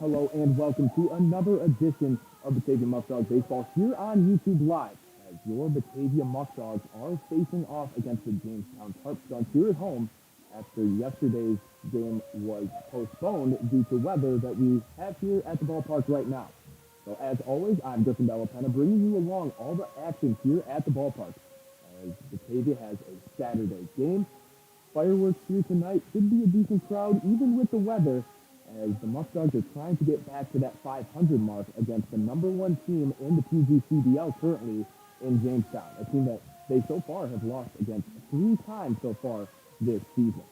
hello, and welcome to another edition of Batavia Muckdogs Baseball here on YouTube Live, as your Batavia Muckdogs are facing off against the Jamestown Tarp Skunks here at home after yesterday's game was postponed due to weather that we have here at the ballpark right now. So as always, I'm Griffin Dellapena, bringing you along all the action here at the ballpark, as Batavia has a Saturday game. Fireworks here tonight, should be a decent crowd, even with the weather, as the Muckdogs are trying to get back to that 500 mark against the number one team in the PGCBL currently in Jamestown, a team that they so far have lost against 3 times so far this season.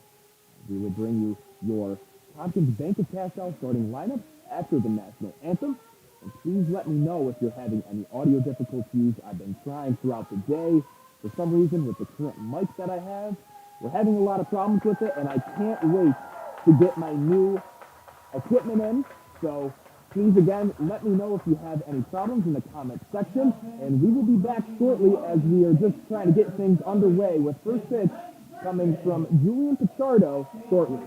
We will bring you your Tompkins Bank of Castell starting lineup after the national anthem. And please let me know if you're having any audio difficulties. I've been trying throughout the day. For some reason, with the current mic that I have, we're having a lot of problems with it, and I can't wait to get my new equipment in. So please, again, let me know if you have any problems in the comments section, and we will be back shortly as we are just trying to get things underway with first pitch coming from Julian Pichardo shortly.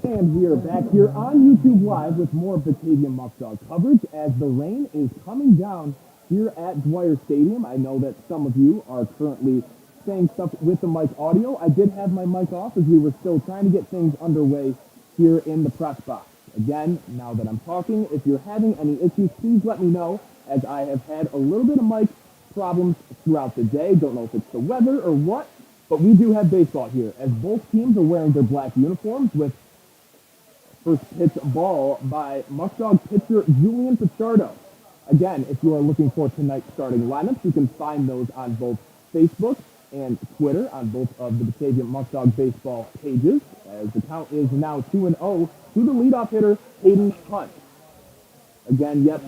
And we are back here on YouTube Live with more Batavia Muckdog coverage as the rain is coming down here at Dwyer Stadium. I know that some of you are currently saying stuff with the mic audio. I did have my mic off as we were still trying to get things underway here in the press box. Again, now that I'm talking, if you're having any issues, please let me know, as I have had a little bit of mic problems throughout the day. Don't know if it's the weather or what, But we do have baseball here, as both teams are wearing their black uniforms with first pitch ball by Muckdog pitcher Julian Pichardo. Again, if you are looking for tonight's starting lineups, you can find those on both Facebook and Twitter on both of the Batavia Muckdog baseball pages, as the count is now 2-0 to the leadoff hitter, Hayden Hunt. Again, yep,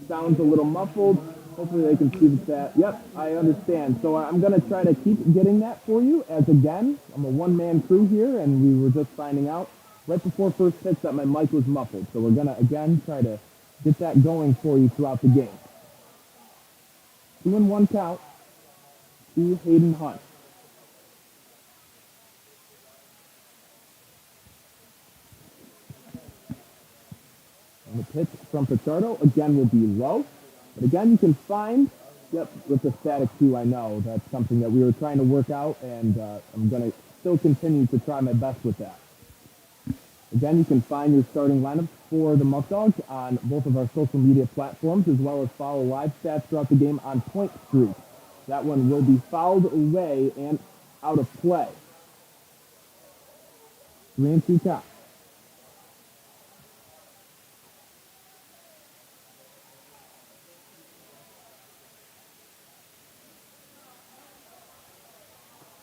sounds a little muffled. Hopefully they can see the chat. Yep, I understand. So I'm going to try to keep getting that for you, as again, I'm a one-man crew here, and we were just finding out right before first pitch that my mic was muffled. So we're going to, again, try to get that going for you throughout the game. 2-1 count to Hayden Hunt. And the pitch from Pichardo, again, will be low. But again, you can find, yep, with the static too, I know. That's something that we were trying to work out, and I'm going to still continue to try my best with that. Again, you can find your starting lineups for the Muckdogs on both of our social media platforms, as well as follow live stats throughout the game on Point Street. That one will be fouled away and out of play. 3-2 count.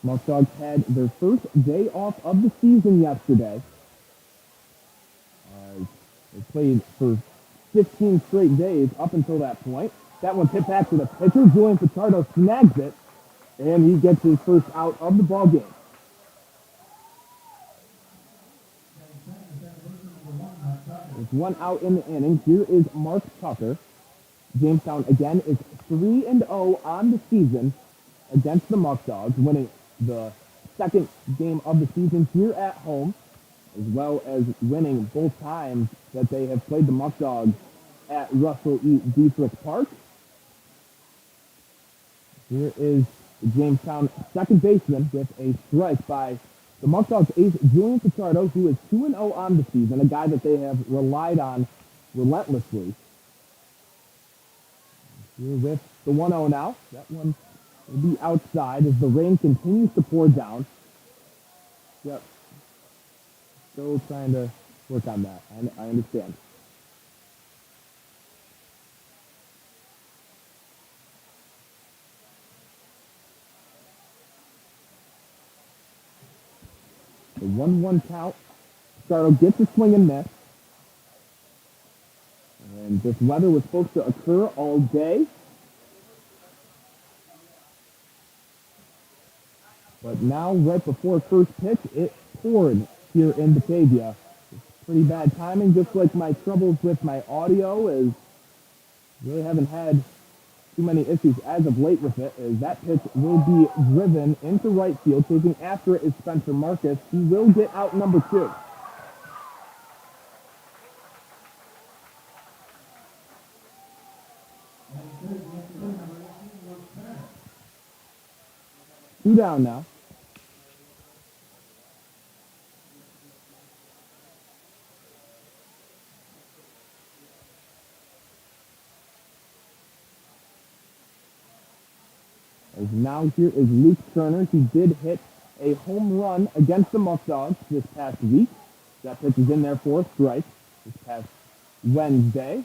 Muckdogs had their first day off of the season yesterday. They played for 15 straight days up until that point. That one's hit back to the pitcher. Julian Pichardo snags it, and he gets his first out of the ball game. There's one out in the inning. Here is Mark Tucker. Jamestown, again, is 3-0 on the season against the Muckdogs, winning the second game of the season here at home, as well as winning both times that they have played the Muckdogs at Russell E. Dietrich Park. Here is the Jamestown second baseman with a strike by the Muckdogs ace Julian Pichardo, who is 2-0 on the season, a guy that they have relied on relentlessly. Here with the 1-0 now. That one will be outside as the rain continues to pour down. Yep. Still trying to work on that. I understand. The 1-1 count. Pichardo gets a swing and miss. And this weather was supposed to occur all day. But now, right before first pitch, it poured here in Batavia. It's pretty bad timing, just like my troubles with my audio, is really haven't had too many issues as of late with it, as that pitch will be driven into right field. Taking after it is Spencer Marcus. He will get out number 2. Two down now. As now here is Luke Turner. He did hit a home run against the Muckdogs this past week. That pitch is in there for a strike this past Wednesday.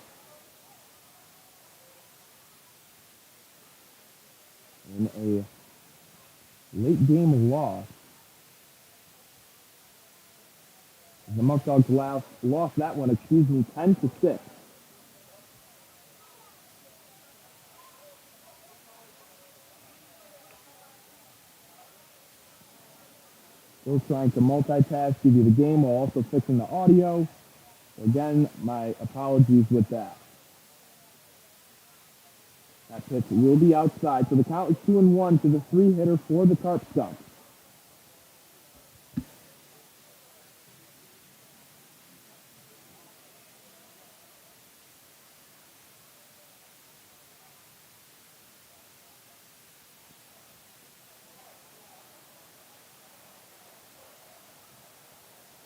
In a late game loss. The Muckdogs lost that one, 10-6. Still trying to multitask, give you the game while also fixing the audio. Again, my apologies with that. That pitch will be outside, so the count is 2-1 to the 3-hitter for the Tarp Skunks.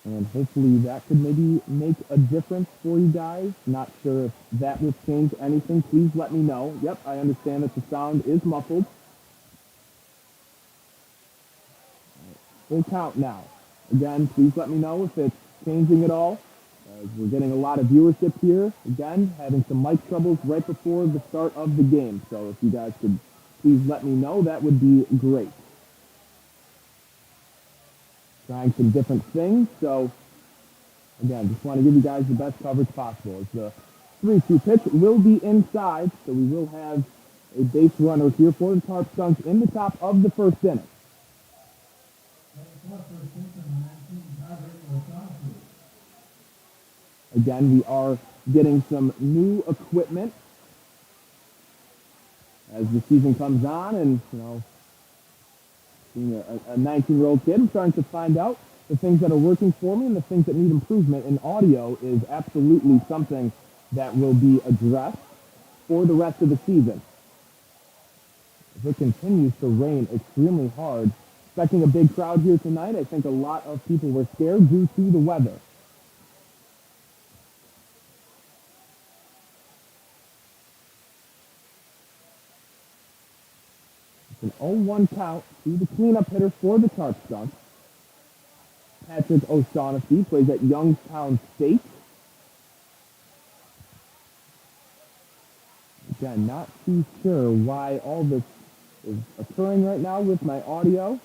And hopefully that could maybe make a difference for you guys. Not sure if that would change anything. Please let me know. Yep, I understand that the sound is muffled. full count now. Again, please let me know if it's changing at all. We're getting a lot of viewership here. Again, having some mic troubles right before the start of the game. So if you guys could please let me know, that would be great. Trying some different things. So again, just want to give you guys the best coverage possible. As the 3-2 pitch will be inside, so we will have a base runner here for the Tarp Skunks in the top of the first inning. Again, we are getting some new equipment as the season comes on, and being a 19-year-old kid, I'm starting to find out the things that are working for me and the things that need improvement. And audio is absolutely something that will be addressed for the rest of the season. If it continues to rain extremely hard, expecting a big crowd here tonight, I think a lot of people were scared due to the weather. It's an 0-1 count to the cleanup hitter for the Tarp Skunks. Patrick O'Shaughnessy plays at Youngstown State. Again, not too sure why all this is occurring right now with my audio.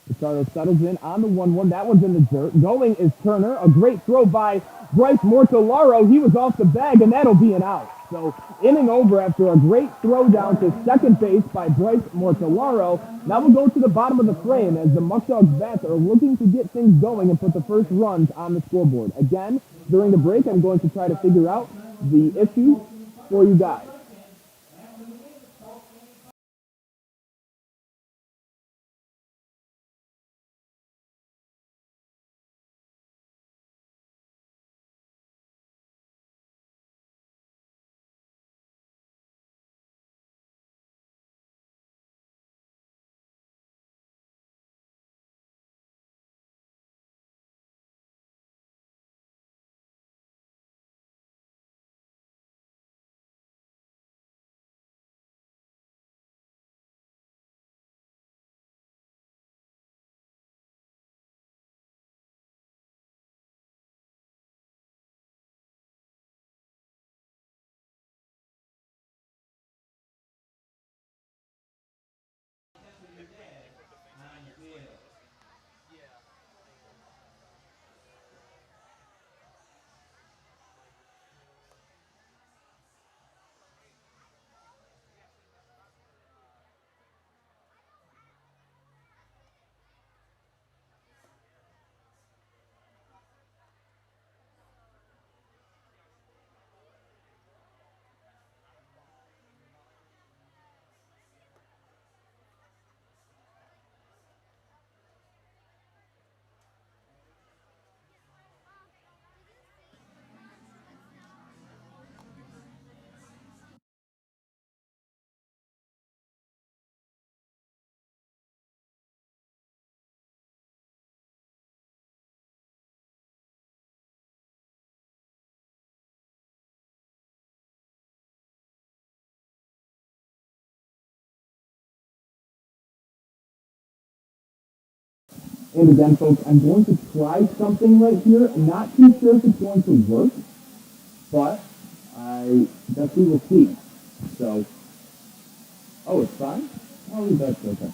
Pizarro settles in on the 1-1. That one's in the dirt. Going is Turner. A great throw by Bryce Mortellaro. He was off the bag, and that'll be an out. So inning over after a great throw down to second base by Bryce Mortellaro. Now we'll go to the bottom of the frame as the Muckdogs bats are looking to get things going and put the first runs on the scoreboard. Again, during the break, I'm going to try to figure out the issues for you guys. And again, folks, I'm going to try something right here. I'm not too sure if it's going to work, but I guess we will see. So, oh, it's fine? Oh, that's okay.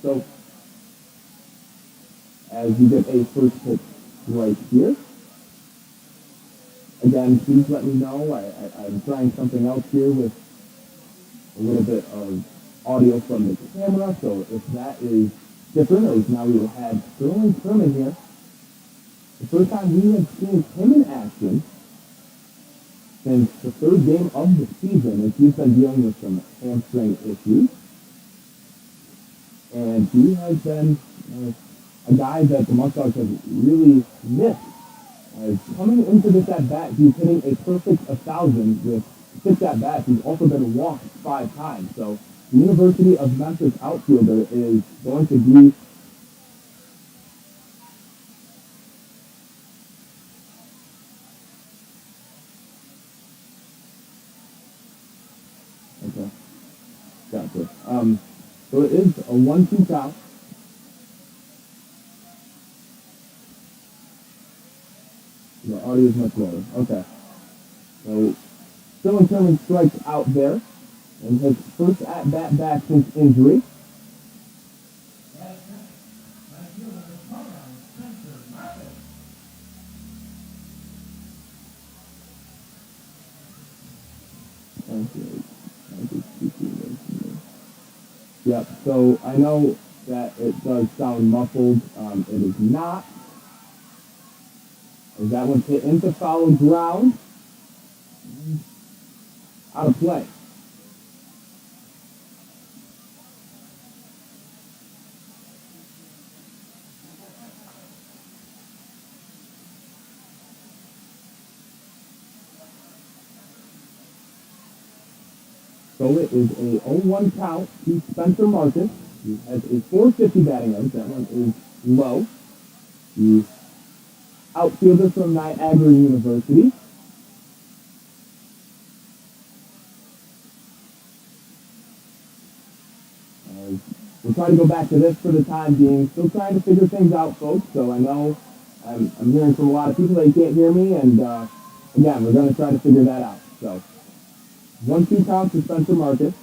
So, as you get a first pitch right here, again, please let me know. I'm trying something else here with a little bit of audio from the camera, so if that is different, or now we will have Turman here. The first time we have seen him in action since the third game of the season, as he's been dealing with some hamstring issues. And he has been a guy that the Muckdogs have really missed. As coming into this at-bat, he's hitting a perfect 1,000 with 6 at-bats. He's also been walked 5 times. So the University of Memphis outfielder is going to be okay. Chapter. So it is a 1-2 count. The audio is much lower. Okay. So still Turman strikes out there. And his first at-bat back since injury. Yep, so I know that it does sound muffled. It is not. As that one's hit into foul ground. Out of play. So it is a 0-1 count to Spencer Marcus. He has a .450 batting average. That one is low. The outfielder from Niagara University. We'll try to go back to this for the time being. Still trying to figure things out, folks. So I know I'm hearing from a lot of people that you can't hear me. And again, we're going to try to figure that out. So 1-2 count to Spencer Marcus.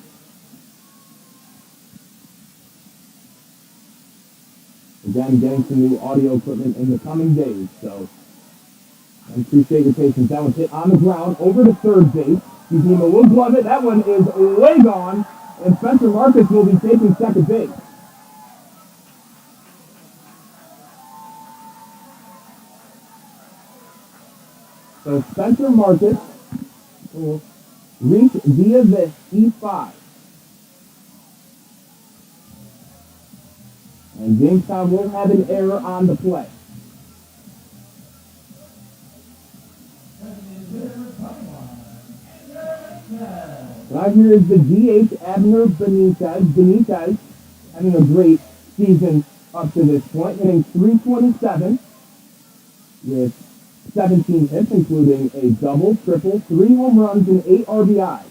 Again, getting some new audio equipment in the coming days. So I appreciate your patience. That one's hit on the ground over to third base. Yuzima will glove it. That one is way gone. And Spencer Marcus will be taking second base. So Spencer Marcus will reach via the E5. And Jamestown will have an error on the play. Right here is the DH, Abner Benitez. Benitez having a great season up to this point, hitting .327 with 17 hits, including a double, triple, 3 home runs, and 8 RBIs.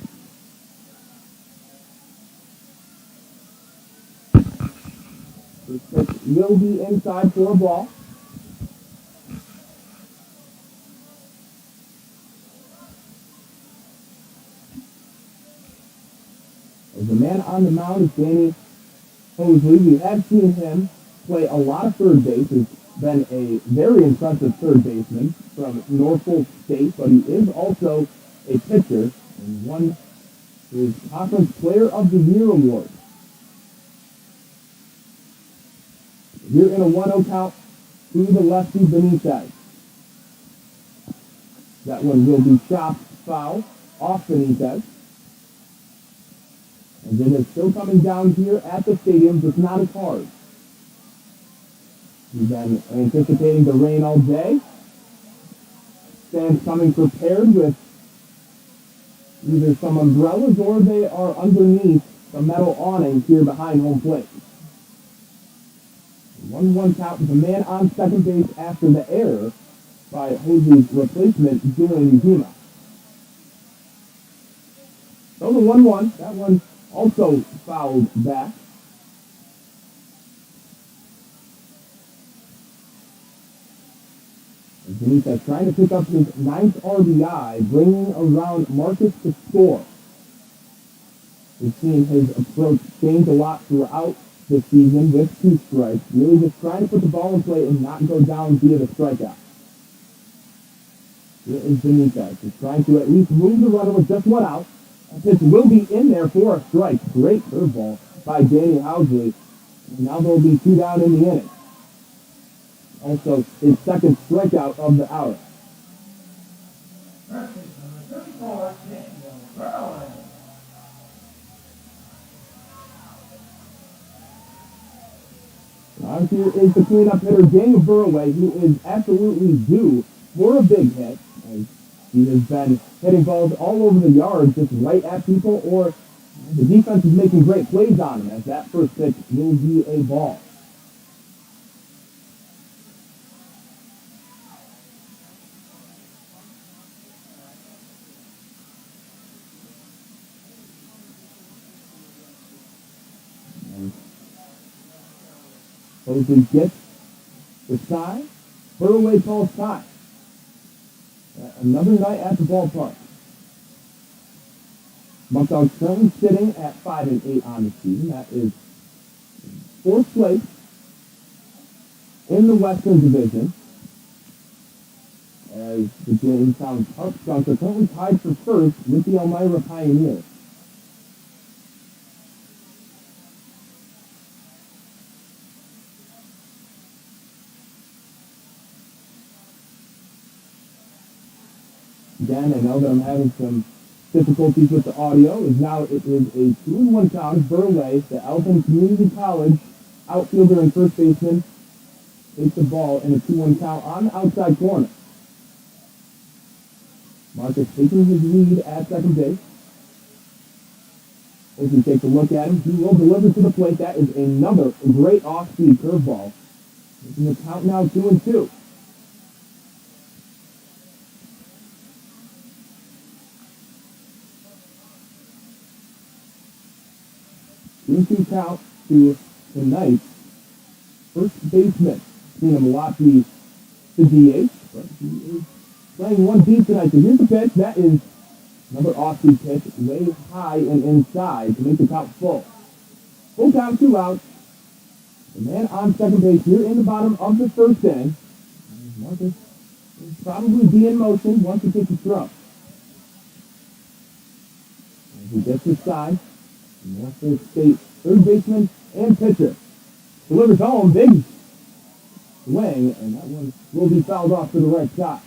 This pitch will be inside for a ball. As the man on the mound is Danny Hosley. We have seen him play a lot of third base. He's been a very impressive third baseman from Norfolk State, but he is also a pitcher and won his Conference Player of the Year award. Here in a 1-0 count to the lefty Benitez. That one will be chopped foul off Benitez. And then it's still coming down here at the stadium, just not as hard. We've been anticipating the rain all day. Stands coming prepared with either some umbrellas or they are underneath the metal awning here behind home plate. 1-1 count with a man on second base after the error by Hosley's replacement, Julian Yuzima. So the 1-1, that one also fouled back. And Benitez trying to pick up his 9th RBI, bringing around Marcus to score. We've seen his approach change a lot throughout the season with 2 strikes, really just trying to put the ball in play and not go down via the strikeout. Here is Benitez, just trying to at least move the runner with just 1 out. Pitch will be in there for a strike. Great curveball by Danny Hosley. And now there will be 2 down in the inning. Also, his second strikeout of the hour. Now here is the cleanup hitter, Daniel Burroway, who is absolutely due for a big hit. He has been hitting balls all over the yard, just right at people, or the defense is making great plays on him, as that first pitch will be a ball. Mosley gets the sign. Burraway calls time. Another night at the ballpark. Muckdogs currently sitting at 5-8 on the season. That is fourth place in the Western Division. As the Jamestown Tarp Skunks are currently tied for first with the Elmira Pioneers. Again, I know that I'm having some difficulties with the audio. It is a 2-1 count. Burley, the Elton Community College outfielder and first baseman, takes the ball in a 2-1 count on the outside corner. Marcus taking his lead at second base. As he takes a look at him, he will deliver to the plate. That is another great off-speed curveball. Making the count now 2-2. 2-2 count to tonight's first baseman. Seen him a lot the DH, but he is playing one deep tonight. So here's the pitch. That is another off-speed pitch, way high and inside to make the count full. Full count, 2 outs. The man on second base here in the bottom of the first inning. Marcus will probably be in motion once he takes a throw. As he gets his side, Norfolk State third baseman and pitcher delivers home, big swing, and that one will be fouled off to the right side.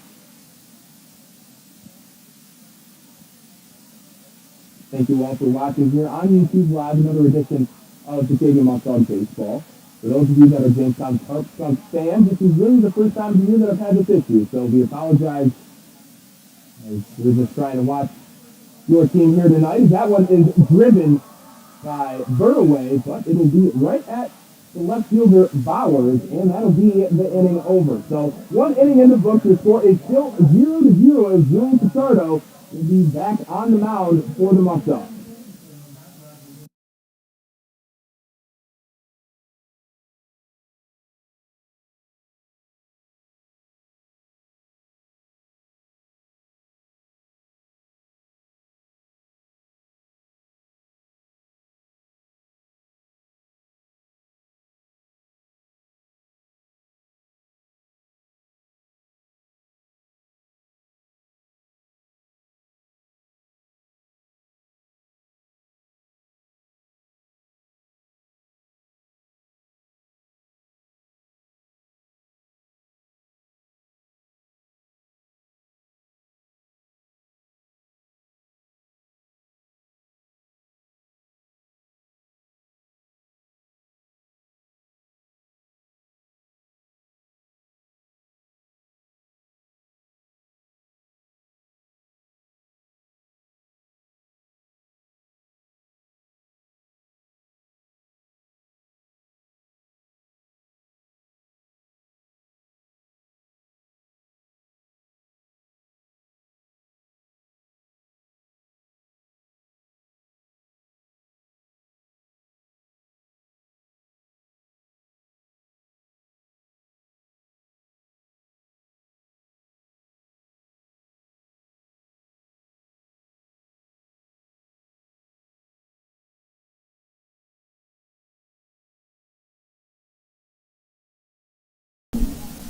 Thank you all for watching here on YouTube Live, another edition of Batavia Muckdogs Baseball. For those of you that are Jamestown Tarp Skunks fans, this is really the first time of the year that I've had this issue, so we apologize as we're just trying to watch your team here tonight. That one is driven by Burraway, but it'll be right at the left fielder Bowers, and that'll be the inning over. So 1 inning in the book, the score is still 0-0 as Julian Pichardo will be back on the mound for the Muckdogs.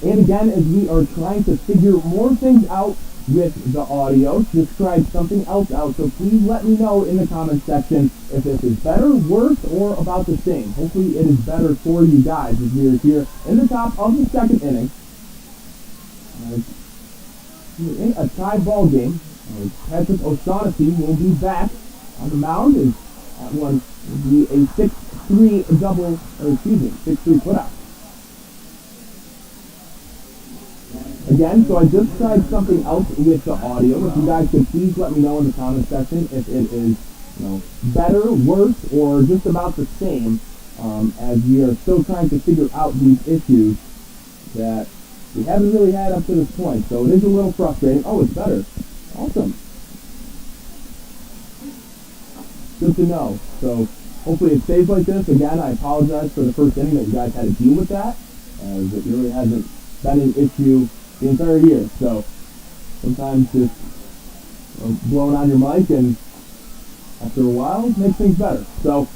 And again, as we are trying to figure more things out with the audio, just tried something else out, so please let me know in the comment section if this is better, worse, or about the same. Hopefully it is better for you guys as we are here in the top of the second inning. We're in a tie ball game. Patrick O'Shaughnessy will be back on the mound, and that one will be a 6-3 6-3 putout. Again, so I just tried something else with the audio. If you guys could please let me know in the comment section if it is, better, worse, or just about the same, as we are still trying to figure out these issues that we haven't really had up to this point. So it is a little frustrating. Oh, it's better. Awesome. Good to know. So hopefully it stays like this. Again, I apologize for the first inning that you guys had to deal with that, as it really hasn't been an issue the entire year. So sometimes just blowing on your mic and after a while makes things better. So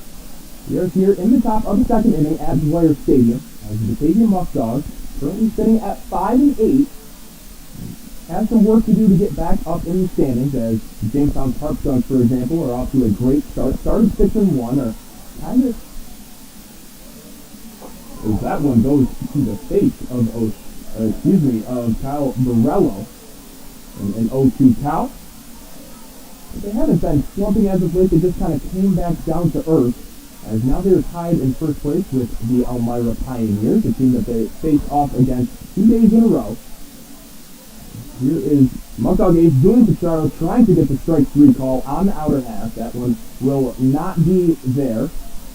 we are here in the top of the second inning at Dwyer Stadium as the Batavia Muckdogs, currently sitting at 5-8, have some work to do to get back up in the standings, as Jamestown Tarp, Skunks, for example, are off to a great start. Started 6-1, or kind of, as that one goes to the face of Kyle Borello, an 0-2 count. But they haven't been slumping as of late. They just kind of came back down to earth, as now they're tied in first place with the Elmira Pioneers, a team that they faced off against 2 days in a row. Here is Muckdog ace Julian Pichardo trying to get the strike 3 call on the outer half. That one will not be there.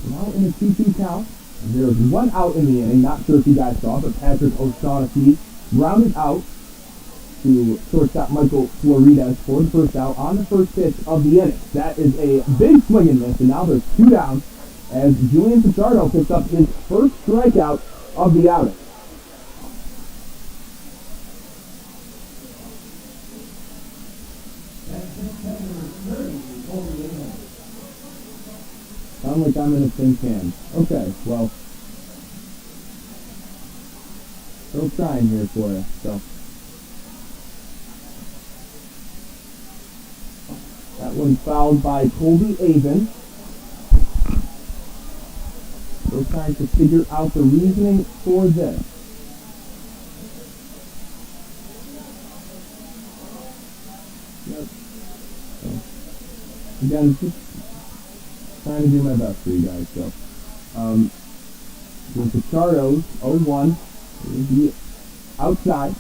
Now in a 2-2 count. There's one out in the inning. Not sure if you guys saw, but Patrick O'Shaughnessy rounded out to shortstop Michael Floridas for the first out on the first pitch of the inning. That is a big swing and miss, and now there's 2 down as Julian Pichardo picks up his first strikeout of the outing. Sound like I'm in a tin can. Okay, well, still trying here for you, so. That one fouled by Colby Avon. Still trying to figure out the reasoning for this. Yep. So, again, just trying to do my best for you guys, so. With Pichardo's 0-1, it'll be outside.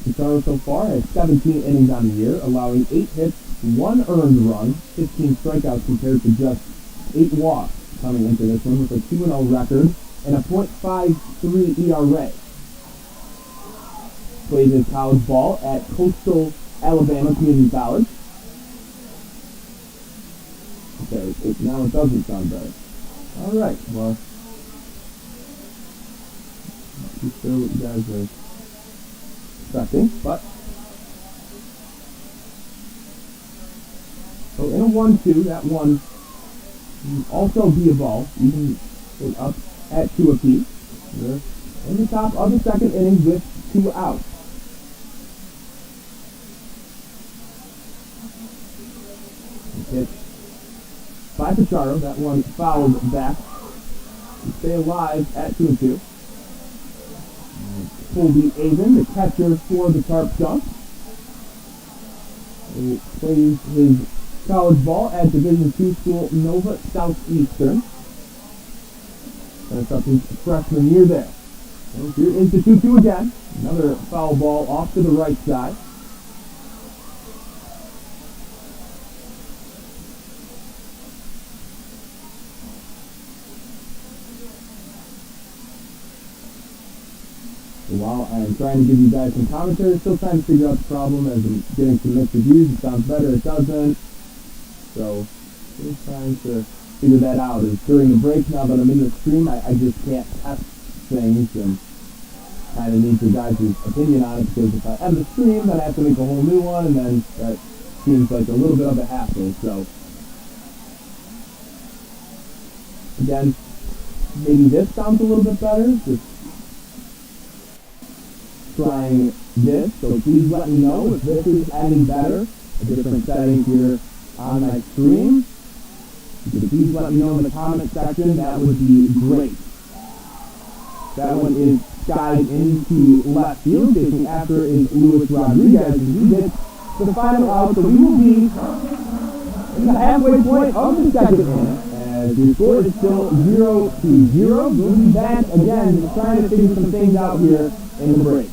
Pichardo so far has 17 innings on the year, allowing 8 hits, 1 earned run, 15 strikeouts compared to just 8 walks coming into this one with a 2-0 record and a .53 ERA. Played his college ball at Coastal Alabama Community College. Okay, now it doesn't sound better. Alright, well, not too sure what you guys are expecting, but so in a 1-2, that one will also be a ball, even up at 2 apiece. We're in the top of the second inning with 2 outs. Pitch by Pichardo, that one fouled back to stay alive at 2-2. Colby Avon, the catcher for the Tarp Skunks. He plays his college ball at Division II school Nova Southeastern. That's up his freshman year there. And here is the 2-2 again. Another foul ball off to the right side. While I am trying to give you guys some commentary, still trying to figure out the problem as I'm getting some mixed reviews. It sounds better, it doesn't. So, just trying to figure that out. As during the break, now that I'm in the stream, I just can't test things and kind of need your guys' opinion on it, because if I end the stream, then I have to make a whole new one, and then that seems like a little bit of a hassle. So, again, maybe this sounds a little bit better. Just trying this, so please let me know if this is any better. A different setting here on my stream. You can please let me know in the comment section. That would be great. That one is skied into left field. Facing after is Luis Rodriguez, and he gets to the final out, so we will be in the halfway point of the second inning. As the score is still 0-0. We'll be back again, trying to figure some things out here in the break.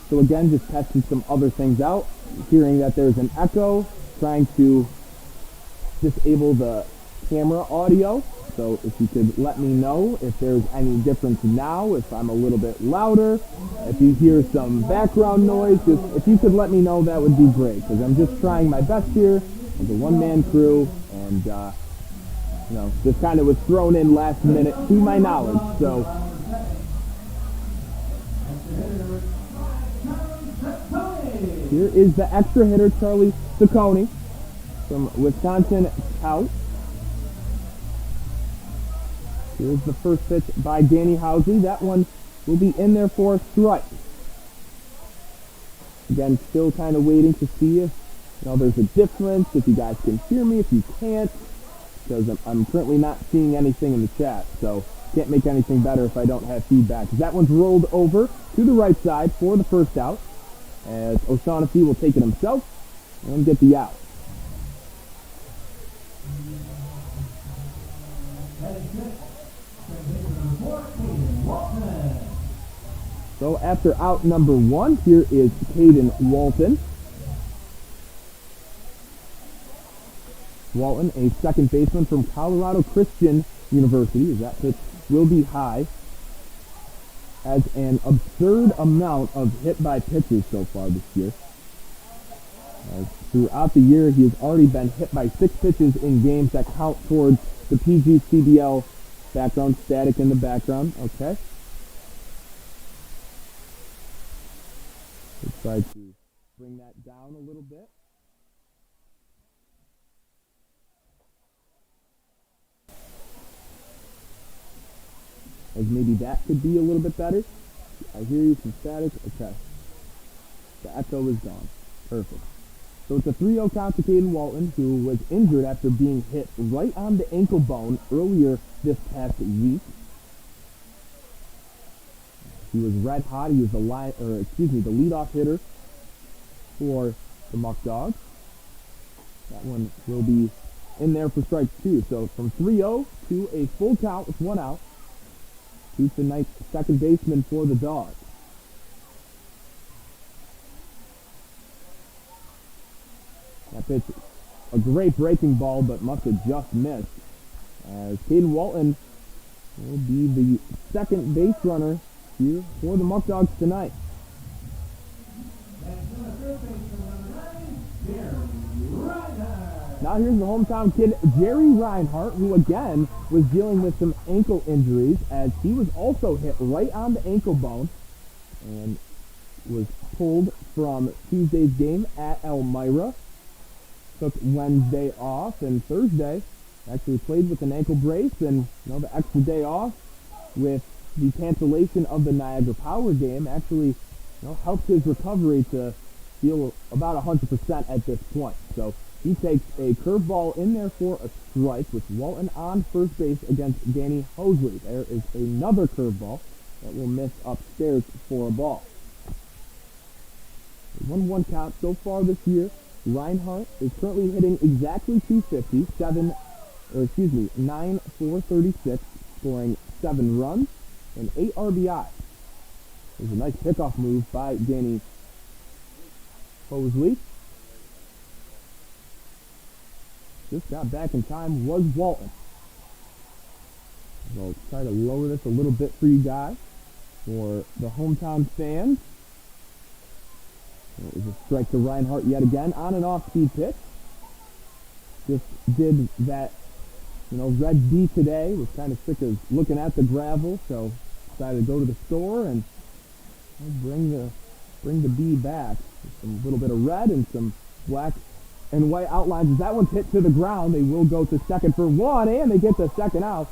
So again, just testing some other things out. Hearing that there's an echo, trying to disable the camera audio. So if you could let me know if there's any difference now, if I'm a little bit louder, if you hear some background noise, just if you could let me know, that would be great, because I'm just trying my best here as a one-man crew, and just kind of was thrown in last minute to my knowledge. So here is the extra hitter, Charlie Ciccone from Wisconsin Tout. Here's the first pitch by Danny Housley. That one will be in there for a strike. Again, still kind of waiting to see if there's a difference, if you guys can hear me, if you can't, because I'm currently not seeing anything in the chat, so can't make anything better if I don't have feedback. That one's rolled over to the right side for the first out, as O'Shaughnessy will take it himself and get the out. So after out number 1, here is Kaden Walton. Walton, a second baseman from Colorado Christian University, as that pitch will be high. Has an absurd amount of hit-by pitches so far this year. Throughout the year, he has already been hit by 6 pitches in games that count towards the PGCBL background, static in the background. Okay. Let's try to bring that down a little bit. As maybe that could be a little bit better. I hear you, some static. Okay. The echo is gone. Perfect. So it's a 3-0 count to Kaden Walton, who was injured after being hit right on the ankle bone earlier this past week. He was red hot. He was the leadoff hitter for the Muckdogs. That one will be in there for strike 2. So from 3-0 to a full count with 1 out. He's the nice second baseman for the Dogs. That pitch, a great breaking ball, but must have just missed. As Kaden Walton will be the second base runner here for the Muckdogs tonight. Now here's the hometown kid, Jerry Reinhart, who again was dealing with some ankle injuries, as he was also hit right on the ankle bone and was pulled from Tuesday's game at Elmira. Took Wednesday off, and Thursday actually played with an ankle brace, and the extra day off with the cancellation of the Niagara Power game actually helped his recovery to feel about 100% at this point. So he takes a curveball in there for a strike, with Walton on first base against Danny Housley. There is another curveball that will miss upstairs for a ball. 1-1 count so far this year. Reinhardt is currently hitting exactly 250, 9-4-36, scoring 7 runs and 8 RBI. There's a nice pickoff move by Danny Housley. Just got back in time was Walton. I'll try to lower this a little bit for you guys, for the hometown fans. It was a strike to Reinhardt yet again on an off-speed pitch. Just did that, red D today. Was kind of sick of looking at the gravel, so decided to go to the store and bring the B back. With a little bit of red and some black and white outlines. As that one's hit to the ground, they will go to second for 1, and they get the second out.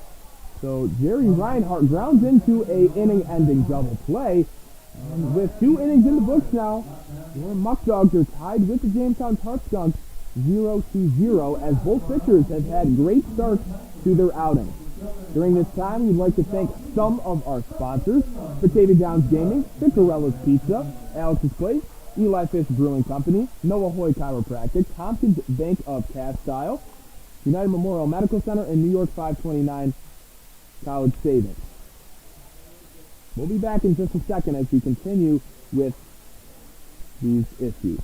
So Jerry Reinhardt grounds into a inning-ending double play. And with 2 innings in the books now, your Muckdogs are tied with the Jamestown Tarp Skunks 0-0, as both pitchers have had great starts to their outings. During this time, we'd like to thank some of our sponsors: Batavia Downs Gaming, Cinderella's Pizza, Alex's Place, Eli Fish Brewing Company, Noah Hoy Chiropractic, Tompkins Bank of Castile, United Memorial Medical Center, and New York 529 College Savings. We'll be back in just a second as we continue with these issues.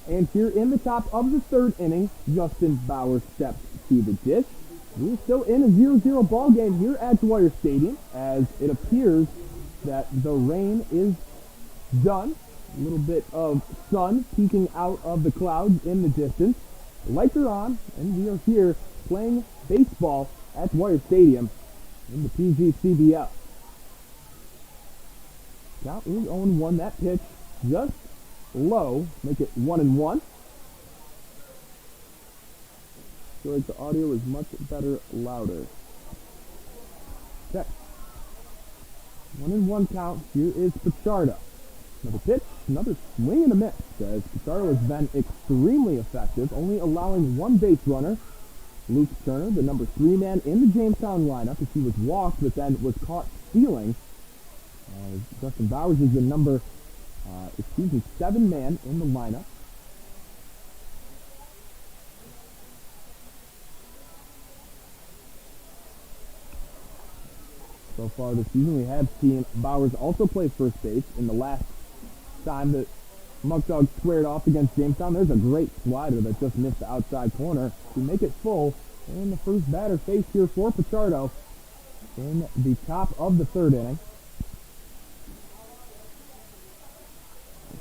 And here in the top of the third inning, Justin Bauer steps to the dish. We're still in a 0-0 ball game here at Dwyer Stadium, as it appears that the rain is done. A little bit of sun peeking out of the clouds in the distance. The lights are on, and we are here playing baseball at Dwyer Stadium in the PGCBL. Count is 0-1. That pitch just low, make it 1-1. Feel like the audio is much better, louder. Okay. 1-1 count. Here is Pichardo. Another pitch, another swing and a miss, as Pichardo has been extremely effective, only allowing one base runner. Luke Turner, the number 3 man in the Jamestown lineup, as he was walked, but then was caught stealing. Justin Bowers is the number 7 man in the lineup. So far this season, we have seen Bowers also play first base. In the last time that Muckdogs squared off against Jamestown, there's a great slider that just missed the outside corner to make it full. And the first batter faced here for Pichardo in the top of the third inning.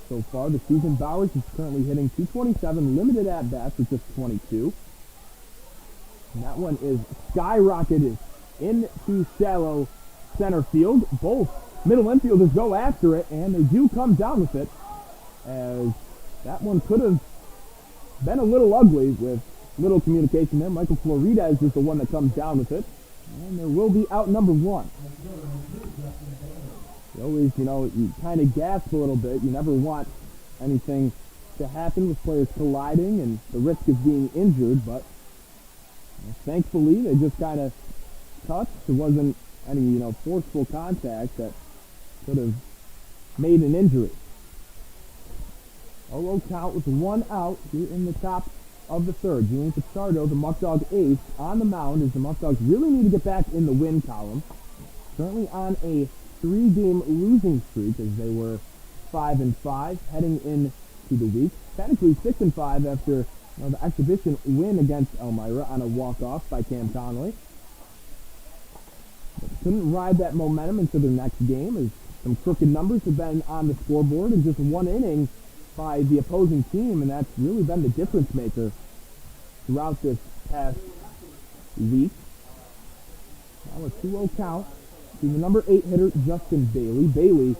So far this season, Bowers is currently hitting .227, limited at-bats with just 22. And that one is skyrocketed into shallow center field. Both middle infielders go after it, and they do come down with it, as that one could have been a little ugly with little communication there. Michael Florides is the one that comes down with it, and there will be out number 1. You always, you kind of gasp a little bit. You never want anything to happen with players colliding and the risk of being injured, but thankfully they just kind of touched. There wasn't any, forceful contact that could have made an injury. 0-0 count with 1 out here in the top of the third. Julian Pichardo, the Muckdog ace, on the mound, as the Muckdogs really need to get back in the win column. Currently on a 3-game losing streak, as they were 5-5 heading into the week. Technically 6-5 after the exhibition win against Elmira on a walk-off by Cam Connolly. But couldn't ride that momentum into their next game, as some crooked numbers have been on the scoreboard in just one inning by the opposing team, and that's really been the difference maker throughout this past week. Now a 2-0 count to the number 8 hitter, Justin Bailey. Bailey,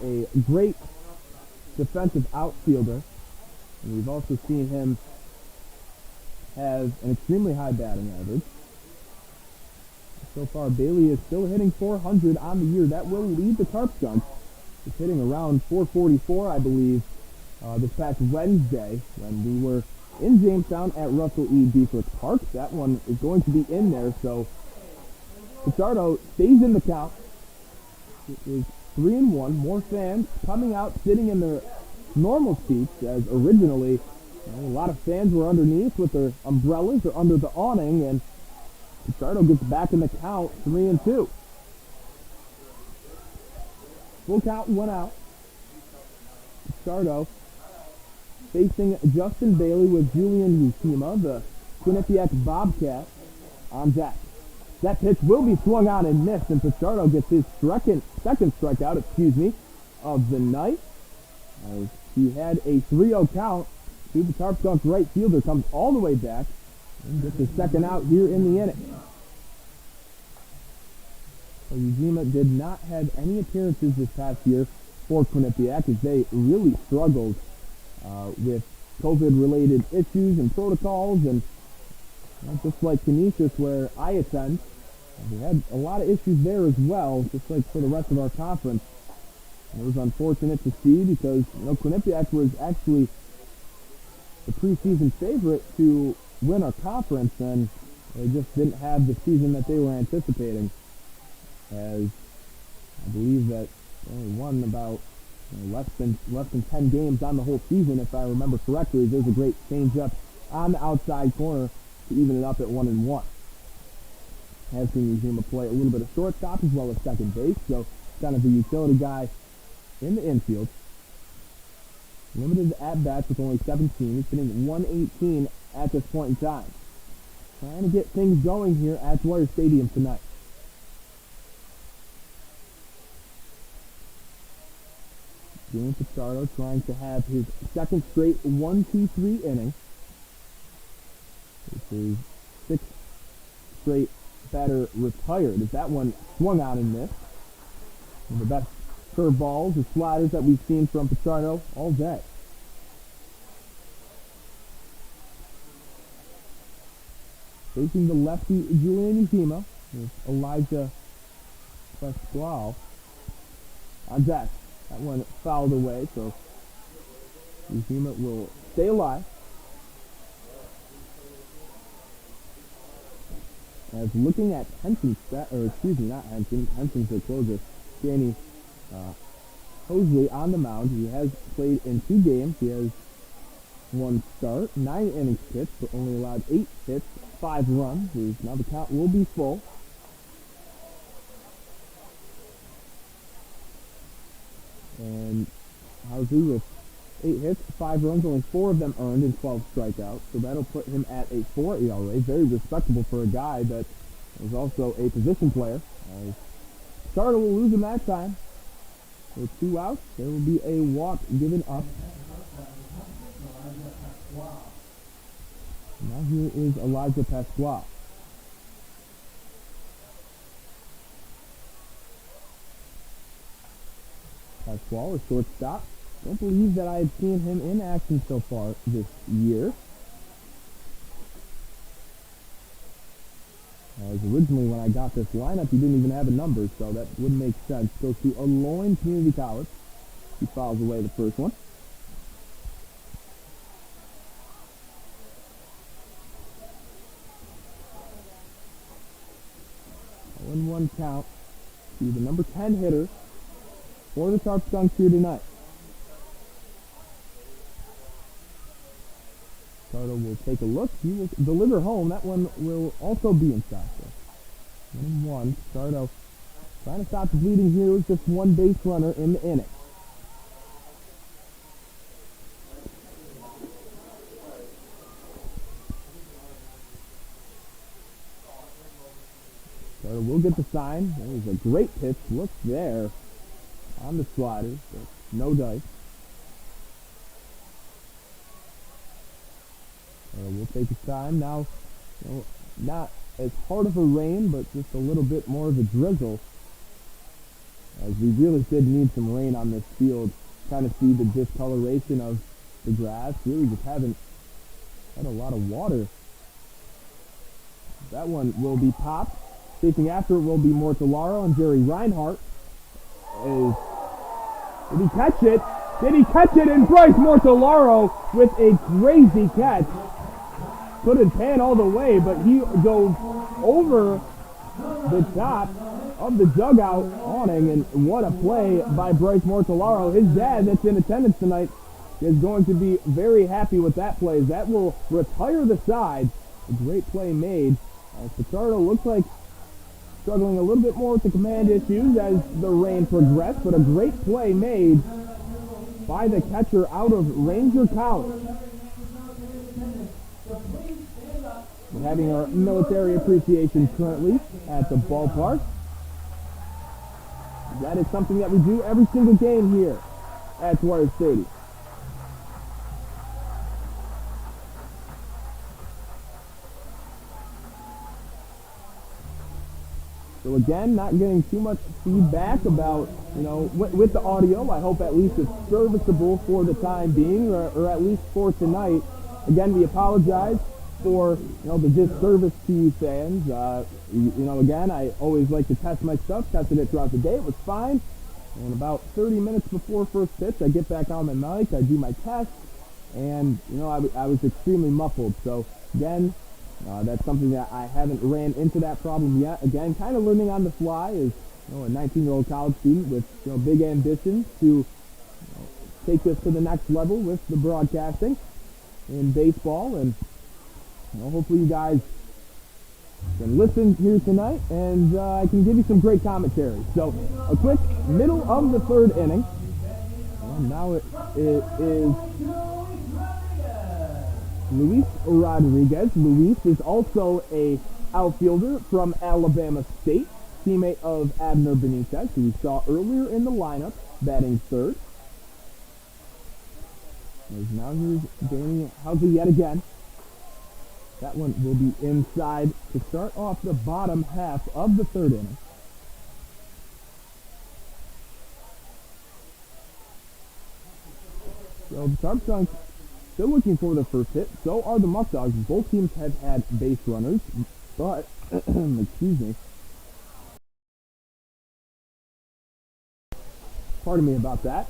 a great defensive outfielder, and we've also seen him have an extremely high batting average. So far, Bailey is still hitting .400 on the year. That will lead the Tarp Skunks. He's hitting around .444, I believe, this past Wednesday when we were in Jamestown at Russell E. Beefrick Park. That one is going to be in there, so Pichardo stays in the count. It is 3-1. More fans coming out, sitting in their normal seats, as originally a lot of fans were underneath with their umbrellas or under the awning, and Pichardo gets back in the count, 3-2. Full count, 1 out. Pichardo facing Justin Bailey with Julian Yukima, the Quinnipiac Bobcat, on deck. That pitch will be swung on and missed, and Pichardo gets his second strikeout, of the night. As he had a 3-0 count to the Tarp Skunks right fielder, comes all the way back and gets his second out here in the inning. So Yukima did not have any appearances this past year for Quinnipiac, as they really struggled with COVID-related issues and protocols, and just like Canisius, where I attend, we had a lot of issues there as well, just like for the rest of our conference. And it was unfortunate to see because Quinnipiac was actually the preseason favorite to win our conference, and they just didn't have the season that they were anticipating. As I believe that they only won about less than 10 games on the whole season, if I remember correctly. There's a great change-up on the outside corner to even it up at 1-1. Have seen Yukima play a little bit of shortstop as well as second base, so kind of a utility guy in the infield. Limited at-bats with only 17. He's hitting 118 at this point in time. Trying to get things going here at Dwyer Stadium tonight. Julian Pichardo trying to have his second straight 1-2-3 inning. This is 6th straight batter retired, as that one swung on and missed. One of the best curveballs or sliders that we've seen from Pichardo all day. Facing the lefty Julian Yukima is Elijah Pasquale on deck. That one fouled away, so Yukima will stay alive. As looking at Henson's Henson's the closer, Danny Hosley on the mound. He has played in 2 games. He has 1 start, 9 innings pitched, but only allowed 8 hits, 5 runs. Now the count will be full. And Hosley with 8 hits, 5 runs, only 4 of them earned and 12 strikeouts. So that'll put him at a 4 ERA. Very respectable for a guy that is also a position player. Starter will lose him that time. With 2 outs, there will be a walk given up. Now here is Elijah Pasquale. Pasquale, a shortstop. Don't believe that I have seen him in action so far this year. As originally when I got this lineup, he didn't even have a number, so that would make sense. Goes to Aloyne Community College. He fouls away the first one. A 1-1 count to the number 10 hitter for the Tarp Skunks here tonight. Carter will take a look. He will deliver home. That one will also be inside. So 1-1. Carter trying to stop the bleeding here with just 1 base runner in the inning. Carter will get the sign. There was a great pitch. Look there on the slider. No dice. We'll take his time now. Not as hard of a rain, but just a little bit more of a drizzle. As we really did need some rain on this field. Kind of see the discoloration of the grass. Really just haven't had a lot of water. That one will be popped. Chasing after it will be Mortellaro, and Jerry Reinhart did he catch it? Did he catch it? And Bryce Mortellaro with a crazy catch. Couldn't pan all the way, but he goes over the top of the dugout awning, and what a play by Bryce Mortellaro. His dad, that's in attendance tonight, is going to be very happy with that play, as that will retire the side. A great play made. Pichardo looks like struggling a little bit more with the command issues as the rain progressed, but a great play made by the catcher out of Ranger College. We're having our military appreciation currently at the ballpark. That is something that we do every single game here at Dwyer Stadium. So again, not getting too much feedback about, with the audio. I hope at least it's serviceable for the time being, or at least for tonight. Again, we apologize for, the disservice to you fans. Again, I always like to test my stuff, tested it throughout the day. It was fine. And about 30 minutes before first pitch, I get back on my mic, I do my test, and, I was extremely muffled. So, again, that's something that I haven't ran into that problem yet. Again, kind of learning on the fly as a 19-year-old college student with big ambitions to take this to the next level with the broadcasting in baseball. And hopefully you guys can listen here tonight, and I can give you some great commentary. So a quick middle of the third inning. And now it is Luis Rodriguez. Luis is also a outfielder from Alabama State, teammate of Abner Benitez, who we saw earlier in the lineup, batting third. And now here's Danny Housley yet again. That one will be inside to start off the bottom half of the third inning. So the Tarp Skunks still looking for the first hit. So are the Muckdogs. Both teams have had base runners, but, excuse me. Pardon me about that.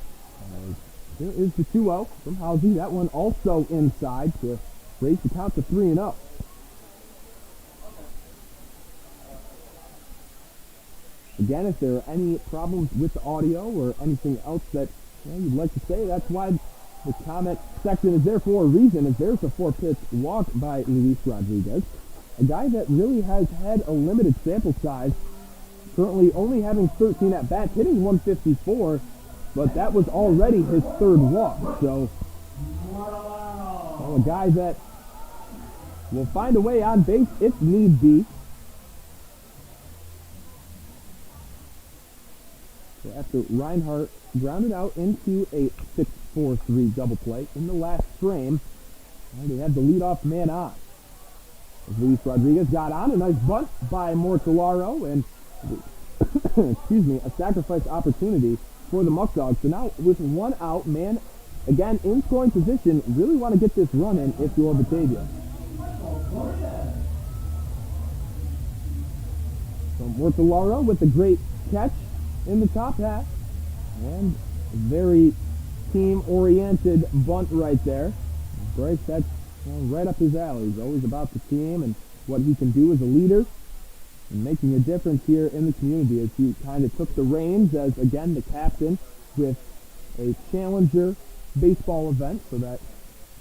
Here is the 2-0 from Housley. That one also inside to raise the count to 3-0. Again, if there are any problems with the audio or anything else that you'd like to say, that's why the comment section is there for a reason, as there's a 4-pitch walk by Luis Rodriguez, a guy that really has had a limited sample size, currently only having 13 at-bats, hitting 154, but that was already his third walk. So, a guy that will find a way on base if need be. So after Reinhart grounded out into a 6-4-3 double play in the last frame, they had the leadoff man on. As Luis Rodriguez got on, a nice bunt by Mortellaro, and excuse me, a sacrifice opportunity for the Muckdogs. So now with one out, man, again in scoring position, really want to get this run in if you're Batavia. So Mortellaro with a great catch in the top half, and a very team-oriented bunt right there. Bryce, that's right up his alley. He's always about the team and what he can do as a leader and making a difference here in the community, as he kind of took the reins as, again, the captain with a challenger baseball event. So that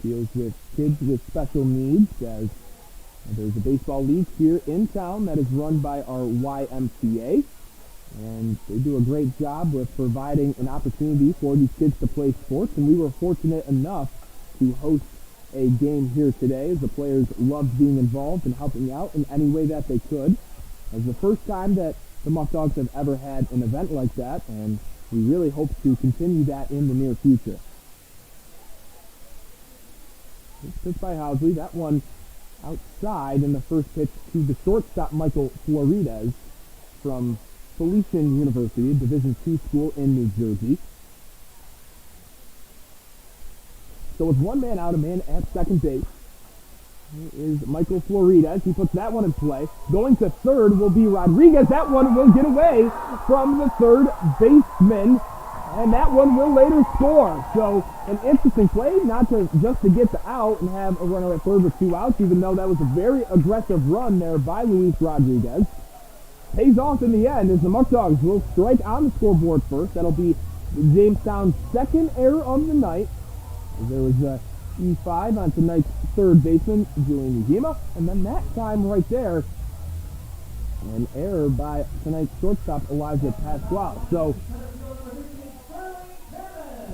deals with kids with special needs, as there's a baseball league here in town that is run by our YMCA. And they do a great job with providing an opportunity for these kids to play sports. And we were fortunate enough to host a game here today, as the players loved being involved and helping out in any way that they could. It was the first time that the Muckdogs have ever had an event like that, and we really hope to continue that in the near future. This pitch by Housley, that one outside in the first pitch to the shortstop Michael Florides from Felician University, a Division II school in New Jersey. So with one man out, a man at second base, here is Michael Florides. He puts that one in play. Going to third will be Rodriguez. That one will get away from the third baseman, and that one will later score. So an interesting play, not just to get the out and have a runner at third with 2 outs, even though that was a very aggressive run there by Luis Rodriguez. Pays off in the end, as the Muckdogs will strike on the scoreboard first. That'll be Jamestown's second error of the night. There was a E5 on tonight's third baseman, Julian Ujima, and then that time right there, an error by tonight's shortstop, Elijah Pasquale. So,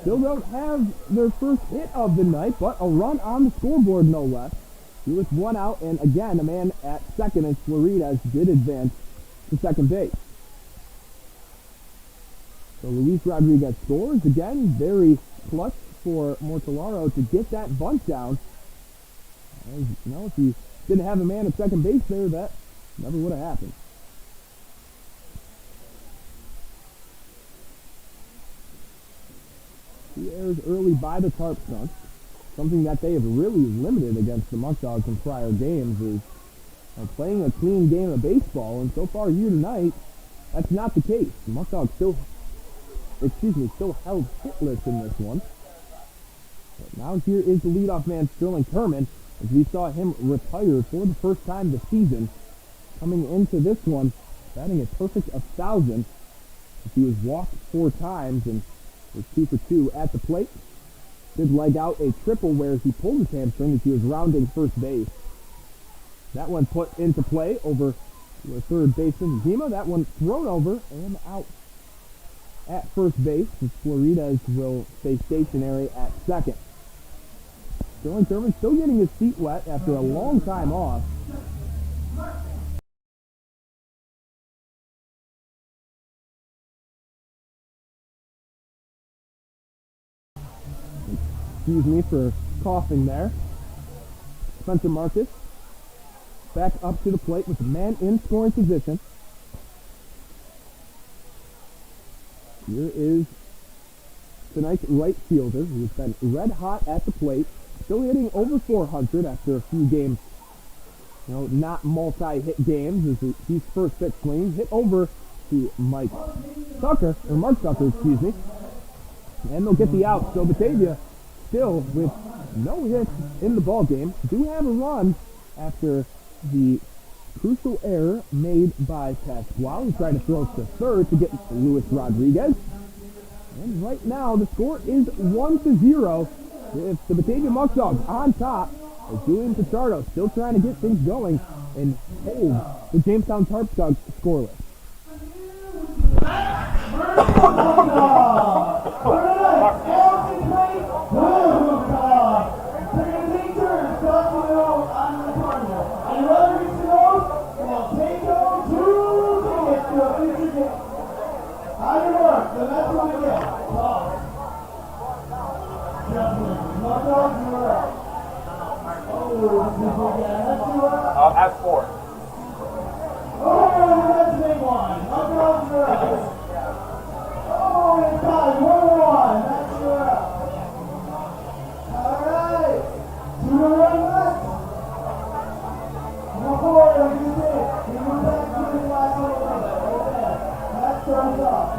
still don't have their first hit of the night, but a run on the scoreboard, no less. He was one out, and again, a man at second, and Floridas did advance to second base. So Luis Rodriguez scores, again, very clutch for Mortellaro to get that bunt down. As, you know, if he didn't have a man at second base there, that never would have happened. Two errors early by the Tarp Skunks. Something that they have really limited against the Muckdogs in prior games is playing a clean game of baseball, and so far here tonight, that's not the case. The Muckdogs still held hitless in this one. But now here is the leadoff man, Sterling Turman, as we saw him retire for the first time this season. Coming into this one, batting a perfect 1,000. He was walked 4 times and was 2 for 2 at the plate. Did leg out a triple where he pulled his hamstring as he was rounding first base. That one put into play over to a third baseman, Zima. That one thrown over and out at first base, as Floridas will stay stationary at second. Sterling Turman still getting his feet wet after a long time off. Excuse me for coughing there. Spencer Marcus back up to the plate with the man in scoring position. Here is tonight's right fielder, who's been red hot at the plate, still hitting over 400 after a few games, not multi-hit games. As he's first pitch swing, hit over to Mark Tucker, excuse me, and they'll get the out. So Batavia, still with no hits in the ball game, do have a run after the crucial error made by Pasquale, who tried to throw to third to get Luis Rodriguez. And right now, the score is 1-0 with the Batavia Muckdogs on top, as Julian Pichardo still trying to get things going and hold the Jamestown Tarp Skunks scoreless. At 4. Oh, that's a big one. Muckdogs are up. Oh, it's tied 1-1. That's your up. All right. 2-1 left. Number 4, like you said. We move back to the last little bit. Okay. That starts off.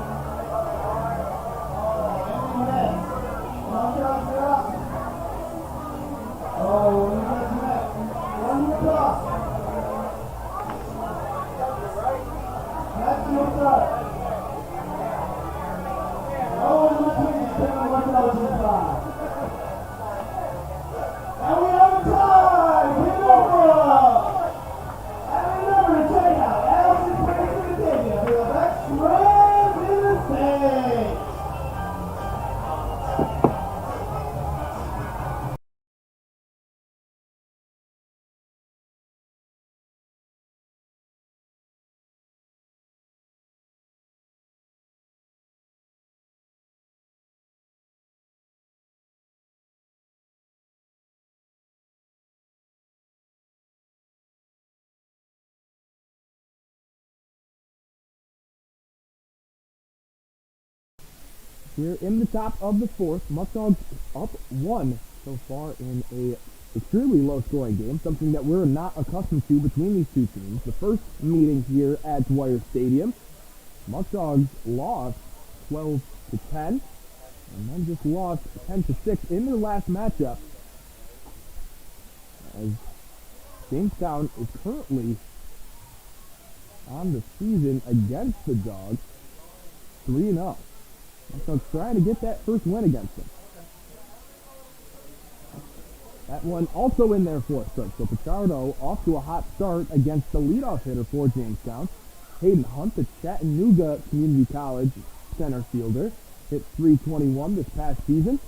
Empty net. Muckdogs are up. Oh, we got some net. One more toss. That's the start. Oh, the team is taking 1,005. And we have a tie! Hit over! And remember to check out Allison Praise for Batavia for the best Rams in the state. Here in the top of the fourth, Muckdogs up 1 so far in a extremely low-scoring game, something that we're not accustomed to between these two teams. The first meeting here at Dwyer Stadium, Muckdogs lost 12-10, and then just lost 10-6 in their last matchup, as Jamestown is currently on the season against the Dogs 3-0. So trying to get that first win against them. That one also in there for a strike. So Pichardo off to a hot start against the leadoff hitter for Jamestown. Hayden Hunt, the Chattanooga Community College center fielder, hit .321 this past season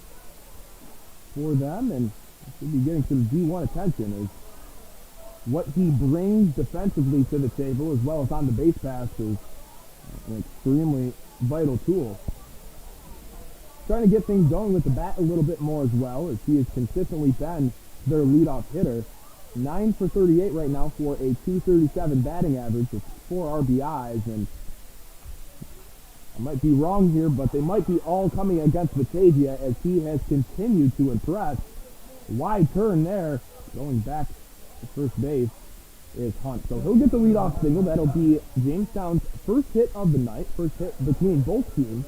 for them, and should be getting some D1 attention as what he brings defensively to the table as well as on the base pass is an extremely vital tool. Trying to get things going with the bat a little bit more as well, as he has consistently been their leadoff hitter. 9 for 38 right now for a .237 batting average with 4 RBIs, and I might be wrong here, but they might be all coming against Batavia as he has continued to impress. Wide turn there, going back to first base is Hunt. So he'll get the leadoff single. That'll be Jamestown's first hit of the night, first hit between both teams,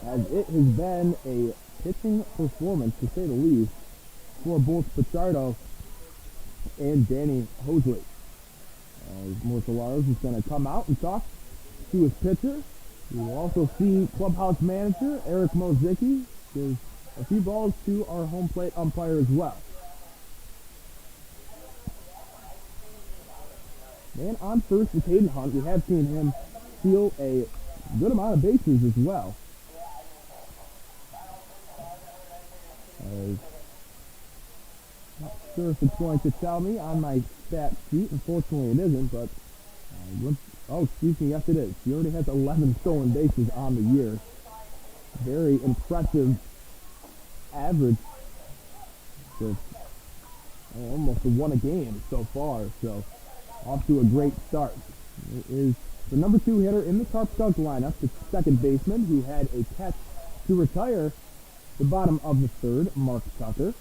as it has been a pitching performance, to say the least, for both Pichardo and Danny Hosley. Mortalaros is going to come out and talk to his pitcher. We will also see clubhouse manager Eric Mozicki give a few balls to our home plate umpire as well. Man on first is Hayden Hunt. We have seen him steal a good amount of bases as well. Not sure if it's going to tell me on my stat sheet. Unfortunately, it isn't, but excuse me, yes it is. He already has 11 stolen bases on the year. Very impressive average. Just almost a 1 a game so far, so off to a great start. It is the number 2 hitter in the Tarp Skunks lineup, the second baseman who had a catch to retire the bottom of the third, Mark Tucker.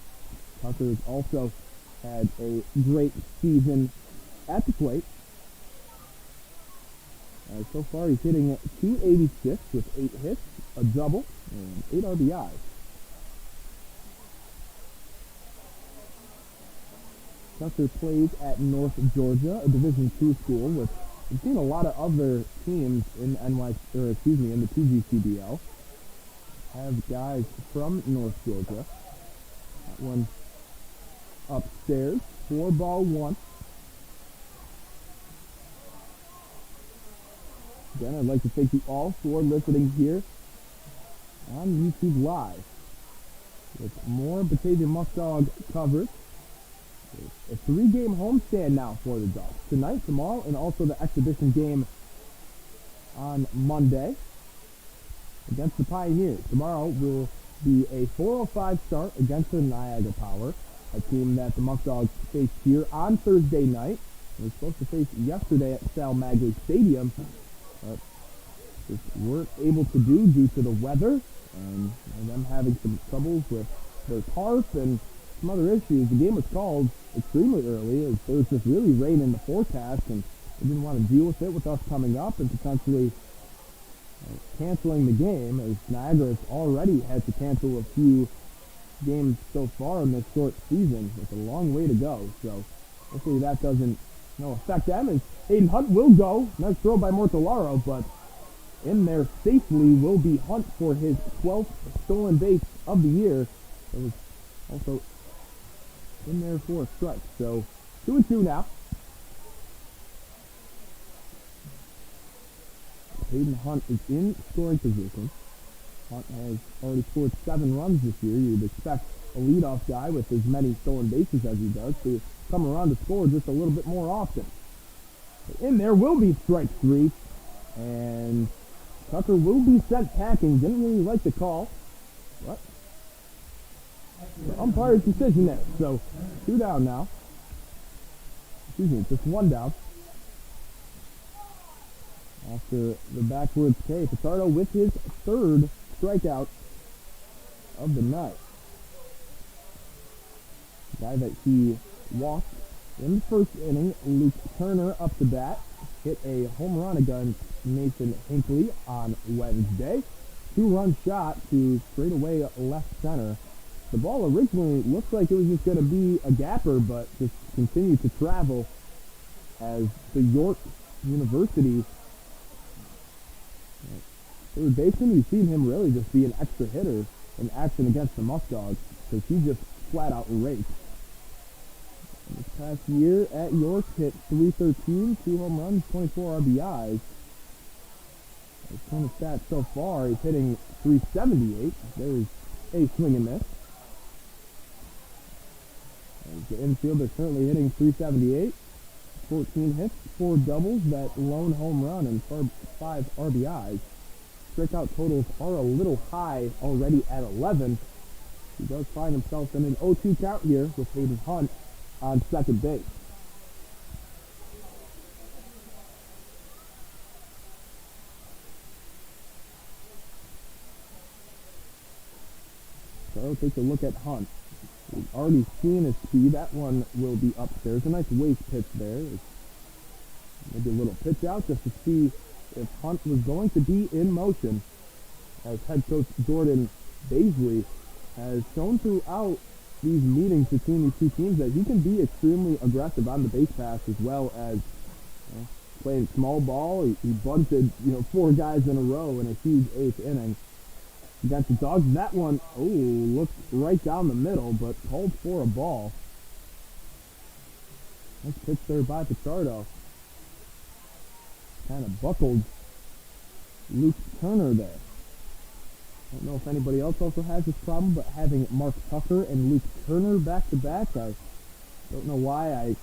Tucker has also had a great season at the plate. So far he's hitting .286 with 8 hits, a double, and 8 RBIs. Tucker plays at North Georgia, a Division II school. We've seen a lot of other teams in the PGCBL have guys from North Georgia. That one upstairs, 4-1. Again, I'd like to thank you all for listening here on YouTube Live with more Batavia Muckdog coverage. A 3-game homestand now for the Dogs. Tonight, tomorrow, and also the exhibition game on Monday against the Pioneers. Tomorrow will be a 4:05 start against the Niagara Power, a team that the Muckdogs faced here on Thursday night. They were supposed to face yesterday at Sal Magley Stadium, but just weren't able to due to the weather and them having some troubles with their tarp and some other issues. The game was called extremely early as there was just really rain in the forecast, and they didn't want to deal with it with us coming up and potentially canceling the game, as Niagara has already had to cancel a few games so far in this short season with a long way to go. So hopefully that doesn't affect them, as Hayden Hunt will go. Nice throw by Mortolaro, but in there safely will be Hunt for his 12th stolen base of the year. It was also in there for a strike. So 2-2 now. Hayden Hunt is in scoring position. Hunt has already scored 7 runs this year. You'd expect a leadoff guy with as many stolen bases as he does to come around to score just a little bit more often. In there will be strike 3, and Tucker will be sent packing. Didn't really like the call, but the umpire's decision there. So 2 down now. Excuse me, just 1 down. After the backwards K, Pichardo with his 3rd strikeout of the night. The guy that he walked in the first inning, Luke Turner up to bat, hit a home run against Nathan Hinckley on Wednesday. 2-run shot to straightaway left center. The ball originally looked like it was just going to be a gapper, but just continued to travel as the York University third baseman. We've seen him really just be an extra hitter in action against the Muckdogs, because he just flat-out rake. This past year at York, hit .313, 2 home runs, 24 RBIs. His kind of stats so far, he's hitting .378. There's a swing and miss. As the infielder currently hitting .378. 14 hits, 4 doubles, that lone home run, and 5 RBIs. Strikeout totals are a little high already at 11. He does find himself in an 0-2 count here with Hayden Hunt on second base. So take a look at Hunt. We've already seen his speed. That one will be upstairs. A nice waist pitch there. Maybe a little pitch out just to see if Hunt was going to be in motion. As head coach Jordan Baisley has shown throughout these meetings between these two teams that he can be extremely aggressive on the base pass as well as playing small ball. He bunted 4 guys in a row in a huge 8th inning. Against the Dogs, that one, looks right down the middle, but called for a ball. Nice pitch there by Pichardo. Kind of buckled Luke Turner there. I don't know if anybody else also has this problem, but having Mark Tucker and Luke Turner back-to-back, I don't know why I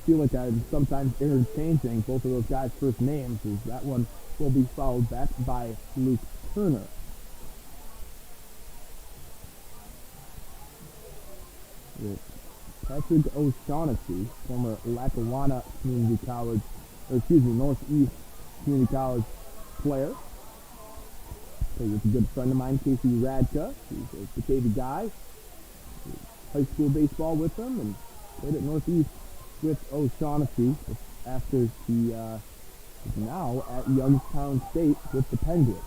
feel like I'm sometimes interchanging both of those guys' first names, as that one will be followed back by Luke Turner. Patrick O'Shaughnessy, former Lackawanna Community College, Northeast Community College player. Played with a good friend of mine, Casey Radka. He's a Batavia guy. High school baseball with him and played at Northeast with O'Shaughnessy after he is now at Youngstown State with the Penguins.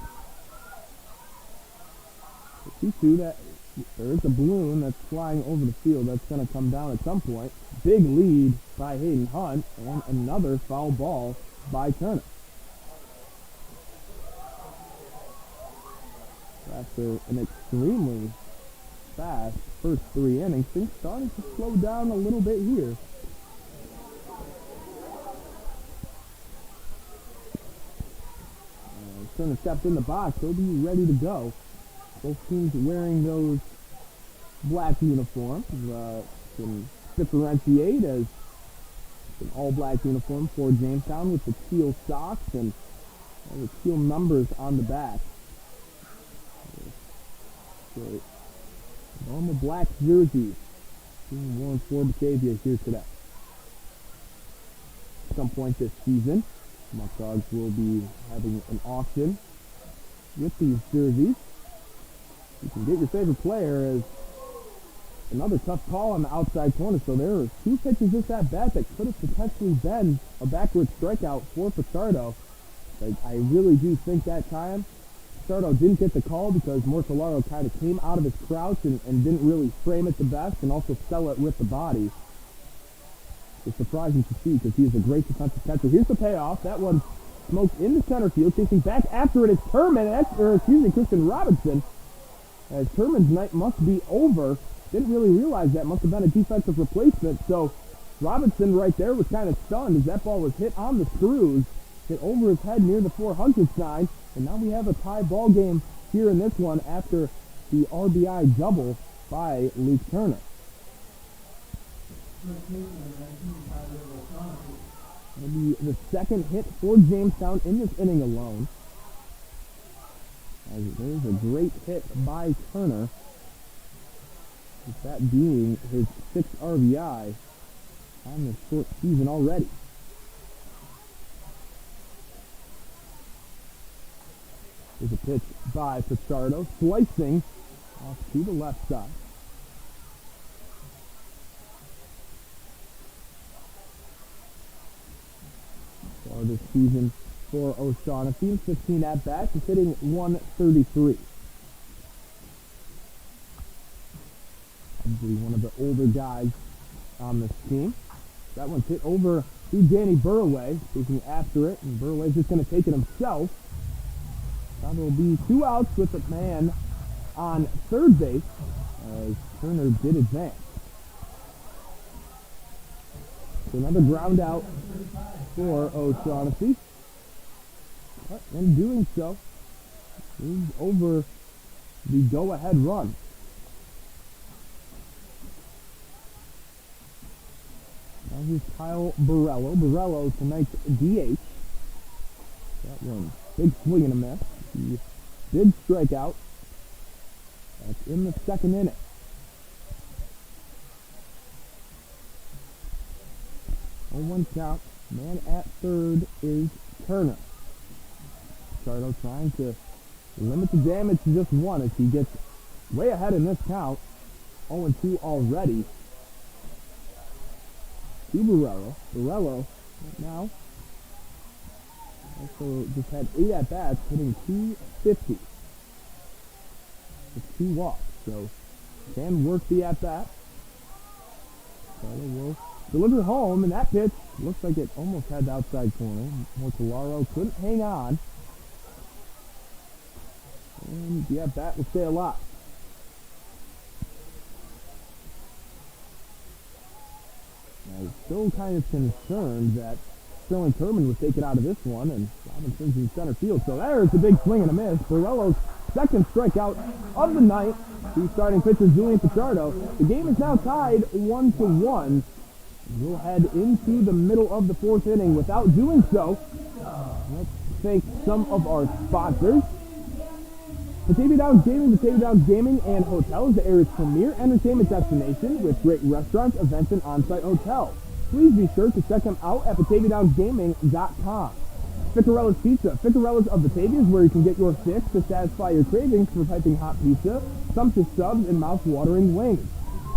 You see that there is a balloon that's flying over the field that's going to come down at some point. Big lead by Hayden Hunt and another foul ball by Turner. After an extremely fast first 3 innings, things starting to slow down a little bit here. Turner stepped in the box, he'll be ready to go. Both teams wearing those black uniforms. Can differentiate as an all-black uniform for Jamestown with the teal socks and the teal numbers on the back. So, normal black jerseys being worn for Batavia here today. At some point this season, Muckdogs will be having an auction with these jerseys. You can get your favorite player as another tough call on the outside corner. So there are 2 pitches this at bat that could have potentially been a backward strikeout for Pichardo. I really do think that time Pichardo didn't get the call because Mortellaro kind of came out of his crouch and didn't really frame it the best and also sell it with the body. It's surprising to see because he is a great defensive catcher. Here's the payoff. That one smoked into center field. Chasing back after it is Turman, Christian Robinson. As Turman's night must be over. Didn't really realize that. Must have been a defensive replacement. So Robinson right there was kind of stunned as that ball was hit on the screws. Hit over his head near the 400 sign. And now we have a tie ball game here in this one after the RBI double by Luke Turner. Maybe the second hit for Jamestown in this inning alone. As there's a great hit by Turner. With that being his 6th RBI on the short season already. There's a pitch by Pichardo, slicing off to the left side. For this season for O'Shaughnessy, 15 at-bats, he's hitting .133. Probably one of the older guys on this team. That one's hit over to Danny Burraway, taking after it, and Burraway's just going to take it himself. Now there will be 2 outs with a man on third base as Turner did advance. So another ground out for O'Shaughnessy. But in doing so, moves over the go-ahead run. Now here's Kyle Borello. Borello tonight's DH. That one, big swing and a miss. He did strike out. That's in the second inning. 0-1 count. Man at third is Turner. Chardo trying to limit the damage to just one as he gets way ahead in this count. 0-2 already. To Borello. Borello now also just had 8 at-bats, hitting .250 with 2 walks. So can work the at-bat. Chardo will deliver home, and that pitch looks like it almost had the outside corner. Mortellaro couldn't hang on. And the at-bat will stay alive. I was still kind of concerned that Sterling Turman was taken out of this one, and Robinson's in center field. So there's the big swing and a miss. Borello's second strikeout of the night. The starting pitcher, Julian Pichardo. The game is now tied 1-1. We'll head into the middle of the 4th inning. Without doing so, let's thank some of our sponsors. Batavia Downs Gaming, Batavia Downs Gaming and Hotel is the area's premier entertainment destination with great restaurants, events, and on-site hotels. Please be sure to check them out at BataviaDownsGaming.com. Ficarella's Pizza. Ficarella's of Batavia is where you can get your fix to satisfy your cravings for piping hot pizza, sumptuous subs, and mouth-watering wings.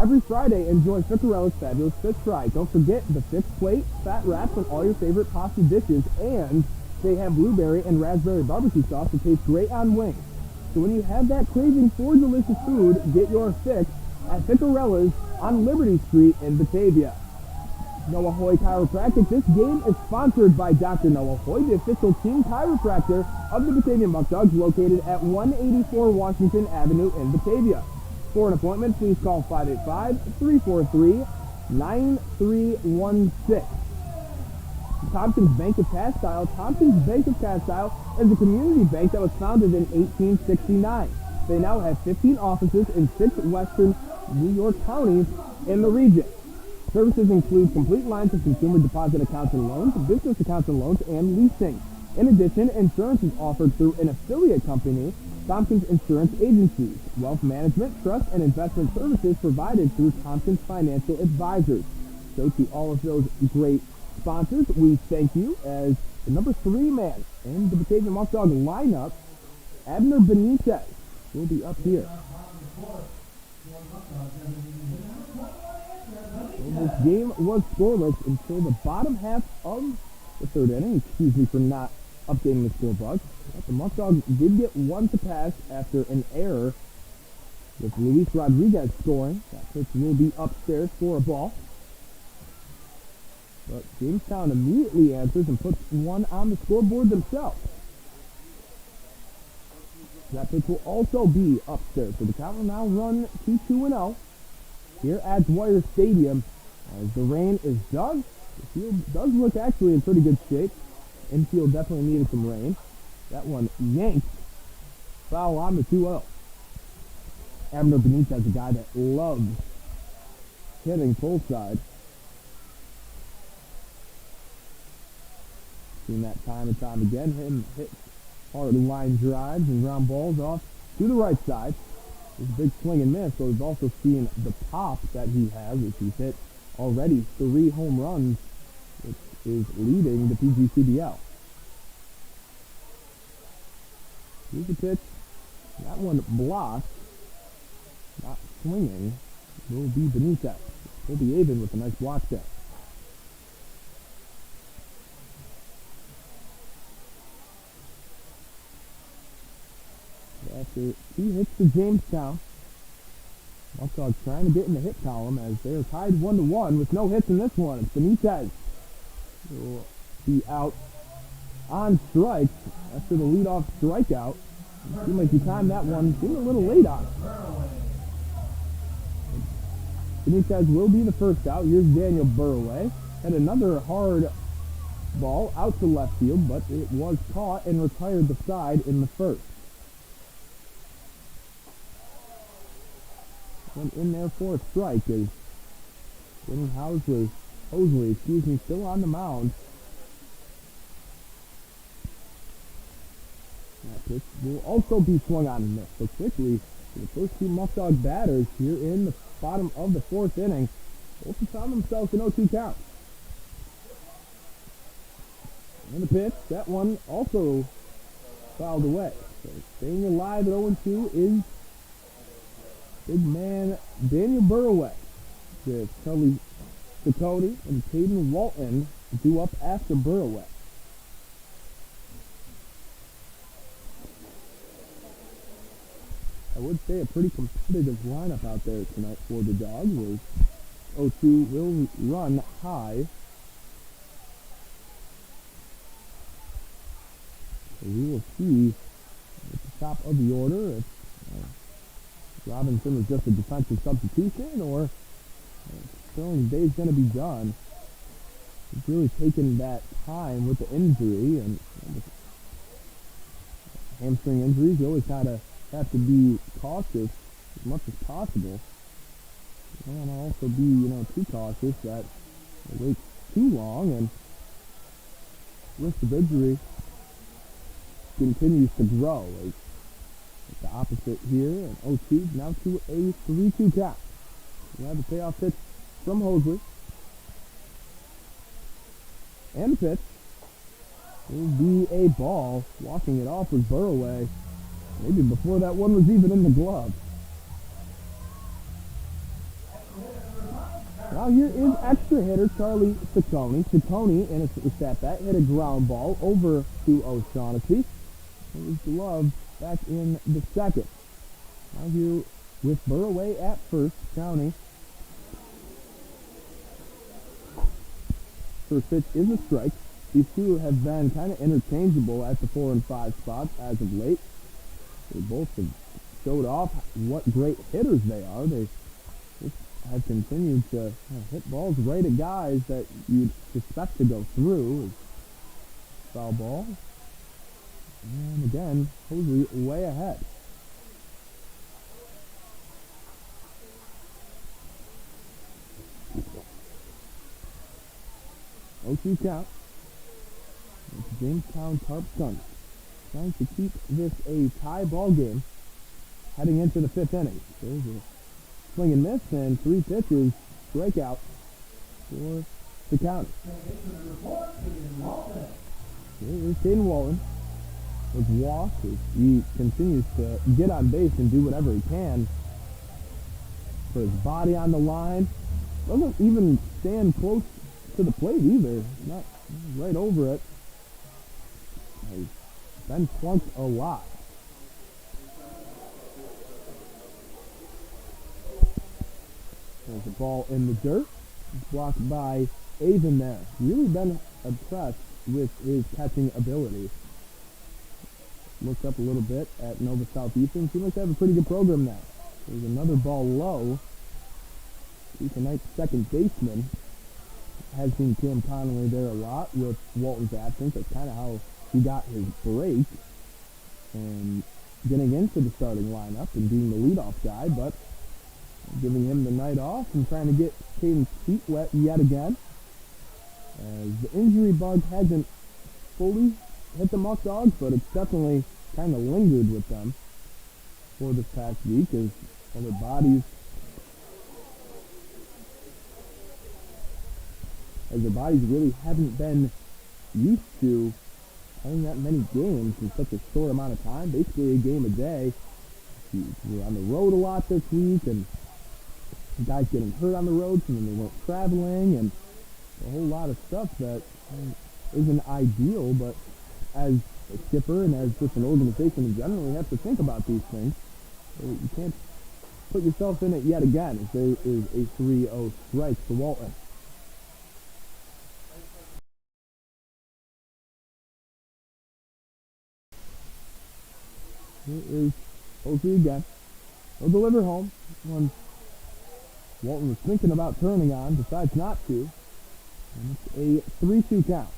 Every Friday, enjoy Ficarella's fabulous fish fry. Don't forget the fish plate, fat wraps, and all your favorite pasta dishes, and they have blueberry and raspberry barbecue sauce that tastes great on wings. So when you have that craving for delicious food, get your fix at Ficarella's on Liberty Street in Batavia. Noah Hoy Chiropractic. This game is sponsored by Dr. Noah Hoy, the official team chiropractor of the Batavia Muckdogs, located at 184 Washington Avenue in Batavia. For an appointment, please call 585-343-9316. Tompkins Bank of Castile. Tompkins Bank of Castile is a community bank that was founded in 1869. They now have 15 offices in 6 western New York counties in the region. Services include complete lines of consumer deposit accounts and loans, business accounts and loans, and leasing. In addition, insurance is offered through an affiliate company, Tompkins Insurance Agencies. Wealth management, trust, and investment services provided through Tompkins Financial Advisors. So to all of those great sponsors, we thank you. As the number 3 man in the Batavia Muckdog lineup, Abner Benitez, will be up here. So this game was scoreless until the bottom half of the 3rd inning. Excuse me for not updating the scorebook. But the Muckdogs did get one to pass after an error with Luis Rodriguez scoring. That pitch will be upstairs for a ball. But Jamestown immediately answers and puts one on the scoreboard themselves. That pitch will also be upstairs. So the count will now run to 2-0 here at Dwyer Stadium. As the rain is dug, the field does look actually in pretty good shape. Infield definitely needed some rain. That one yanked. Foul on the 2-0. Abner Benitez, a guy that loves hitting full side. Seen that time and time again. Him hit hard line drives and ground balls off to the right side. There's a big swing and miss, but we've also seen the pop that he has, which he's hit already 3 home runs, which is leading the PGCBL. Here's the pitch. That one blocked. Not swinging. Will be Benitez. Will be Avon with a nice block there. After 2 hits to Jamestown, Muckdogs trying to get in the hit column as they are tied 1-1 with no hits in this one. It's Benitez will be out on strikes after the leadoff strikeout. It seemed like he timed that one, seemed a little late on it. Benitez will be the first out. Here's Daniel Burway. And another hard ball out to left field, but it was caught and retired the side in the first. Went in there for a strike as Danny Hosley, still on the mound. That pitch will also be swung on and missed. So quickly, the first two Muckdog batters here in the bottom of the fourth inning both found themselves an 0-2 count. And the pitch, that one also fouled away. So staying alive at 0-2 is big man Daniel Burway, with Charlie Ciccone and Kaden Walton due up after Burway. I would say a pretty competitive lineup out there tonight for the Dogs, as 0-2 will run high. So we will see at the top of the order if Robinson was just a defensive substitution or Sterling Bay's going to be done. He's really taken that time with the injury, and with hamstring injuries, you always have to be cautious as much as possible. You don't want to also be, too cautious that it waits too long and risk of injury continues to grow. It's the opposite here, and 0-2 now to a 3-2 count. We have the payoff pitch from Hosley. And the pitch will be a ball. Walking it off was Burway. Maybe before that one was even in the glove. Now here is extra hitter Charlie Ciccone. Ciccone, in a at bat, hit a ground ball over to O'Shaughnessy. And his glove back in the second. Now here with Burway at first, County. First pitch is a strike. These two have been kind of interchangeable at the 4 and 5 spots as of late. They both have showed off what great hitters they are. They just have continued to hit balls right at guys that you'd expect to go through. Foul ball. And again, Hosley way ahead. O2 count. It's Jamestown Tarp Skunks trying to keep this a tie ball game heading into the fifth inning. There's a swing and miss and 3 pitches, strikeout for the county. Here's Kaden Walton. Was walked as he continues to get on base and do whatever he can. Put his body on the line. Doesn't even stand close to the plate either. Not right over it. He's been plunked a lot. There's a ball in the dirt. It's blocked by Avon there. Really been impressed with his catching ability. Looked up a little bit at Nova Southeastern. Seems like they have a pretty good program now. There's another ball low. Ethan Knight's second baseman has seen Cam Connolly there a lot with Walton's absence. That's kind of how he got his break and getting into the starting lineup and being the leadoff guy, but giving him the night off and trying to get Caden's feet wet yet again. As the injury bug hasn't fully hit the Muckdogs, but it's definitely kind of lingered with them for this past week as their bodies really haven't been used to playing that many games in such a short amount of time, basically a game a day. We were on the road a lot this week, and guys getting hurt on the road, and then they weren't traveling, and a whole lot of stuff that isn't ideal, but as a skipper and as just an organization in general, you have to think about these things. So you can't put yourself in it yet again if there is a 3-0 strike for Walton. Here is Hosley again. He'll deliver home. One Walton was thinking about turning on, decides not to. And it's a 3-2 count.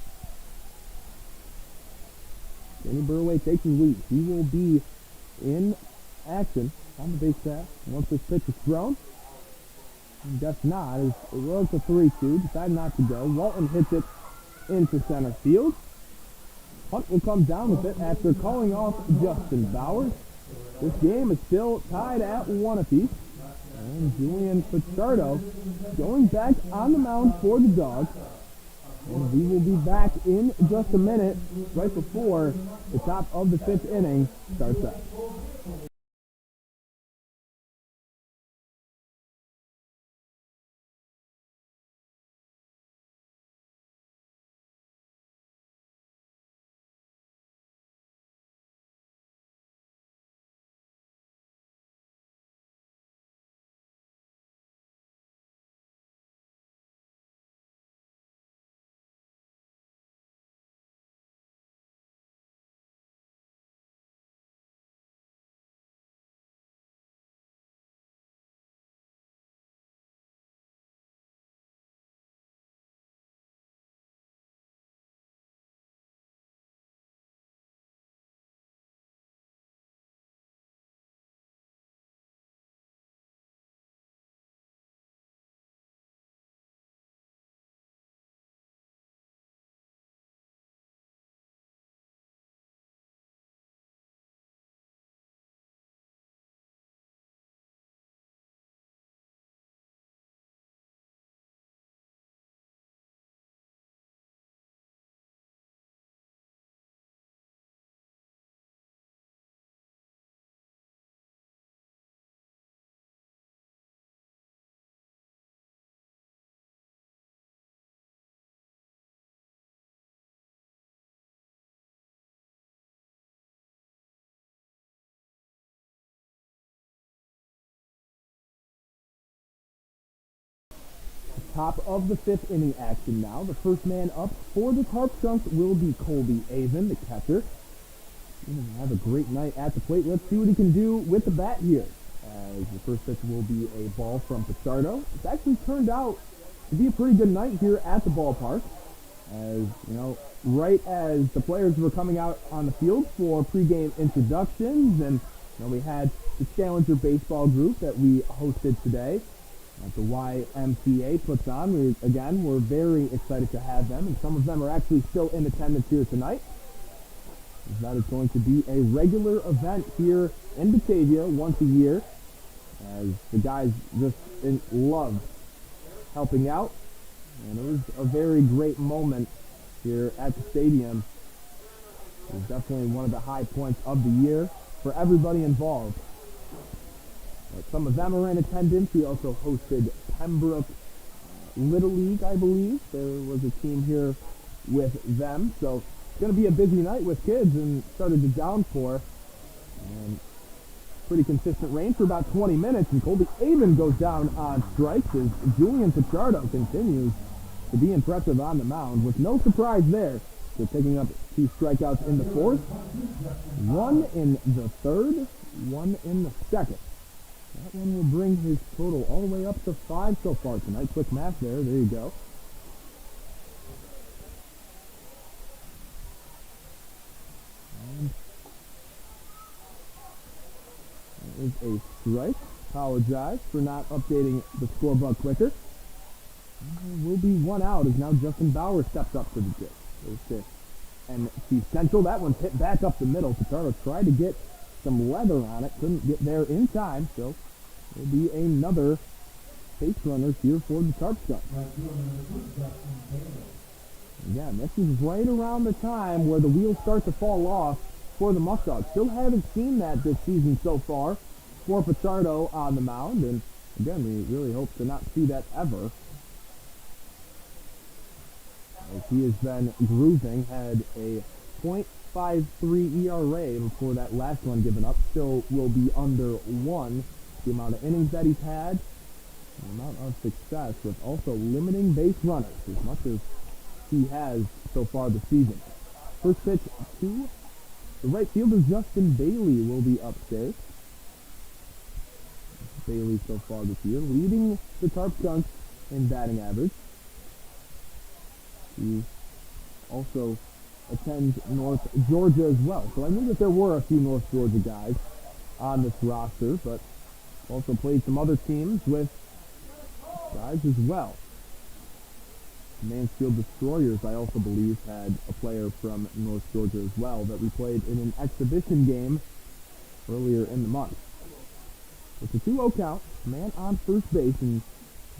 Danny Burway takes his lead. He will be in action on the base pass once this pitch is thrown. And guess not. It was a 3-2. Decided not to go. Walton hits it into center field. Hunt will come down with it after calling off Justin Bowers. This game is still tied at 1 apiece. And Julian Pichardo going back on the mound for the Dogs. And we will be back in just a minute, right before the top of the 5th inning starts up. Top of the 5th inning action now. The first man up for the Tarp Skunks will be Colby Avon, the catcher. He's going to have a great night at the plate. Let's see what he can do with the bat here. As the first pitch will be a ball from Pichardo. It's actually turned out to be a pretty good night here at the ballpark. As, you know, right as the players were coming out on the field for pregame introductions, and you know, we had the Challenger baseball group that we hosted today that the YMCA puts on. We're very excited to have them, and some of them are actually still in attendance here tonight. That is going to be a regular event here in Batavia once a year, as the guys just love helping out, and it was a very great moment here at the stadium. It was definitely one of the high points of the year for everybody involved. Some of them are in attendance. We also hosted Pembroke Little League, I believe. There was a team here with them. So it's going to be a busy night with kids, and started the downpour. And pretty consistent rain for about 20 minutes. And Colby Avon goes down on strikes as Julian Pichardo continues to be impressive on the mound with no surprise there. So picking up 2 strikeouts in the 4th, 1 in the 3rd, 1 in the 2nd. That one will bring his total all the way up to 5 so far tonight. Quick math there. There you go. And that is a strike. Apologize for not updating the scoreboard quicker. And there will be 1 out as now Justin Bauer steps up to the dish. There's this. And Chief Central, that one's hit back up the middle. Pichardo tried to get some leather on it, couldn't get there in time, so there'll be another base runner here for the Tarp Skunks. Again, this is right around the time where the wheels start to fall off for the Muckdogs. Still haven't seen that this season so far for Pichardo on the mound, and again, we really hope to not see that ever. As he has been grooving, had a .53 ERA before that last one given up. Still will be under 1. The amount of innings that he's had, the amount of success with also limiting base runners as much as he has so far this season. First pitch to the right fielder, Justin Bailey, will be upstairs. Bailey so far this year, leading the Tarp Skunks in batting average. He also attends North Georgia as well. So I knew that there were a few North Georgia guys on this roster, but also played some other teams with guys as well. Mansfield Destroyers, I also believe, had a player from North Georgia as well that we played in an exhibition game earlier in the month. It's a 2-0 count, man on first base, and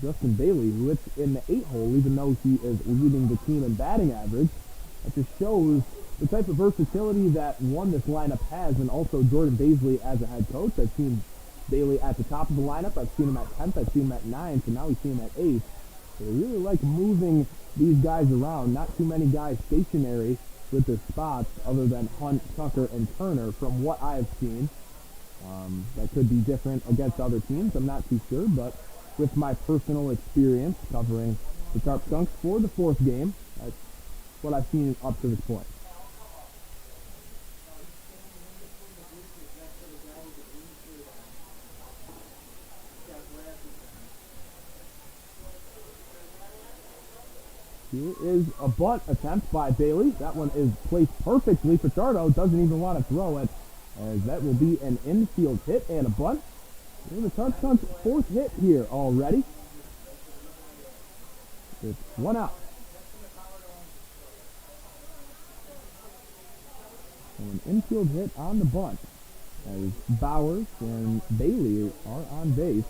Justin Bailey, who hits in the 8-hole, even though he is leading the team in batting average. That just shows the type of versatility that, one, this lineup has, and also Jordan Baisley as a head coach. I've seen Bailey at the top of the lineup. I've seen him at 10th. I've seen him at 9th, and now we see him at 8th. So they really like moving these guys around. Not too many guys stationary with their spots other than Hunt, Tucker, and Turner from what I've seen. That could be different against other teams. I'm not too sure, but with my personal experience covering the Tarp Skunks for the 4th game, that's what I've seen up to this point. Here is a bunt attempt by Bailey. That one is placed perfectly. Pichardo doesn't even want to throw it, as that will be an infield hit and a bunt. And the Tarp Skunks' 4th hit here already. It's 1 out. And an infield hit on the bunt, as Bowers and Bailey are on base.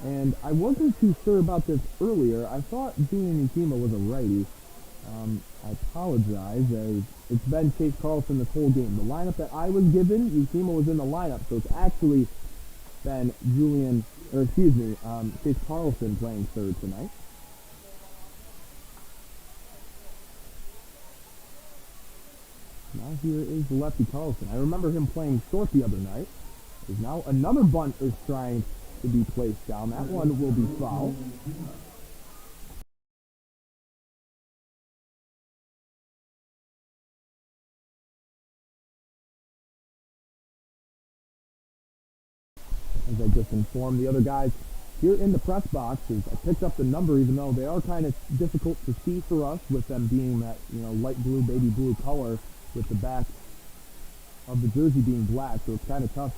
And I wasn't too sure about this earlier. I thought Julian Ukema was a righty. I apologize, as it's been Chase Carlson this whole game. The lineup that I was given, Ukema was in the lineup, so it's actually been Chase Carlson playing third tonight. Now here is the lefty Carlson. I remember him playing short the other night. There's now another bunt is trying to be placed down. That one will be foul. As I just informed the other guys here in the press box, is I picked up the number, even though they are kind of difficult to see for us with them being that, light blue, baby blue color with the back of the jersey being black, so it's kind of tough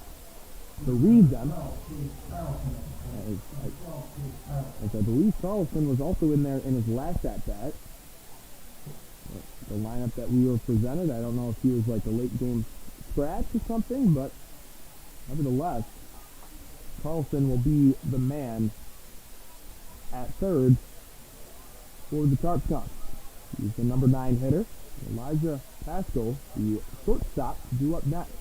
to read them. As I believe Carlson was also in there in his last at-bat. The lineup that we were presented, I don't know if he was like a late game scratch or something, but nevertheless, Carlson will be the man at third for the Tarp Skunks. He's the number 9 hitter. Elijah Pascal, the shortstop, due up next.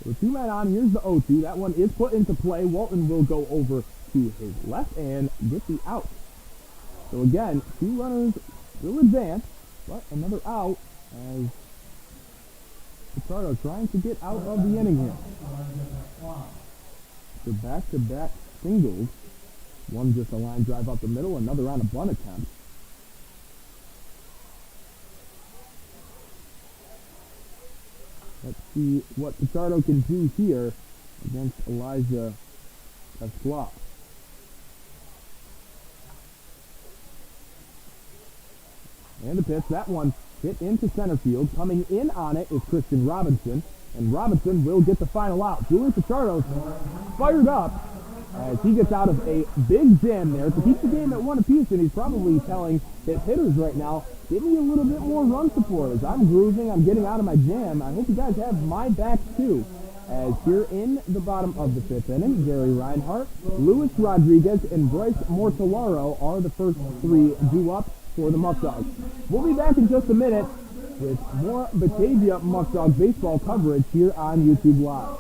With 2 men on, here's the 0-2. That one is put into play. Walton will go over to his left and get the out. So again, 2 runners will advance, but another out as Pichardo trying to get out of the inning here. So back-to-back singles. One just a line drive up the middle, another on a bunt attempt. Let's see what Pichardo can do here against Elijah Pasquale. And the pitch, that one hit into center field. Coming in on it is Christian Robinson, and Robinson will get the final out. Julian Pichardo's fired up as he gets out of a big jam there to keep the game at 1 apiece, and he's probably telling his hitters right now, give me a little bit more run support as I'm grooving, I'm getting out of my jam. I hope you guys have my back too. As here in the bottom of the 5th inning, Gary Reinhart, Luis Rodriguez, and Bryce Mortellaro are the first 3 due up for the Muckdogs. We'll be back in just a minute with more Batavia Muckdogs baseball coverage here on YouTube Live.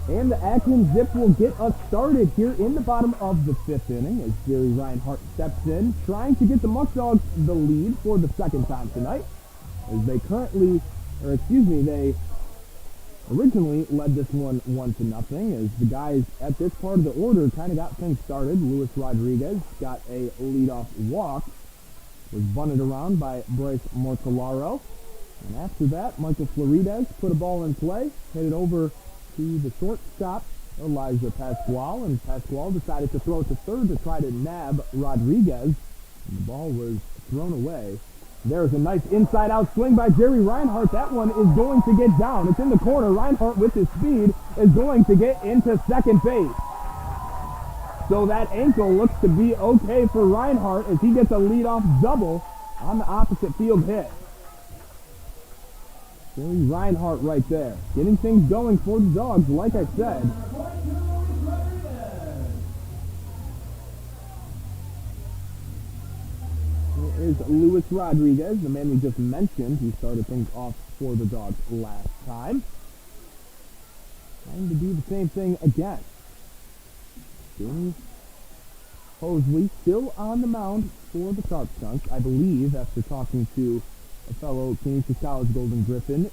And the action zip will get us started here in the bottom of the 5th inning as Jerry Reinhart steps in, trying to get the Muckdogs the lead for the second time tonight. As they they originally led this one 1-0, as the guys at this part of the order kind of got things started. Luis Rodriguez got a leadoff walk, was bunted around by Bryce Mortellaro. And after that, Michael Florides put a ball in play, hit it over to the shortstop, Elijah Pasquale, and Pasquale decided to throw it to third to try to nab Rodriguez. And the ball was thrown away. There's a nice inside-out swing by Jerry Reinhart. That one is going to get down. It's in the corner. Reinhart, with his speed, is going to get into second base. So that ankle looks to be okay for Reinhart as he gets a leadoff double on the opposite field hit. Jerry Reinhart right there, getting things going for the Dogs, like I said. Here is Luis Rodriguez, the man we just mentioned, who started things off for the Dogs last time. Trying to do the same thing again. Jamie Hosley still on the mound for the Tarp Skunks, I believe, after talking to a fellow Canisius College Golden Griffin,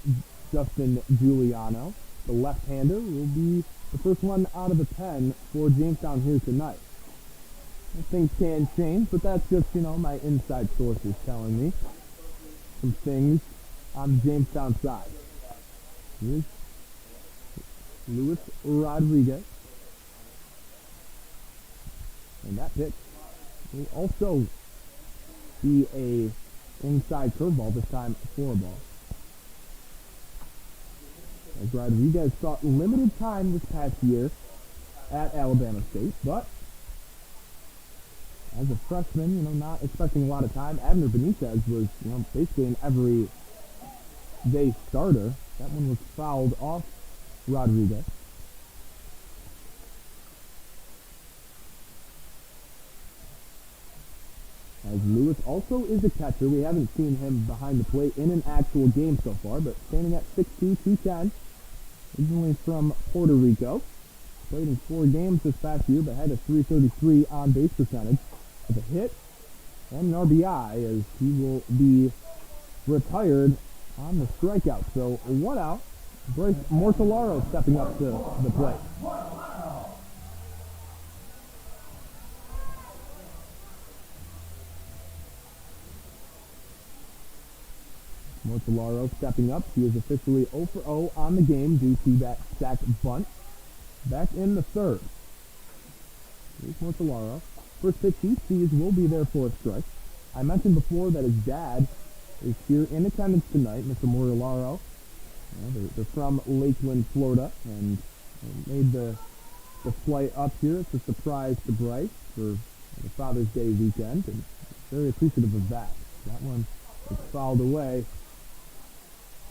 Justin Giuliano. The left-hander will be the first one out of the pen for Jamestown here tonight. Things can change, but that's just, my inside sources telling me some things on the Jamestown side. Here's Luis Rodriguez. And that pitch will also be a inside curveball, this time for a ball. As Rodriguez saw limited time this past year at Alabama State, but as a freshman, not expecting a lot of time. Abner Benitez was, basically an every-day starter. That one was fouled off Rodriguez. As Lewis also is a catcher. We haven't seen him behind the plate in an actual game so far, but standing at 6'2", 210, originally from Puerto Rico. Played in 4 games this past year, but had a .333 on-base percentage with a hit and an RBI, as he will be retired on the strikeout. So 1 out. Bryce Mortellaro stepping up to the plate. Mortellaro stepping up. He is officially 0 for 0 on the game due to that sack bunt. Back in the 3rd. Here's Mortellaro. First pitch he sees will be there for a strike. I mentioned before that his dad is here in attendance tonight, Mr. Mortellaro. They're from Lakeland, Florida, and made the flight up here. It's a surprise to Bryce for the Father's Day weekend, and very appreciative of that. That one is fouled away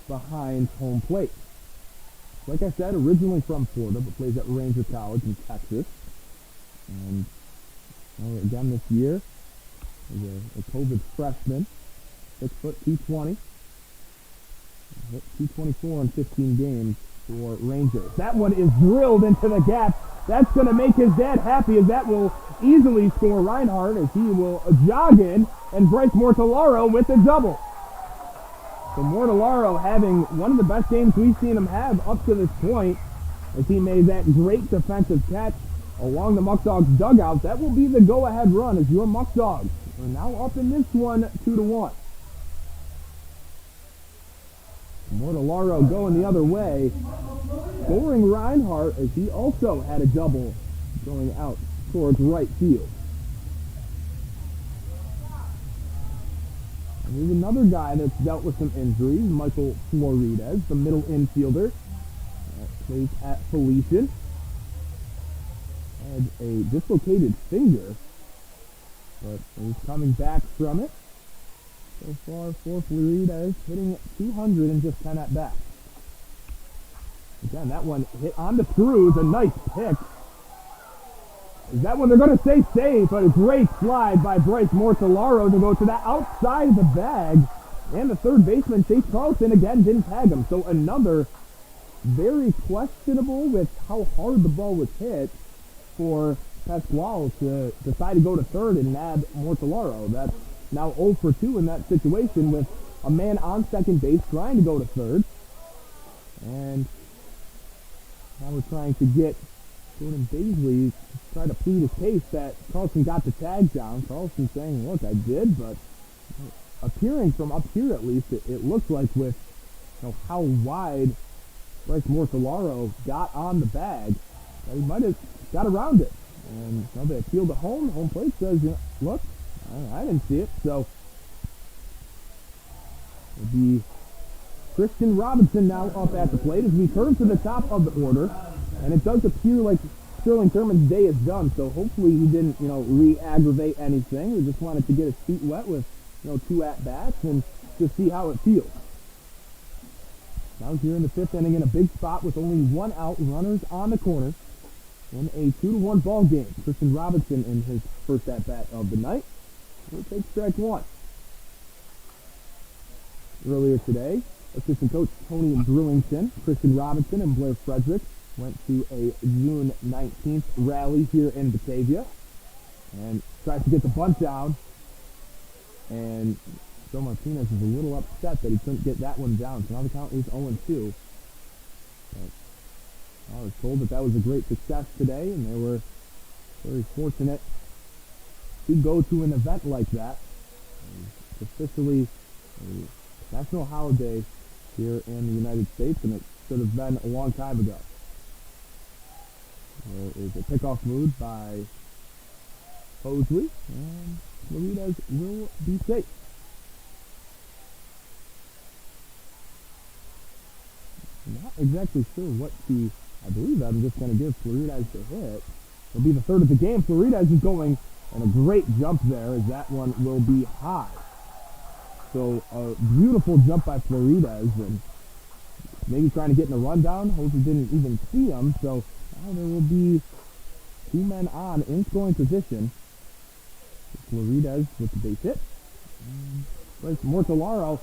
behind home plate. Like I said, originally from Florida, but plays at Ranger College in Texas. And again this year, is a COVID freshman, 6 foot 220. Hit 224 in 15 games for Rangers. That one is drilled into the gap. That's going to make his dad happy, as that will easily score Reinhardt, as he will jog in, and Bryce Mortellaro with a double. So Mortellaro having one of the best games we've seen him have up to this point, as he made that great defensive catch along the Muckdogs dugout. That will be the go-ahead run, as your Muckdogs are now up in this one 2-1. Mortellaro going the other way, scoring Reinhardt, as he also had a double going out towards right field. And here's another guy that's dealt with some injuries, Michael Florides, the middle infielder, plays at Felician. Had a dislocated finger, but he's coming back from it. So far for Florides, hitting 200 and just 10 at bat. Again, that one hit on the screws, a nice pick. Is that one they're going to say safe, but a great slide by Bryce Mortellaro to go to the outside of the bag. And the third baseman, Chase Carlson, again didn't tag him. So another very questionable with how hard the ball was hit for Pasquale to decide to go to third and nab Mortellaro. That's now 0 for 2 in that situation with a man on second base trying to go to third. And now we're trying to get Jordan Baisley to try to plead his case that Carlson got the tag down. Carlson saying, look, I did, but appearing from up here at least, it looks like with how wide Bryce Mortellaro got on the bag, that he might have got around it. And now they appeal to home plate says, look, I didn't see it. So it'll be Christian Robinson now up at the plate as we turn to the top of the order. And it does appear like Sterling Turman's day is done, so hopefully he didn't, re-aggravate anything. We just wanted to get his feet wet with, 2 at-bats and just see how it feels. Now here in the 5th inning in a big spot with only 1 out, runners on the corner in a 2-1 ball game. Christian Robinson in his first at-bat of the night. He'll take strike 1. Earlier today, assistant coach Tony Brewington, Christian Robinson, and Blair Frederick went to a June 19th rally here in Batavia and tried to get the bunt down. And Joe Martinez is a little upset that he couldn't get that one down. So now the count is 0-2. I was told that was a great success today, and they were very fortunate to go to an event like that. It's officially a national holiday here in the United States, and it should have been a long time ago. There is a pickoff move by Mosley, and Floridas will be safe. I'm not exactly sure what to... I believe I'm just going to give Floridas the hit. It'll be the third of the game. Floridas is going, and a great jump there as that one will be high. So a beautiful jump by Floridas, and maybe trying to get in a rundown. Hopefully didn't even see him, so now there will be 2 men on in scoring position. Floridas with the base hit. Bryce Mortellaro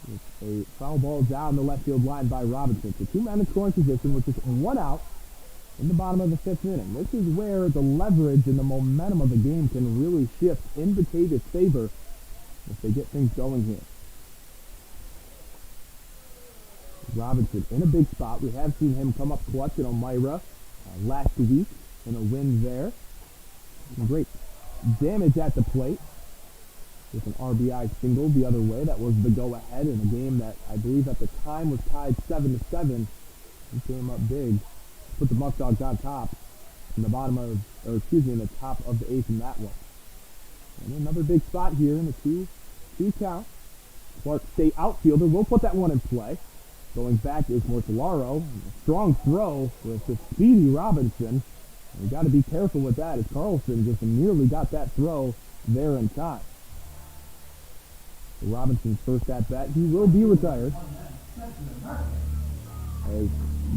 with a foul ball down the left field line by Robinson. So 2 men in scoring position with just 1 out in the bottom of the 5th inning. This is where the leverage and the momentum of the game can really shift in Batavia's favor if they get things going here. Robinson in a big spot. We have seen him come up clutch in Elmira last week in a win there. Some great damage at the plate with an RBI single the other way. That was the go-ahead in a game that I believe at the time was tied 7-7. He came up big, put the Muckdogs on top in the in the top of the 8th in that one. And another big spot here in the 2 count. Clark State outfielder will put that one in play. Going back is Mortellaro. A strong throw with the speedy Robinson. You got to be careful with that as Carlson just nearly got that throw there in time. So Robinson's first at bat, he will be retired. As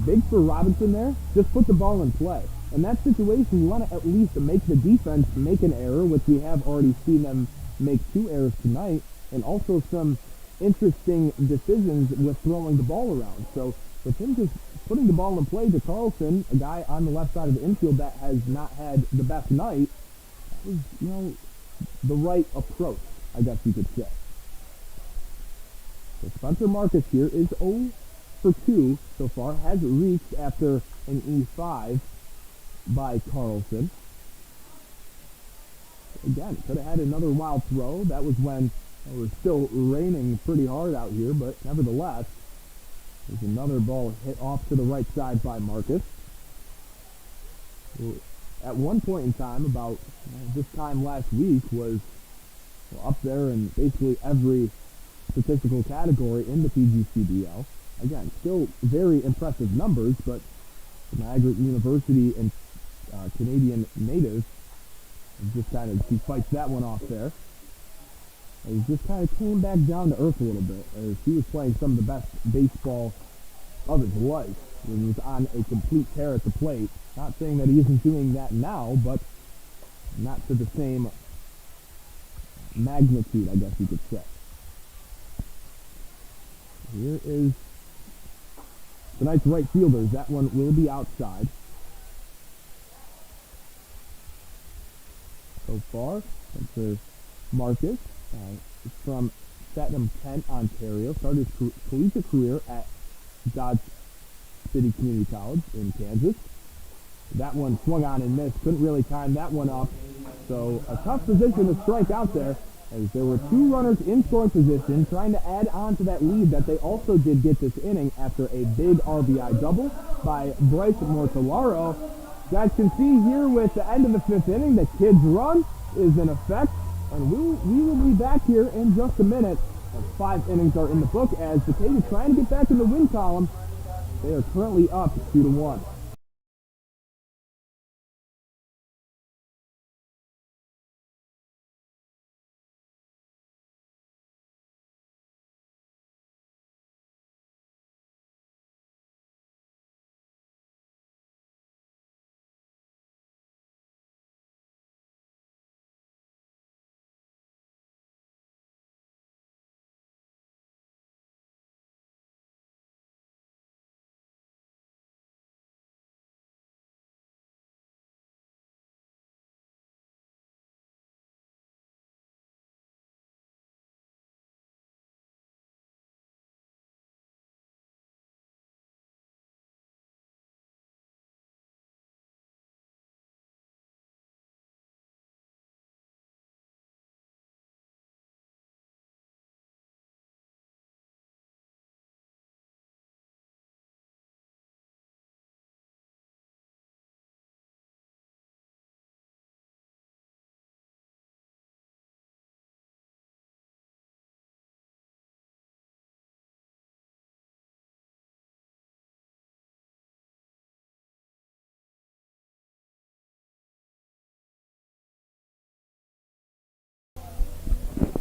big for Robinson there, just put the ball in play. In that situation, you want to at least make the defense make an error, which we have already seen them make 2 errors tonight, and also some interesting decisions with throwing the ball around. So with him just putting the ball in play to Carlson, a guy on the left side of the infield that has not had the best night, that was, the right approach, I guess you could say. So Spencer Marcus here is 0 for 2 so far, has reached after an E5 by Carlson. Again, could have had another wild throw. That was when it was still raining pretty hard out here, but nevertheless, there's another ball hit off to the right side by Marcus. Who at one point in time, about this time last week, was up there in basically every statistical category in the PGCBL. Again, still very impressive numbers, but Niagara University and Canadian native just kind of, he fights that one off there. He just kind of came back down to earth a little bit as he was playing some of the best baseball of his life. He was on a complete tear at the plate. Not saying that he isn't doing that now, but not to the same magnitude, I guess you could say. Here is tonight's right fielders. That one will be outside. So far, Spencer Marcus is from Satnam, Kent, Ontario. Started his collegiate career at Dodge City Community College in Kansas. That one swung on and missed. Couldn't really time that one up. So a tough position to strike out there, as there were two runners in scoring position trying to add on to that lead that they also did get this inning after a big RBI double by Bryce Mortellaro. Guys can see here with the end of the fifth inning, the kids' run is in effect, and we will be back here in just a minute. As 5 innings are in the book as the Tigers trying to get back in the win column. They are currently up 2-1.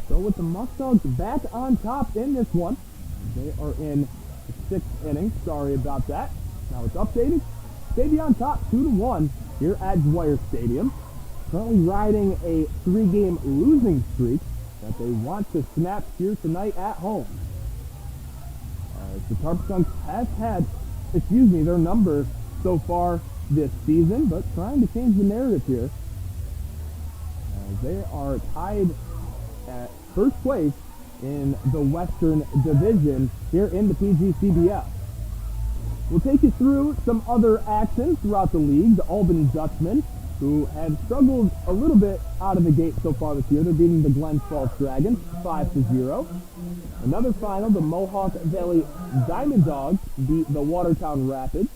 So with the Muckdogs back on top in this one, they are in the 6th inning. Sorry about that. Now it's updated. Stay on top 2-1 here at Dwyer Stadium. Currently riding a 3-game losing streak that they want to snap here tonight at home. The Tarp Skunks have had, their numbers so far this season, but trying to change the narrative here. They are tied at first place in the Western Division here in the PGCBL. We'll take you through some other action throughout the league. The Albany Dutchmen, who have struggled a little bit out of the gate so far this year. They're beating the Glens Falls Dragons 5-0. Another final, the Mohawk Valley Diamond Dogs beat the Watertown Rapids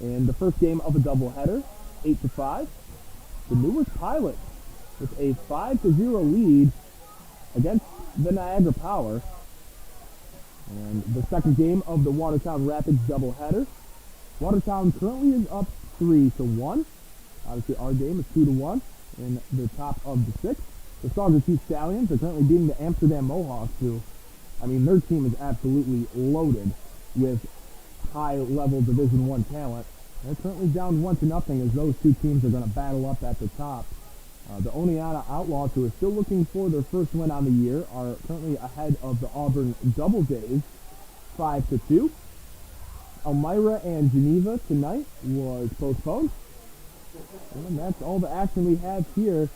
in the first game of a doubleheader, 8-5. The Newark Pilots with a 5-0 lead against the Niagara Power. And the second game of the Watertown Rapids doubleheader. Watertown currently is up 3-1. Obviously our game is 2-1 in the top of the 6th. The Sauger Chief Stallions are currently beating the Amsterdam Mohawks, who, their team is absolutely loaded with high-level Division I talent. They're currently down 1-0 as those two teams are going to battle up at the top. The Oneonta Outlaws, who are still looking for their first win on the year, are currently ahead of the Auburn Double Jays, 5-2. Elmira and Geneva tonight was postponed. And that's all the action we have here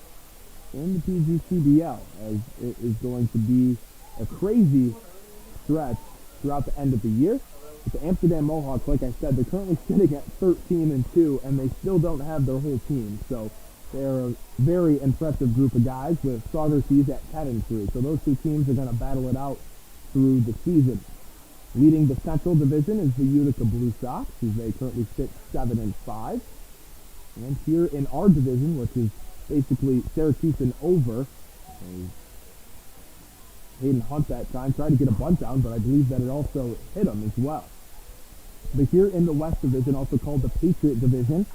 in the PGCBL, as it is going to be a crazy stretch throughout the end of the year. But the Amsterdam Mohawks, like I said, they're currently sitting at 13-2, and they still don't have their whole team. So they're a very impressive group of guys with Sauger Chiefs at 10-3. So those two teams are going to battle it out through the season. Leading the Central Division is the Utica Blue Sox, who they currently sit 7-5. And here in our division, which is basically Syracuse and over, Hayden Hunt that time tried to get a bunt down, but I believe that it also hit him as well. But here in the West Division, also called the Patriot Division,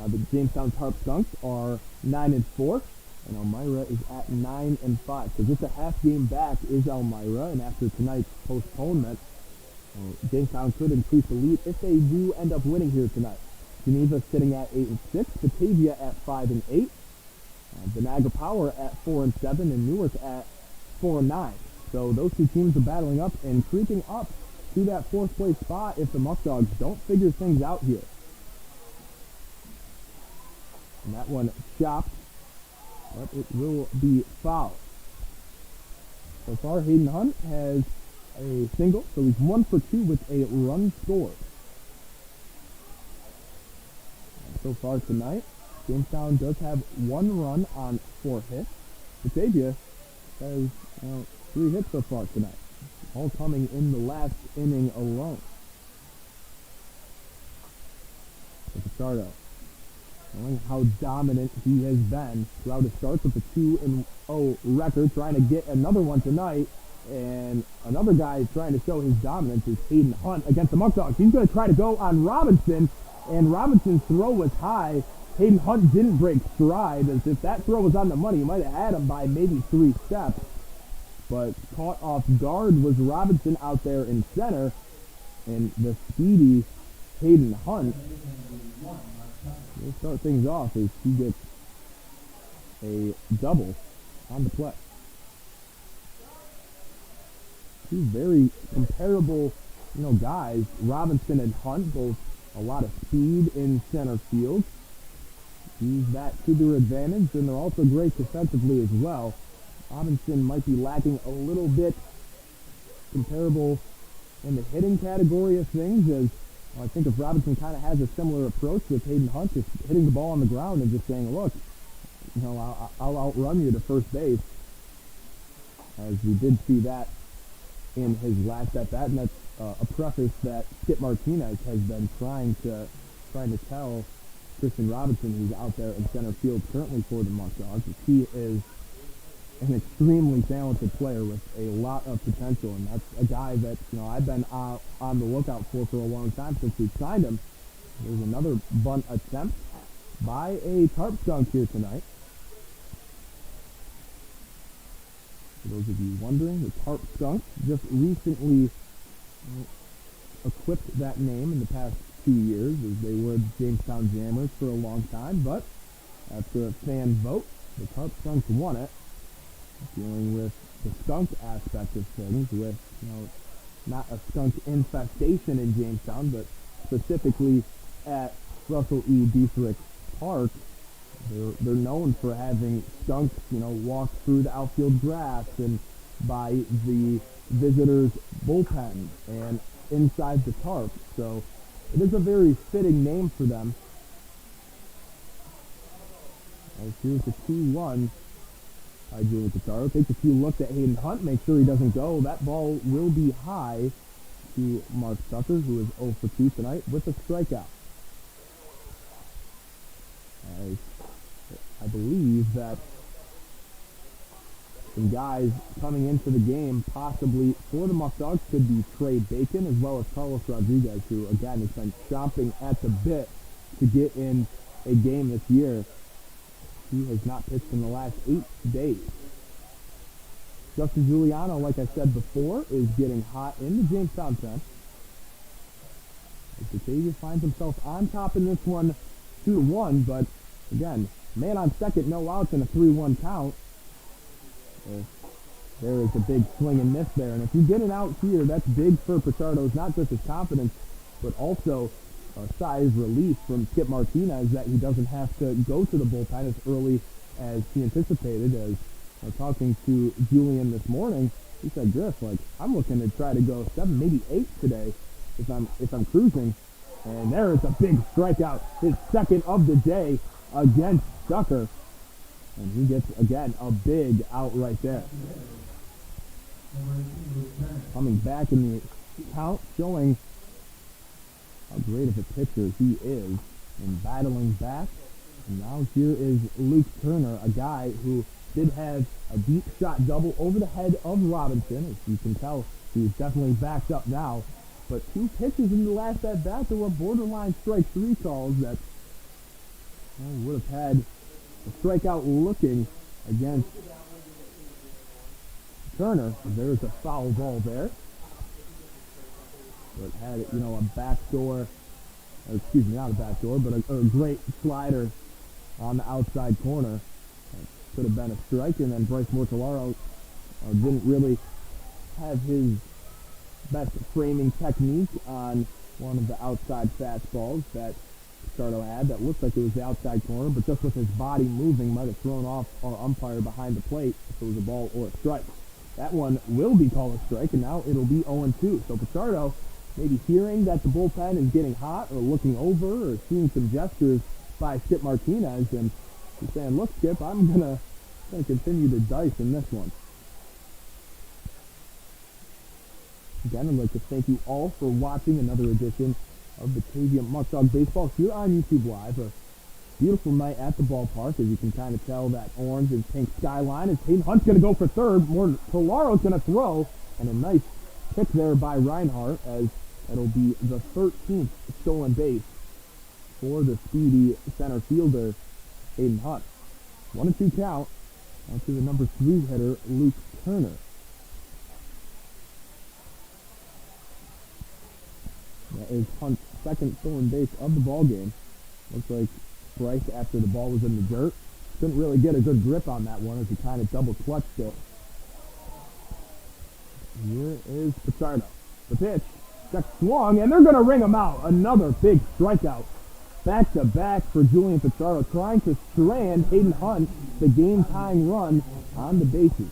the Jamestown Tarp Skunks are 9-4, and Elmira is at 9-5. So just a half game back is Elmira, and after tonight's postponement, Jamestown could increase the lead if they do end up winning here tonight. Geneva sitting at 8-6, Batavia at 5-8, the Niagara Power at 4-7, and Newark at 4-9. So those two teams are battling up and creeping up to that fourth place spot if the Muckdogs don't figure things out here. And that one chopped, but it will be fouled. So far, Hayden Hunt has a single, so he's 1 for 2 with a run scored. And so far tonight, Jamestown does have 1 run on 4 hits. Batavia has 3 hits so far tonight, all coming in the last inning alone. Pichardo, knowing how dominant he has been throughout his starts with a 2-0 record, trying to get another one tonight. And another guy trying to show his dominance is Hayden Hunt against the Muckdogs. He's going to try to go on Robinson, and Robinson's throw was high. Hayden Hunt didn't break stride, as if that throw was on the money, he might have had him by maybe 3 steps. But caught off guard was Robinson out there in center, and the speedy Hayden Hunt will start things off as he gets a double on the play. Two very comparable, guys. Robinson and Hunt, both a lot of speed in center field. Use that to their advantage, and they're also great defensively as well. Robinson might be lacking a little bit comparable in the hitting category of things, as I think if Robinson kind of has a similar approach with Hayden Hunt, just hitting the ball on the ground and just saying, look, I'll outrun you to first base, as we did see that in his last at-bat, and that's a preface that Skip Martinez has been trying to tell Christian Robinson, who's out there in center field currently for the Muckdogs. He is an extremely talented player with a lot of potential, and that's a guy that I've been on the lookout for a long time since we signed him. There's another bunt attempt by a Tarp Skunk here tonight. For those of you wondering, the Tarp Skunks just recently equipped that name in the past 2 years, as they were Jamestown Jammers for a long time, but after a fan vote, the Tarp Skunks won it, dealing with the skunk aspect of things, with not a skunk infestation in Jamestown, but specifically at Russell E. Dietrich Park. They're known for having skunks, walk through the outfield grass and by the visitors' bullpen and inside the tarp. So it is a very fitting name for them. As here's the 2-1. I do with the Tarp. Takes a few looks at Hayden Hunt, make sure he doesn't go. That ball will be high to Mark Tucker, who is 0 for 2 tonight with a strikeout. As I believe that some guys coming into the game possibly for the Muckdogs could be Trey Bacon as well as Carlos Rodriguez, who again has been chomping at the bit to get in a game this year. He has not pitched in the last 8 days. Justin Giuliano, like I said before, is getting hot in the Jamestown 10. Batavia finds himself on top in this one, 2-1, but again, man on second, no outs, and a 3-1 count. There is a big swing and miss there, and if you get an out here, that's big for Pichardo's, not just his confidence, but also a sigh of relief from Skip Martinez that he doesn't have to go to the bullpen as early as he anticipated. As talking to Julian this morning, he said, Griff, I'm looking to try to go 7, maybe 8 today if I'm cruising. And there is a big strikeout, his second of the day against Tucker. And he gets, again, a big out right there. Coming back in the count, showing how great of a pitcher he is and battling back. And now here is Luke Turner, a guy who did have a deep shot double over the head of Robinson. As you can tell, he's definitely backed up now. But 2 pitches in the last at-bat, there were borderline strike 3 calls that would have had a strikeout looking against Turner. There's a foul ball there. But had, a backdoor, excuse me, not a backdoor, but a great slider on the outside corner. Could have been a strike, and then Bryce Mortellaro didn't really have his best framing technique on one of the outside fastballs that Pichardo had. That looked like it was the outside corner, but just with his body moving, might have thrown off our umpire behind the plate if it was a ball or a strike. That one will be called a strike, and now it'll be 0-2. So Pichardo maybe hearing that the bullpen is getting hot, or looking over, or seeing some gestures by Skip Martinez, and he's saying, look, Skip, I'm gonna continue to dice in this one. Again, I'd like to thank you all for watching another edition of Batavia Muckdogs Baseball here on YouTube Live. A beautiful night at the ballpark, as you can kind of tell that orange and pink skyline. As Hayden Hunt's going to go for third, Polaro's going to throw, and a nice pick there by Reinhart, as that'll be the 13th stolen base for the speedy center fielder, Hayden Hunt. 1-2 count, onto the number 3 hitter, Luke Turner. That is Hunt's second stolen base of the ball game. Looks like Bryce, after the ball was in the dirt, couldn't really get a good grip on that one as he kind of double clutched it. Here is Pichardo. The pitch, got swung, and they're going to ring him out. Another big strikeout. Back to back for Julian Pichardo, trying to strand Hayden Hunt, the game-tying run on the bases.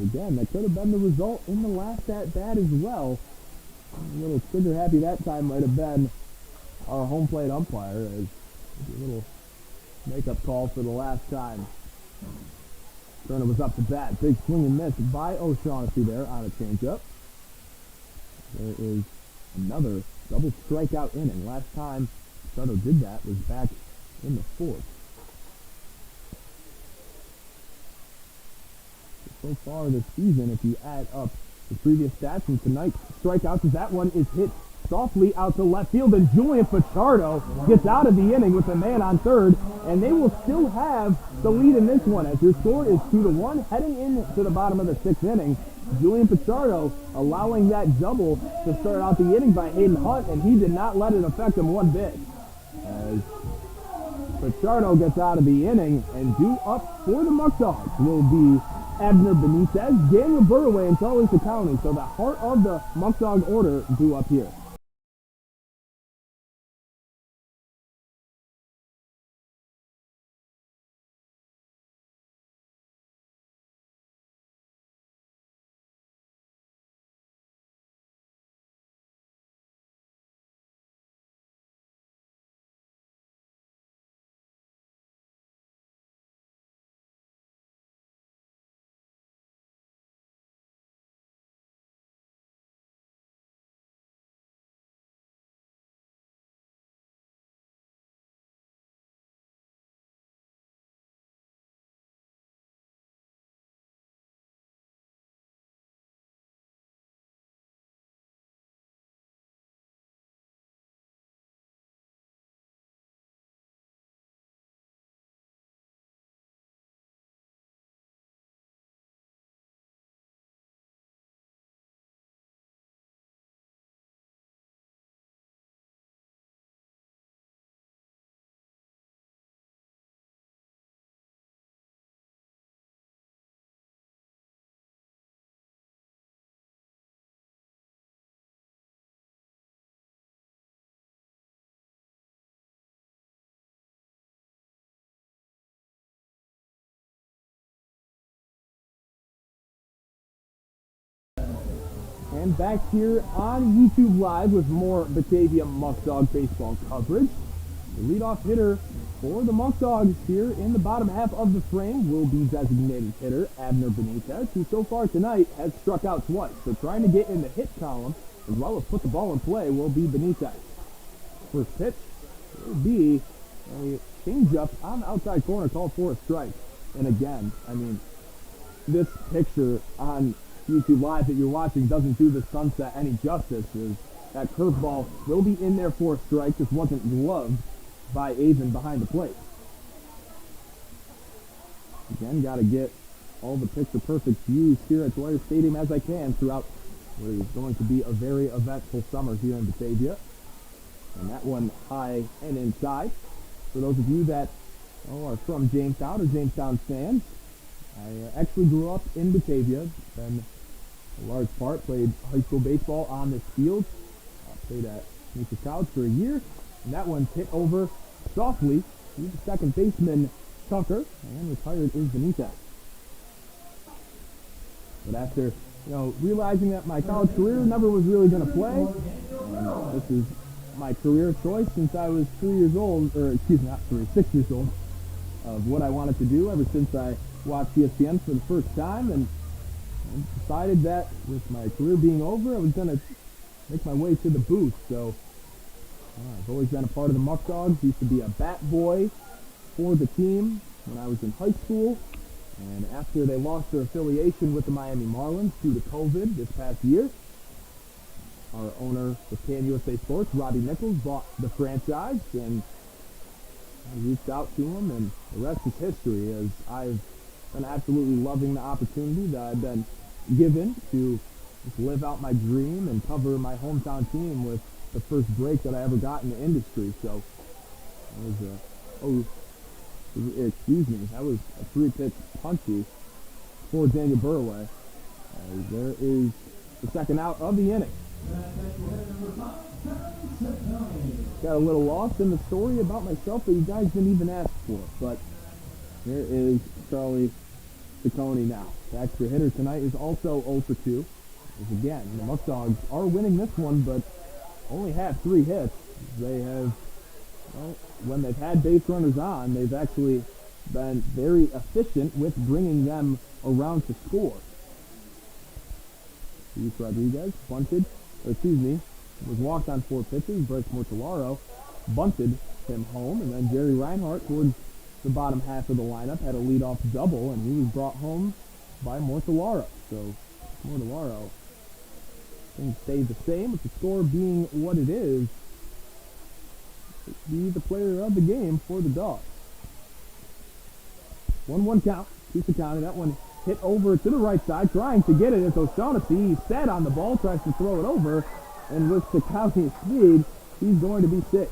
Again, that could have been the result in the last at-bat as well. A little trigger-happy that time might have been our home plate umpire, as a little makeup call for the last time. Turner was up to bat. Big swing and miss by O'Shaughnessy there on a changeup. There is another double strikeout inning. Last time Soto did that was back in the 4th. So far this season, if you add up the previous stats and tonight's strikeouts, as that one is hit softly out to left field, and Julian Pichardo gets out of the inning with a man on third, and they will still have the lead in this one, as your score is 2-1 heading into the bottom of the 6th inning. Julian Pichardo allowing that double to start out the inning by Hayden Hunt, and he did not let it affect him one bit. As Pichardo gets out of the inning, and due up for the Muckdogs will be Abner Benitez, Daniel Burway, and Charlie County. So the heart of the Muckdog order due up here. And back here on YouTube Live with more Batavia Muckdog baseball coverage. The leadoff hitter for the Muckdogs here in the bottom half of the frame will be designated hitter Abner Benitez, who so far tonight has struck out twice. So trying to get in the hit column as well as put the ball in play will be Benitez. First pitch will be a changeup on the outside corner, called for a strike. And again, I mean, this picture on YouTube Live that you're watching doesn't do the sunset any justice. As that curveball will be in there for a strike. Just wasn't gloved by Avon behind the plate. Again, got to get all the picture-perfect views here at Dwyer Stadium as I can throughout what is going to be a very eventful summer here in Batavia. And that one high and inside. For those of you that are from Jamestown or Jamestown fans, I actually grew up in Batavia, and a large part played high school baseball on this field. Played at Skunks College for a year, and that one hit over softly to the second baseman Tucker, and retired is beneath that. But after realizing that my college career never was really going to play, and this is my career choice since I was 3 years old, or excuse me, not 3, 6 years old, of what I wanted to do ever since I watched ESPN for the first time, and decided that with my career being over, I was going to make my way to the booth. So I've always been a part of the Muckdogs. Used to be a bat boy for the team when I was in high school. And after they lost their affiliation with the Miami Marlins due to COVID this past year, our owner with KNUSA Sports, Robbie Nichols, bought the franchise, and I reached out to him, and the rest is history, as I've been absolutely loving the opportunity that I've been given to just live out my dream and cover my hometown team with the first break that I ever got in the industry. So that was that was a 3-pitch punchy for Daniel Burway. There is the second out of the inning. Got a little lost in the story about myself that you guys didn't even ask for, but here is Charlie Ciccone now. The extra hitter tonight is also 0 for 2. As again, the Muckdogs are winning this one, but only have 3 hits. They have, when they've had base runners on, they've actually been very efficient with bringing them around to score. Luis Rodriguez was walked on 4 pitches. Bryce Mortellaro bunted him home, and then Jerry Reinhart, towards the bottom half of the lineup, had a leadoff double, and he was brought home by Mortellaro. So Mortellaro, things stayed the same, with the score being what it is. Be the player of the game for the Dogs. 1-1 count to Ciccone. That one hit over to the right side, trying to get it as O'Shaughnessy sat on the ball, tries to throw it over, and with Ciccone's speed, he's going to be sick.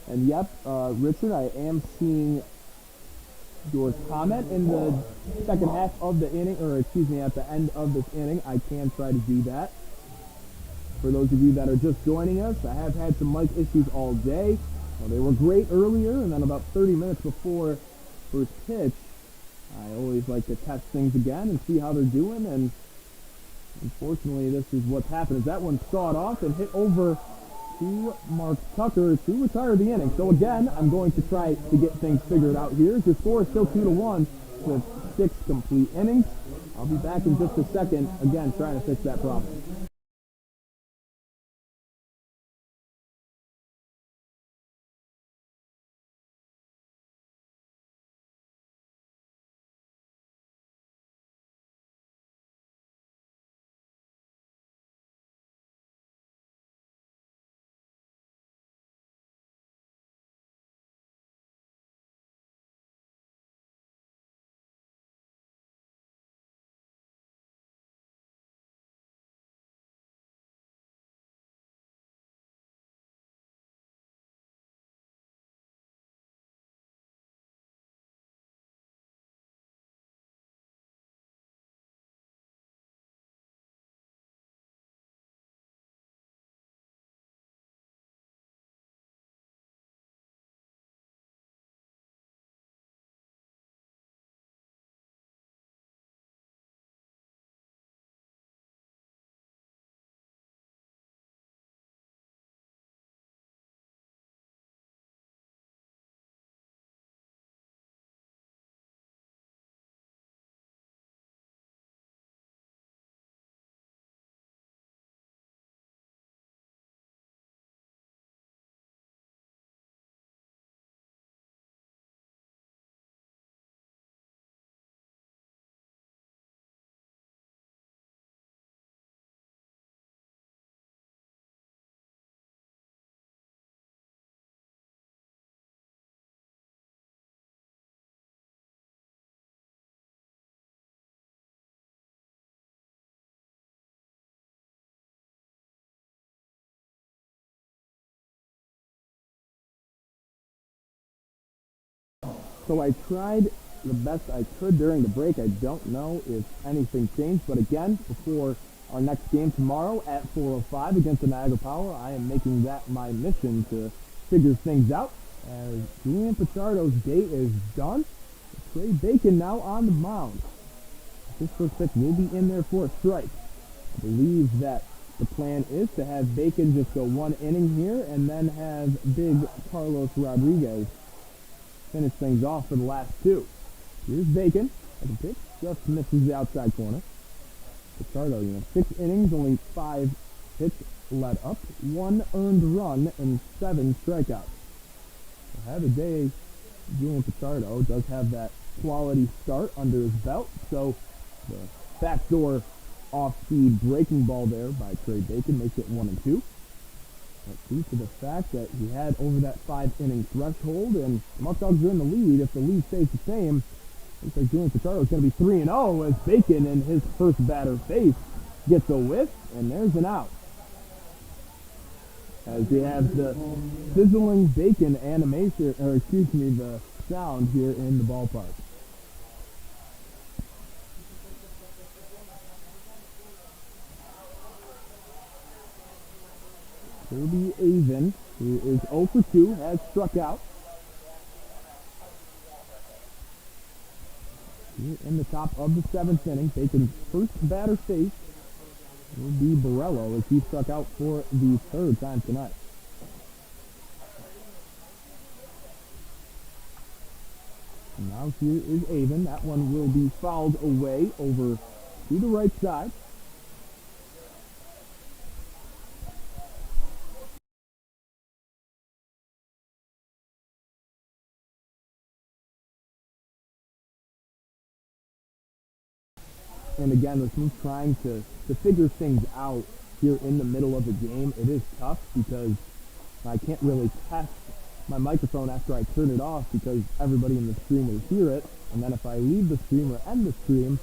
And yep, Richard, I am seeing your comment in the second half of the inning, or excuse me, at the end of this inning. I can try to do that. For those of you that are just joining us, I have had some mic issues all day. Well, they were great earlier, and then about 30 minutes before first pitch, I always like to test things again and see how they're doing, and unfortunately this is what's happened. Is that one sawed off and hit over to Mark Tucker to retire the inning. So again, I'm going to try to get things figured out here. The score is still 2-1 with 6 complete innings. I'll be back in just a second, again, trying to fix that problem. So I tried the best I could during the break. I don't know if anything changed, but again, before our next game tomorrow at 4:05 against the Niagara Power, I am making that my mission to figure things out. As Julian Pichardo's day is done, Trey Bacon now on the mound. This first pitch will be in there for a strike. I believe that the plan is to have Bacon just go one inning here and then have big Carlos Rodriguez finish things off for the last two. Here's Bacon. Second pitch just misses the outside corner. Pichardo, 6 innings, only 5 hits let up, 1 earned run, and 7 strikeouts. So have a day. Julian Pichardo does have that quality start under his belt, so the backdoor off-speed breaking ball there by Trey Bacon makes it 1-2. But due to the fact that he had over that 5-inning threshold, and the Muckdogs are in the lead, if the lead stays the same, looks like Julian Pichardo is going to be 3-0 as Bacon in his first batter face gets a whiff, and there's an out. As we have the sizzling bacon animation, or excuse me, the sound here in the ballpark. Kirby Avon, who is 0 for 2, has struck out. Here in the top of the 7th inning, Bacon's first batter face will be Borello as he struck out for the 3rd time tonight. And now here is Avon. That one will be fouled away over to the right side. And again, with me trying to figure things out here in the middle of the game, it is tough because I can't really test my microphone after I turn it off because everybody in the stream will hear it. And then if I leave the stream or end the stream,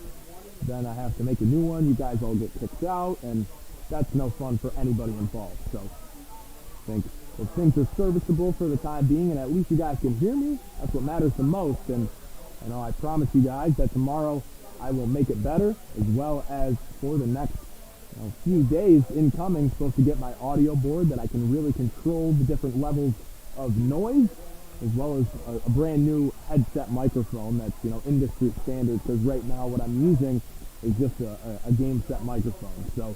then I have to make a new one. You guys all get kicked out, and that's no fun for anybody involved. So I think if things are serviceable for the time being, and at least you guys can hear me, that's what matters the most. And I promise you guys that tomorrow I will make it better, as well as for the next few days incoming, supposed to get my audio board that I can really control the different levels of noise, as well as a brand new headset microphone that's industry standard, because right now what I'm using is just a game set microphone. So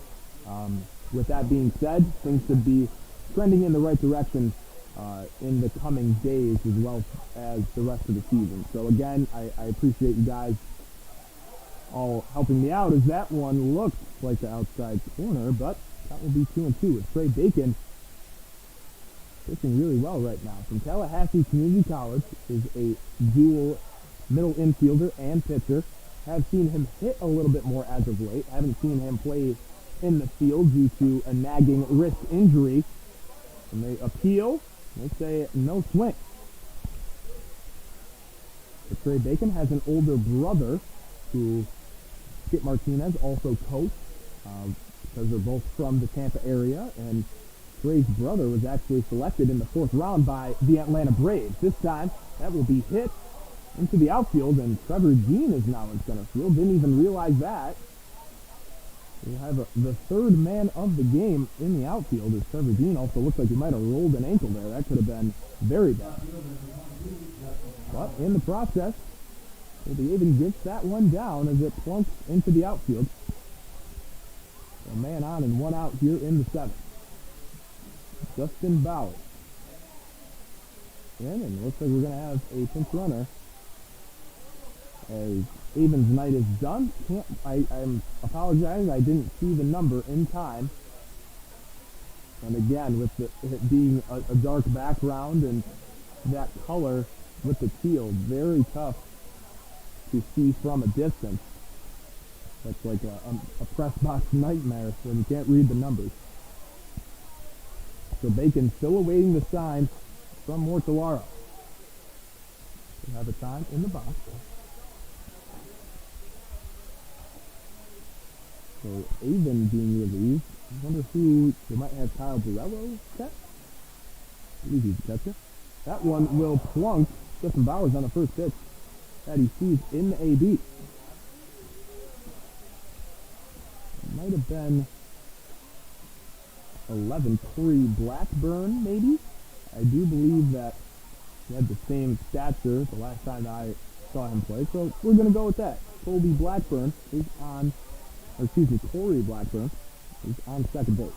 with that being said, things should be trending in the right direction in the coming days, as well as the rest of the season. So again, I appreciate you guys all helping me out, as that one looked like the outside corner, but that will be 2-2 with Trey Bacon pitching really well right now. From Tallahassee Community College, is a dual middle infielder and pitcher. Have seen him hit a little bit more as of late. Haven't seen him play in the field due to a nagging wrist injury. And they appeal. They say no swing. But Trey Bacon has an older brother who Skip Martinez also coached, because they're both from the Tampa area, and Trey's brother was actually selected in the 4th round by the Atlanta Braves. This time, that will be hit into the outfield, and Trevor Dean is now in center field. Didn't even realize that. We have the 3rd man of the game in the outfield, as Trevor Dean also looks like he might have rolled an ankle there. That could have been very bad. But in the process, the Avon gets that one down as it plunks into the outfield. A man on and 1 out here in the 7th. Justin Bauer in, and it looks like we're going to have a pinch runner as Avon's night is done. I'm apologizing, I didn't see the number in time. And again, with it being a dark background and that color with the teal, very tough to see from a distance. That's like a press box nightmare, so you can't read the numbers. So Bacon still awaiting the sign from Mortellaro. We have a time in the box. So Avon being relieved. I wonder who they might have. Kyle Borello set? I believe he's the catcher. That one will plunk Justin Bowers on the first pitch that he sees in the AB. It might have been 11 Corey Blackburn, maybe? I do believe that he had the same stature the last time I saw him play, so we're going to go with that. Corey Blackburn is on second base.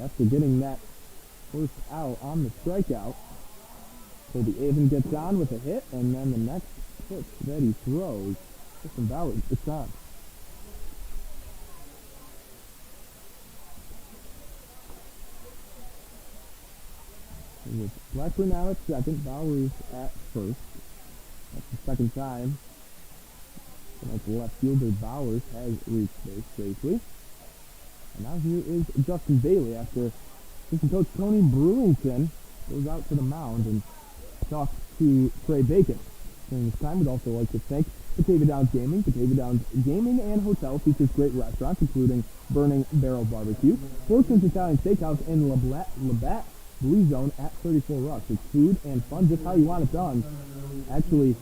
After getting that first out on the strikeout, Colby Avon gets on with a hit, and then the next pitch that he throws, Justin Bowers, it's on. With Blackburn now at second, Bowers at first. That's the second time that the left fielder Bowers has reached base safely. And now here is Justin Bailey after assistant coach Tony Brewington goes out to the mound and talks to Trey Bacon. During this time, we'd also like to thank Batavia Downs Gaming. Batavia Downs Gaming and Hotel features great restaurants, including Burning Barrel Barbecue, Fortune's Italian Steakhouse, and Labatt Blue Zone at 34 Rush. It's food and fun, just how you want it done. Actually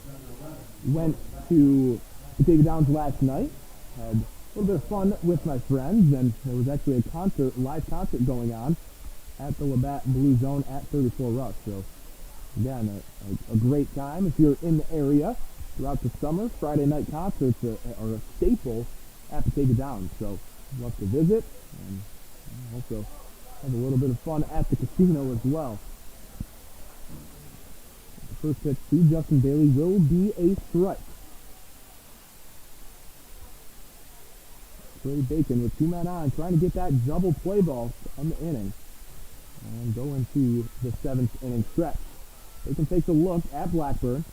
went to Batavia Downs last night, had a little bit of fun with my friends, and there was actually a live concert going on at the Labatt Blue Zone at 34 Rush. So again, a great time if you're in the area throughout the summer. Friday night concerts are a staple at Batavia Downs, so love to visit and also have a little bit of fun at the casino as well. The first pitch to Justin Bailey will be a strike. Trey Bacon with two men on, trying to get that double play ball on the inning and go into the seventh inning stretch. Bacon takes a look at Blackburn.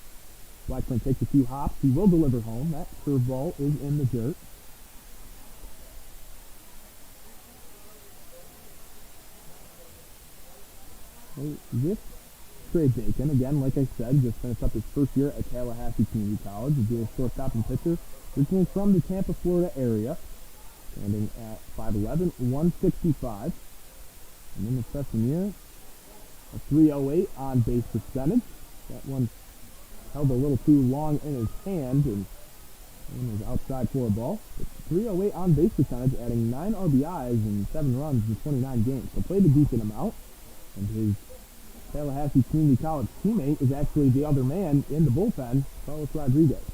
Blackburn takes a few hops. He will deliver home. That curveball is in the dirt. So with Trey Bacon, again, like I said, just finished up his first year at Tallahassee Community College. He's a shortstop and pitcher, originally from the Tampa, Florida area, standing at 5'11", 165. And in his freshman year, a 308 on base percentage. That one held a little too long in his hand and was outside for a ball. But 308 on base percentage, adding 9 RBIs and 7 runs in 29 games. So played a decent amount. And his Tallahassee Community College teammate is actually the other man in the bullpen, Carlos Rodriguez.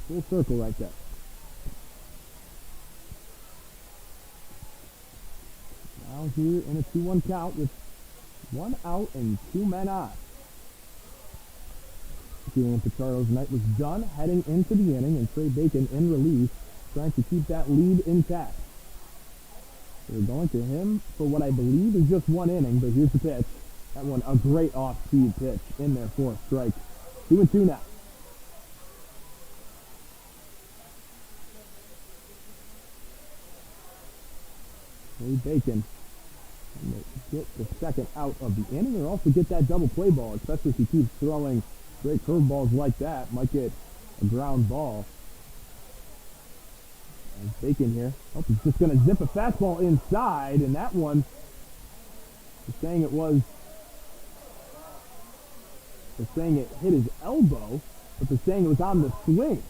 Full circle right there. Now here in a 2-1 count with 1 out and 2 men on. Julian Pichardo's night was done, heading into the inning, and Trey Bacon in relief, trying to keep that lead intact. They're going to him for what I believe is just 1 inning, but here's the pitch. That one, a great off-speed pitch in there for a strike. 2-2 now. Trey Bacon get the second out of the inning, or also get that double play ball, especially if he keeps throwing great curveballs like that. Might get a ground ball. And Bacon here. Oh, he's just going to zip a fastball inside, and that one, they're saying it hit his elbow, but they're saying it was on the swing.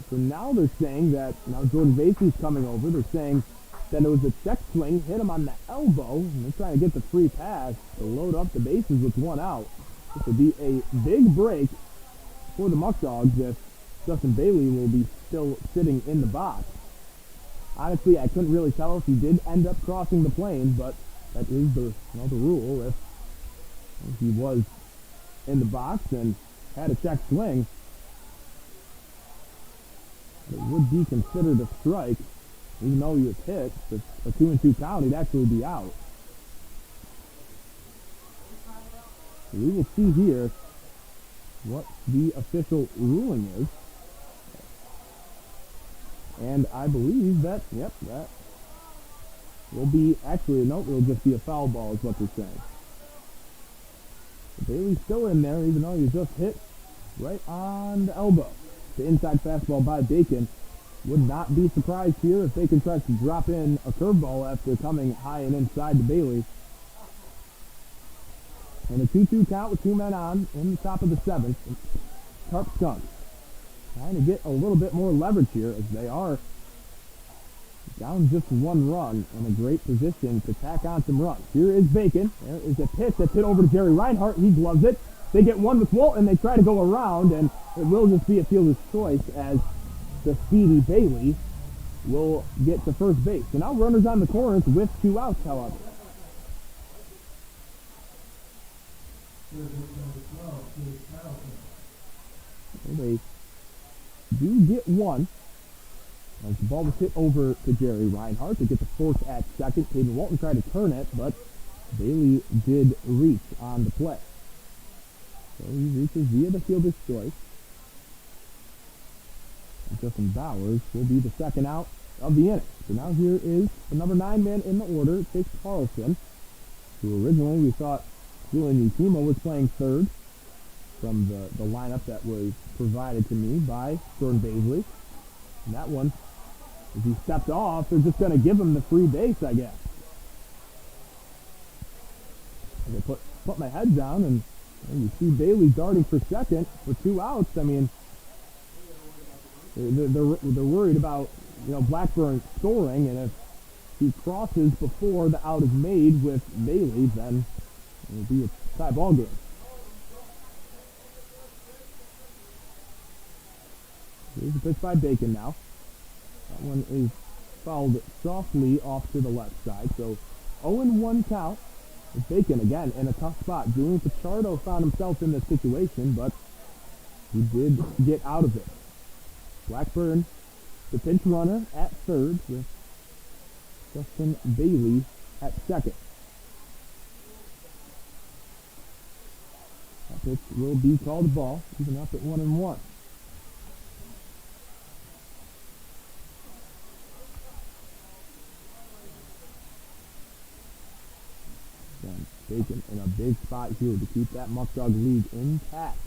So now they're saying that, now Jordan Vasey's coming over, they're saying that it was a check swing, hit him on the elbow, and they're trying to get the free pass to load up the bases with 1 out. This will be a big break for the Muckdogs if Justin Bailey will be still sitting in the box. Honestly, I couldn't really tell if he did end up crossing the plane, but that is the rule. If he was in the box and had a check swing, it would be considered a strike. Even though he was hit, a 2-2 count, he'd actually be out. So we will see here what the official ruling is. And I believe that, that will be, actually, no, it will just be a foul ball is what they're saying. So Bailey's still in there, even though he was just hit right on the elbow. The inside fastball by Bacon. Would not be surprised here if Bacon tries to drop in a curveball after coming high and inside to Bailey. And a 2-2 count with 2 men on in the top of the 7th. Tarp Skunks trying to get a little bit more leverage here as they are down just 1 run in a great position to tack on some runs. Here is Bacon. There is a pitch that's hit over to Jerry Reinhardt. He gloves it. They get one with Walton. They try to go around, and it will just be a fielder's choice as the speedy Bailey will get to first base. So now runners on the corners with 2 outs, however. So they do get one. As the ball was hit over to Jerry Reinhardt to get the force at second. Kaden Walton tried to turn it, but Bailey did reach on the play. So he reaches via the fielder's choice. And Justin Bowers will be the second out of the inning. So now here is the number 9 man in the order, Chase Carlson, who originally we thought Julian Utimo was playing third from the lineup that was provided to me by Jordan Baisley. And that one, as he stepped off, they're just going to give him the free base, I guess. And they put my head down, and you see Bailey darting for second for 2 outs. I mean, they're worried about, Blackburn scoring, and if he crosses before the out is made with Bailey, then it will be a tie ball game. Here's the pitch by Bacon now. That one is fouled softly off to the left side. So 0-1 count with Bacon again in a tough spot. Julian Pichardo found himself in this situation, but he did get out of it. Blackburn, the pinch runner at third with Justin Bailey at second. That pitch will be called ball, even up at 1-1. Bacon in a big spot here to keep that Muckdog lead intact.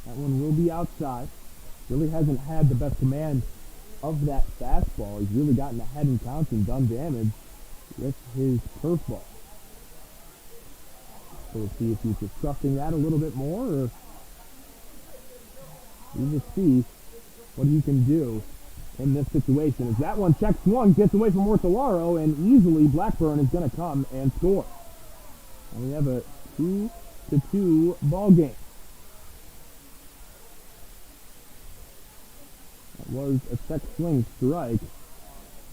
That one will be outside. Really hasn't had the best command of that fastball. He's really gotten ahead in counts and done damage with his curveball. So we'll see if he's just trusting that a little bit more, or we'll just see what he can do in this situation. As that one checks swung, gets away from Ortolaro, and easily Blackburn is going to come and score. And we have a 2-2 ball game. That was a check swing strike,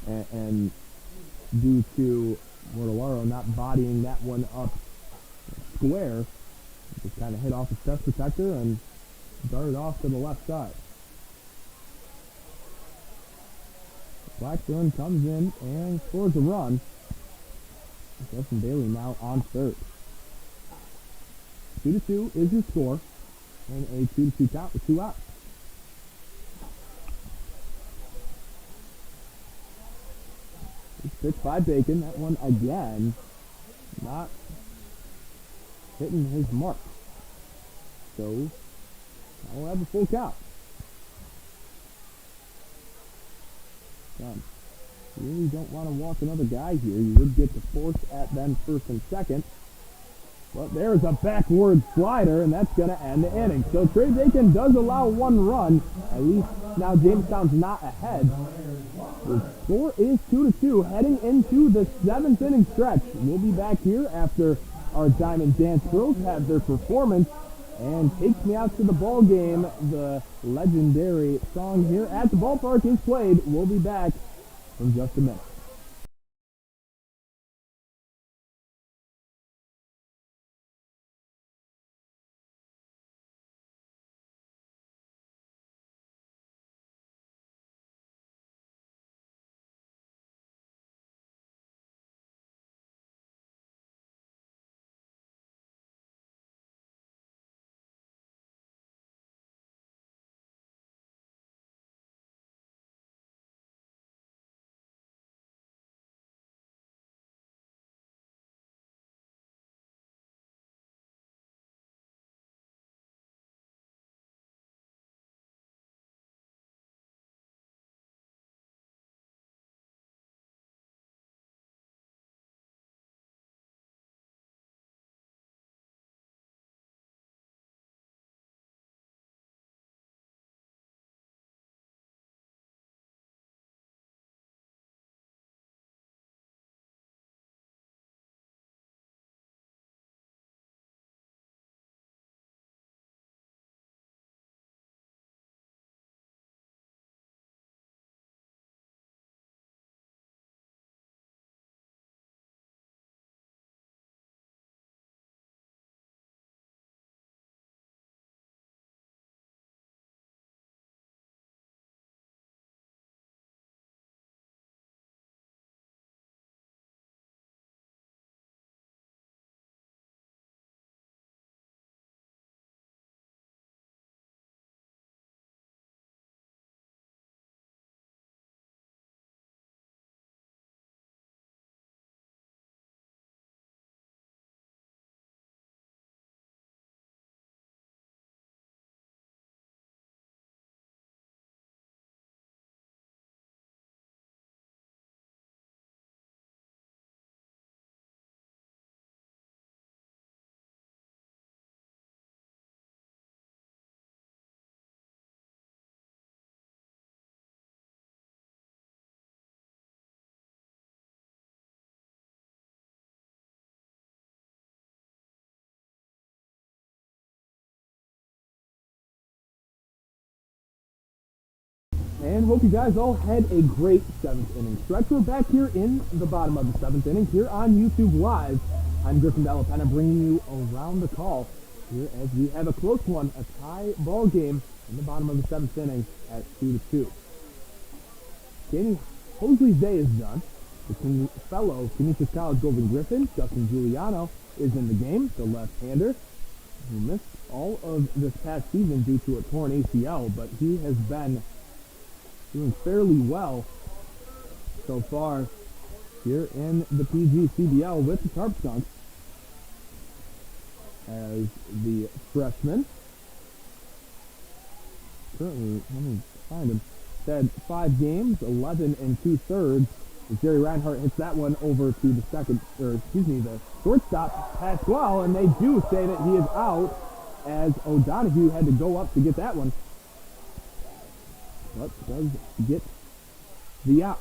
and due to Mortolaro not bodying that one up square, just kind of hit off his chest protector and darted off to the left side. Blackburn comes in and scores a run. Justin Bailey now on third. 2-2 is your score, and a 2-2 count with 2 outs. This pitch by Bacon, that one again, not hitting his mark. So, now we'll have a full count. Done. You really don't want to walk another guy here. You would get the force at them first and second. But there's a backward slider, and that's going to end the inning. So Trey Bacon does allow 1 run. At least now Jamestown's not ahead. The score is 2-2, heading into the 7th inning stretch. We'll be back here after our Diamond Dance Girls have their performance. And Takes Me Out to the Ball Game, the legendary song here at the ballpark is played. We'll be back in just a minute. And hope you guys all had a great 7th inning stretch. We're back here in the bottom of the 7th inning here on YouTube Live. I'm Griffin Dallapena bringing you around the call here as we have a close one, a tie ball game in the bottom of the 7th inning at 2-2. Danny Hosley's day is done. The fellow Canisius College Golden Griffin, Justin Giuliano, is in the game, the left-hander, who missed all of this past season due to a torn ACL, but he has been doing fairly well so far here in the PGCBL with the Tarp Skunks as the freshman. Currently, let me find him. Had 5 games, 11 2/3. Jerry Reinhart hits that one over to the shortstop, Pasquale, and they do say that he is out as O'Donoghue had to go up to get that one. But does get the out.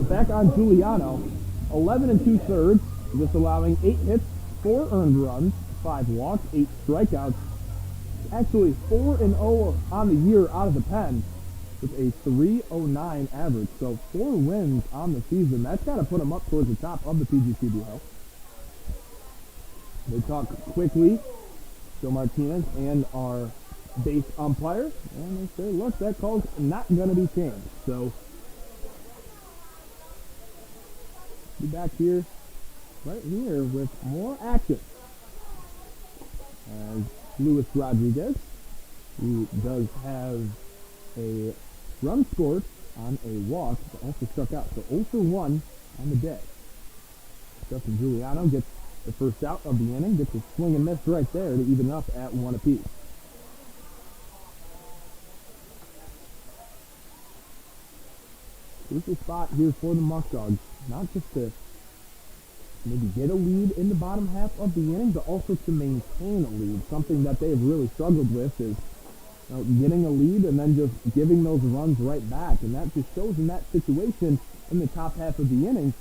Back on Giuliano, 11 2/3, just allowing 8 hits, 4 earned runs, 5 walks, 8 strikeouts. Actually 4-0 on the year out of the pen with a 3.09 average. So 4 wins on the season. That's got to put him up towards the top of the PGCBL. They talk quickly, Joe Martinez and our base umpire, and they say, look, that call's not going to be changed. So, be back here, right here, with more action. As Luis Rodriguez, who does have a run scored on a walk, but also struck out. So 0 for 1 on the day. Justin Giuliano gets the first out of the inning, gets a swing and miss right there to even up at 1 apiece. Crucial spot here for the Muckdogs, not just to maybe get a lead in the bottom half of the inning, but also to maintain a lead. Something that they have really struggled with is getting a lead and then just giving those runs right back. And that just shows in that situation in the top half of the inning,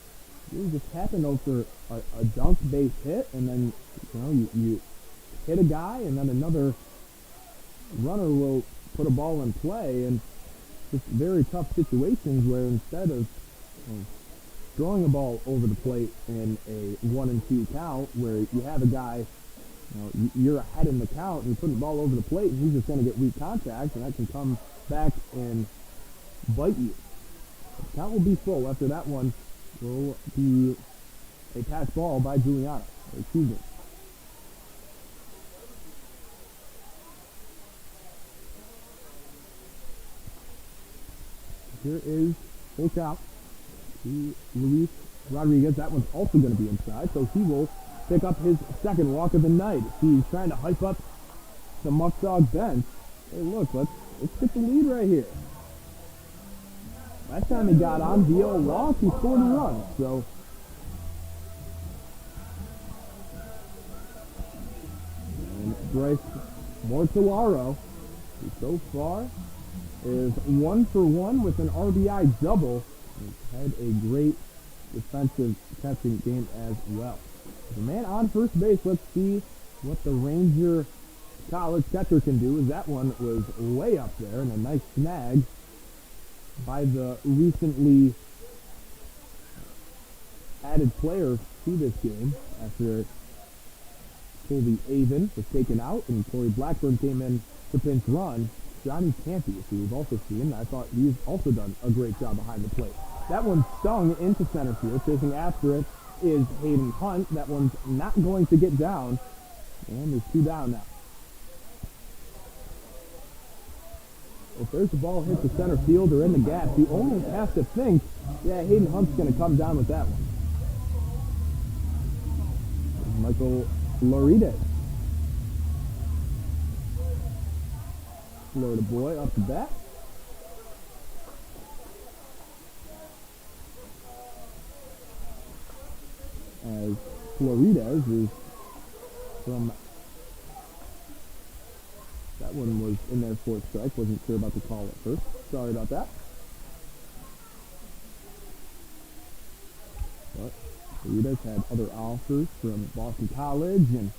you just happen over a dunk base hit, and then you hit a guy, and then another runner will put a ball in play, and just very tough situations where instead of throwing a ball over the plate in a 1-2 count, where you have a guy, you're ahead in the count, and you put the ball over the plate, and he's just going to get weak contact, and that can come back and bite you. The count will be full after that one. Will be a pass ball by Giuliano. Excuse me. Here is full count to Luis Rodriguez. That one's also going to be inside, so he will pick up his second walk of the night. He's trying to hype up the Muckdog bench. Hey, look, let's get the lead right here. Last time he got on via a walk, he scored a run. So, and Bryce Mortellaro, who so far is 1 for 1 with an RBI double. He's had a great defensive catching game as well. The man on first base, let's see what the Ranger College catcher can do, as that one was way up there, and a nice snag by the recently added player to this game after Colby Avon was taken out and Corey Blackburn came in to pinch run. Johnny Campy, who we've also seen, I thought he's also done a great job behind the plate. That one stung into center field. Chasing after it is Hayden Hunt. That one's not going to get down, and there's 2 down now. If there's a ball hit the center field or in the gap, you almost have to think, yeah, Hayden Hunt's going to come down with that one. Michael Florides. Florida boy up the bat. As Florides is from... That one was in there for a strike. Wasn't sure about the call at first. Sorry about that. But Florides had other offers from Boston College and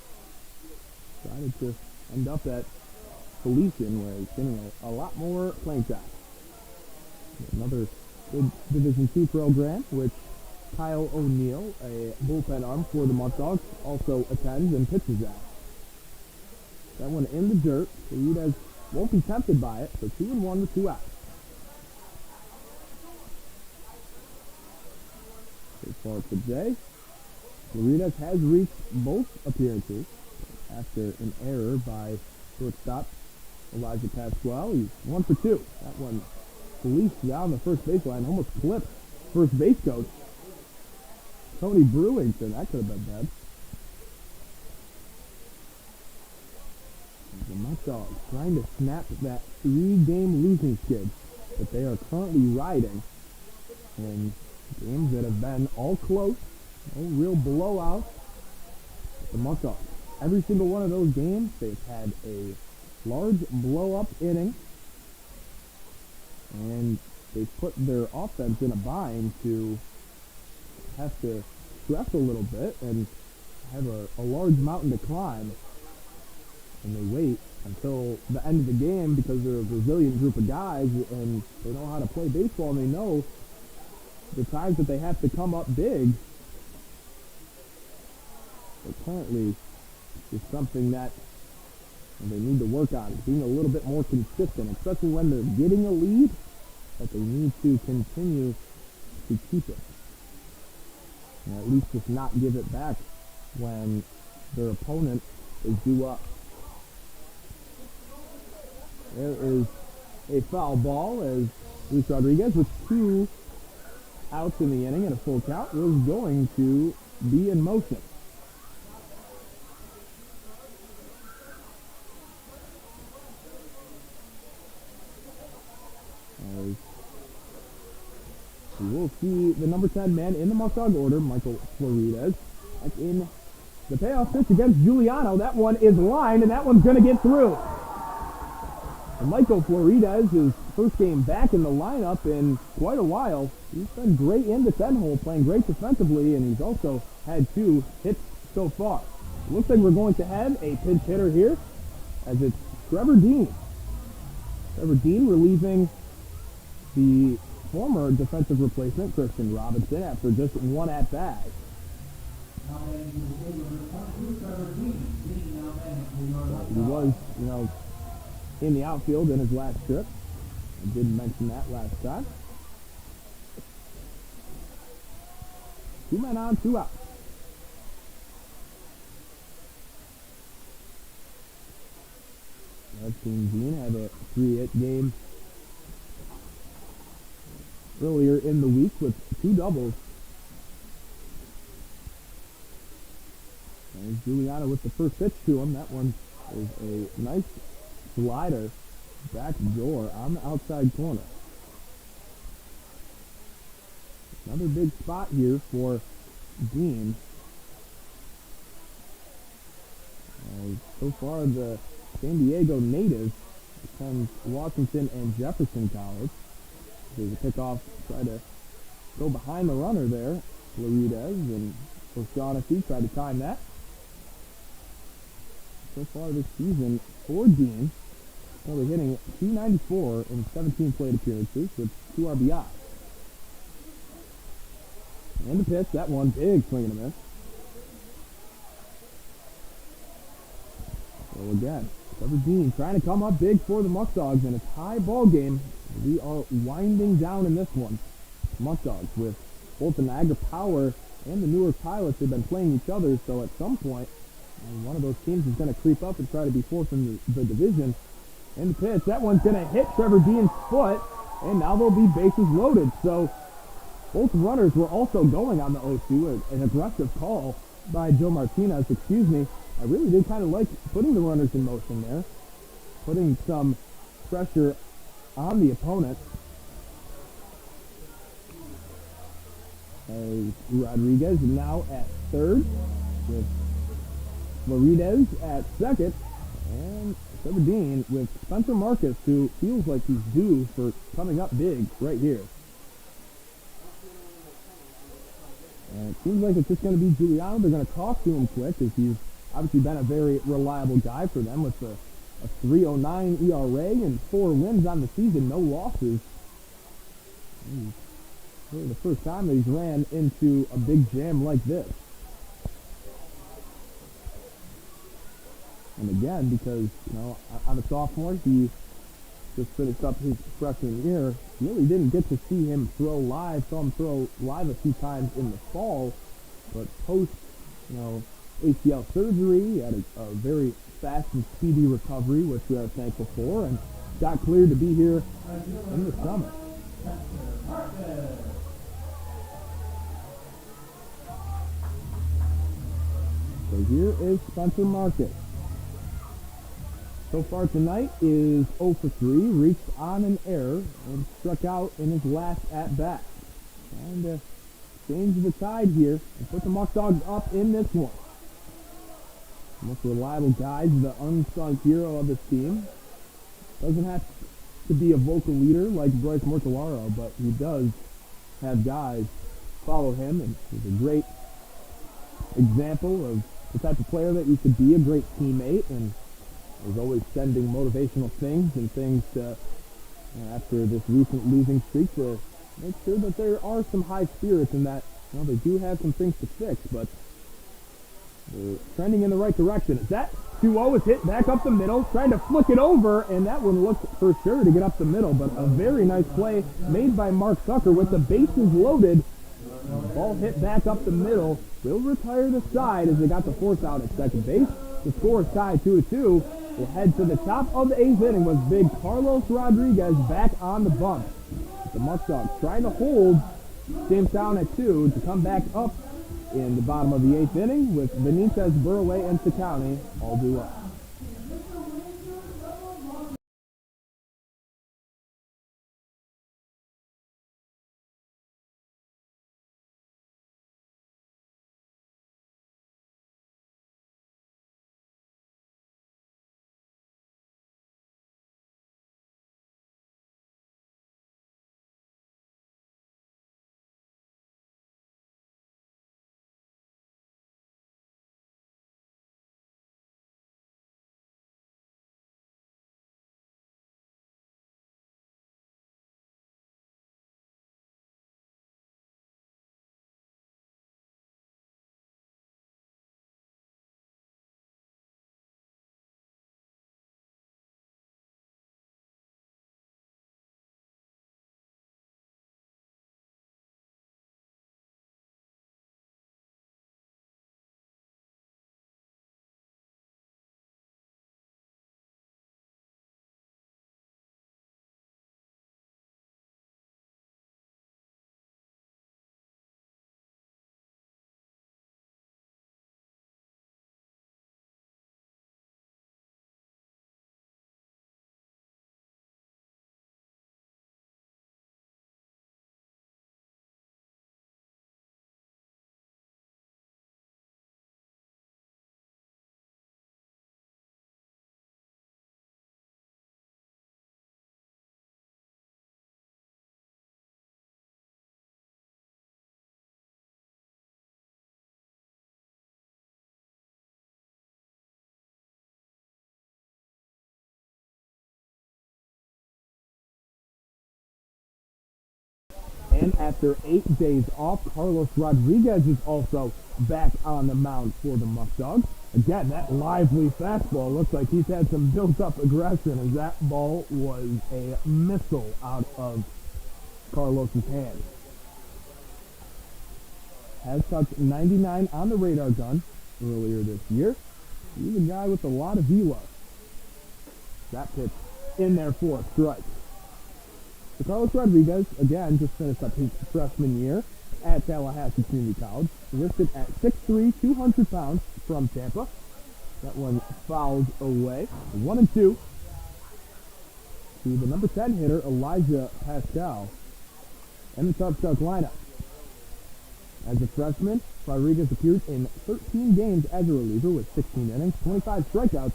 decided to end up at Felician, where he's getting a lot more playing time. Another good Division II program, which Kyle O'Neill, a bullpen arm for the Muckdogs, also attends and pitches at. That one in the dirt. Florides won't be tempted by it, so 2-1 with 2 outs. As far as today, Florides has reached both appearances after an error by shortstop Elijah Pasquale. He's 1 for 2. That one leaped down the first baseline, almost flipped first base coach Tony Brewington. That could have been bad. The Muckdogs trying to snap that 3-game losing skid that they are currently riding in games that have been all close, no real blowouts. The Muckdogs, every single one of those games, they've had a large blow-up inning, and they've put their offense in a bind to have to stress a little bit and have a large mountain to climb. And they wait until the end of the game because they're a resilient group of guys and they know how to play baseball and they know the times that they have to come up big. But currently, it's something that they need to work on, being a little bit more consistent, especially when they're getting a lead, but they need to continue to keep it. And at least just not give it back when their opponent is due up. There is a foul ball as Luis Rodriguez, with 2 outs in the inning and a full count, was going to be in motion. As we will see the number 10 man in the Muckdog order, Michael Florides, back in the payoff pitch against Giuliano. That one is lined, and that one's going to get through. And Michael Florides, his first game back in the lineup in quite a while. He's been great in the 10-hole, playing great defensively, and he's also had 2 hits so far. It looks like we're going to have a pinch hitter here, as it's Trevor Dean. Trevor Dean relieving the former defensive replacement, Christian Robinson, after just 1 at-bat. He was, in the outfield in his last trip. I did mention that last time. 2 men on, 2 outs. I've seen Dean have a 3-hit game earlier in the week with 2 doubles. There's Giuliano with the first pitch to him. That one is a nice slider back door on the outside corner. Another big spot here for Dean. So far, the San Diego native attends Washington and Jefferson College. There's a pickoff, try to go behind the runner there. Florides and O'Shaughnessy tried to time that. So far this season for Dean, only hitting .294 in 17 plate appearances with 2 RBIs. And the pitch, that one, big swing and a miss. So again, Trevor Dean trying to come up big for the Muckdogs in a tie ball game. We are winding down in this one. Muckdogs with both the Niagara Power and the Newark Pilots have been playing each other, so at some point, one of those teams is going to creep up and try to be fourth in the division. And the pitch, that one's going to hit Trevor Dean's foot, and now they'll be bases loaded. So both runners were also going on the 0-2, an aggressive call by Joe Martinez, I really did kind of like putting the runners in motion there, putting some pressure on the opponent. As Rodriguez now at third, with Florides at second, and Trevor Dean with Spencer Marcus, who feels like he's due for coming up big right here. And it seems like it's just going to be Giuliano. They're going to talk to him quick, as he's obviously been a very reliable guy for them with a 3.09 ERA and 4 wins on the season, no losses. Really the first time that he's ran into a big jam like this. And again, because, I'm a sophomore, he just finished up his freshman year, really didn't get to see him throw live, saw him throw live a few times in the fall, but post, ACL surgery, he had a very fast and speedy recovery, which we are thankful for, and got cleared to be here in the summer. So here is Spencer Marcus. So far tonight is 0 for 3, reached on an error, and struck out in his last at-bat. Trying to change the tide here and put the Muckdogs up in this one. Most reliable guys, the unsung hero of this team. Doesn't have to be a vocal leader like Bryce Mortellaro, but he does have guys follow him, and he's a great example of the type of player that you could be, a great teammate, and is always sending motivational things and things to, after this recent losing streak, to make sure that there are some high spirits and that, they do have some things to fix, but they're trending in the right direction. Is that 2-0 is hit back up the middle, trying to flick it over, and that one looked for sure to get up the middle, but a very nice play made by Mark Sucker with the bases loaded. Ball hit back up the middle, will retire the side as they got the fourth out at second base. The score is tied 2-2. We'll head to the top of the 8th inning with big Carlos Rodriguez back on the bump. The Muckdogs trying to hold Jamestown at 2 to come back up in the bottom of the 8th inning with Benitez, Burway, and Sakani all due up. And after 8 days off, Carlos Rodriguez is also back on the mound for the Muckdogs. Again, that lively fastball looks like he's had some built-up aggression as that ball was a missile out of Carlos's hand. Has touched 99 on the radar gun earlier this year. He's a guy with a lot of velo. That pitch in there for a strike. So Carlos Rodriguez, again, just finished up his freshman year at Tallahassee Community College. Listed at 6'3", 200 pounds from Tampa. That one fouled away. 1-2 to the number 10 hitter, Elijah Pascal, and the Tarp lineup. As a freshman, Rodriguez appeared in 13 games as a reliever with 16 innings, 25 strikeouts,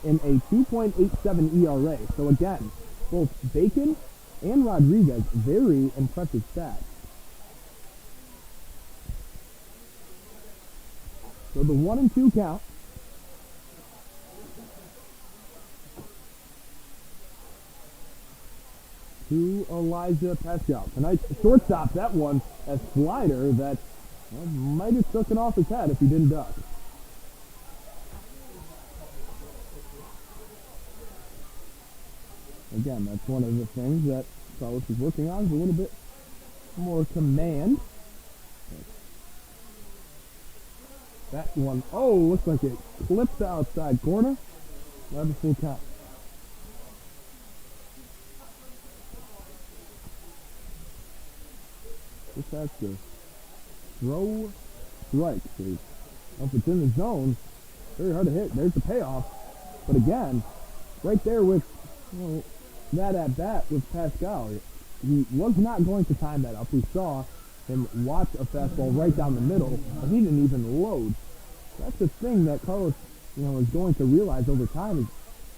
and a 2.87 ERA. So again, both Bacon and Rodriguez, very impressive stats. So the 1-2 count. to Elijah Pascal. Tonight's shortstop, that one, a slider that might have taken off his head if he didn't duck. Again, that's one of the things that Carlos is working on, is a little bit more command. That one, oh, looks like it clipped the outside corner. Let us see count. Just has to throw strike. See, if it's in the zone, very hard to hit. There's the payoff. But again, right there with that at bat with Pascal, he was not going to time that up. We saw him watch a fastball right down the middle, and he didn't even load. That's the thing that Carlos, is going to realize over time is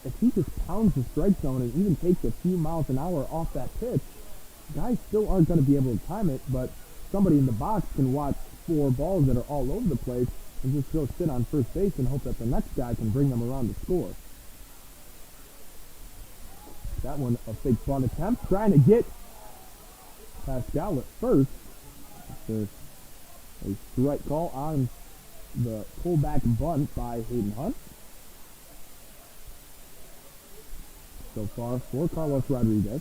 if he just pounds the strike zone and even takes a few miles an hour off that pitch, guys still aren't going to be able to time it, but somebody in the box can watch 4 balls that are all over the place and just go sit on first base and hope that the next guy can bring them around to score. That one, a fake bunt attempt, trying to get Pascal at first. After a strike call on the pullback bunt by Hayden Hunt. So far for Carlos Rodriguez.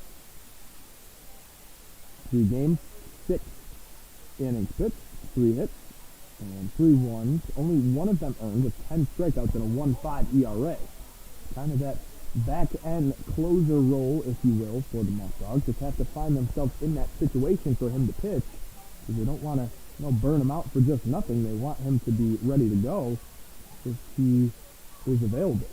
3 games, 6 innings pitched, 3 hits, and 3 ones. Only one of them earned with 10 strikeouts and a 1.5 ERA. Kind of that back-end closer role, if you will, for the Muckdogs. Just have to find themselves in that situation for him to pitch, because they don't want to burn him out for just nothing. They want him to be ready to go if he is available.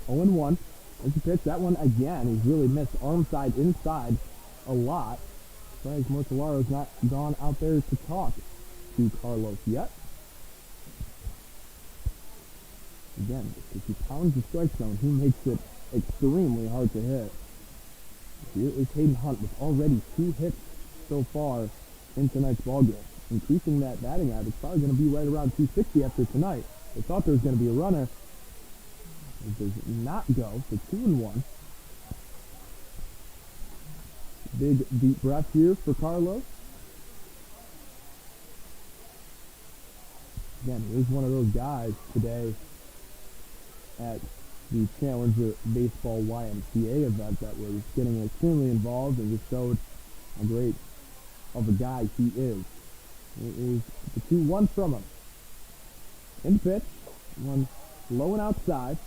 0-1. There's a pitch. That one again, he's really missed arm side, inside a lot. Frank Mortellaro's not gone out there to talk to Carlos yet. Again, if he pounds the strike zone, he makes it extremely hard to hit. Here is Hayden Hunt with already 2 hits so far in tonight's ballgame. Increasing that batting average, probably going to be right around 260 after tonight. They thought there was going to be a runner. It does not go for 2-1. Big deep breath here for Carlos. Again, he is one of those guys today at the Challenger Baseball YMCA event that was getting extremely involved and just showed how great of a guy he is. It is the 2-1 from him. In pitch, one low and outside,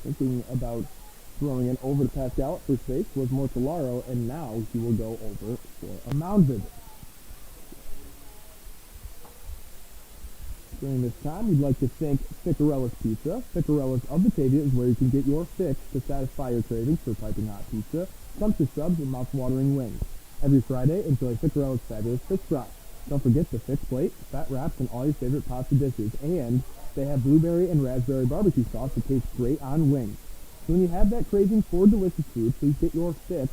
thinking about throwing it over to Pascal at first base was Mortellaro, and now he will go over for a mound visit. During this time, we'd like to thank Ficarella's Pizza. Ficarella's of Batavia is where you can get your fix to satisfy your cravings for piping hot pizza, sumptuous subs, and mouth-watering wings. Every Friday, enjoy Ficarella's fabulous fish fries. Don't forget the fish plate, fat wraps, and all your favorite pasta dishes. And they have blueberry and raspberry barbecue sauce that tastes great on wings. So when you have that craving for delicious food, please get your fix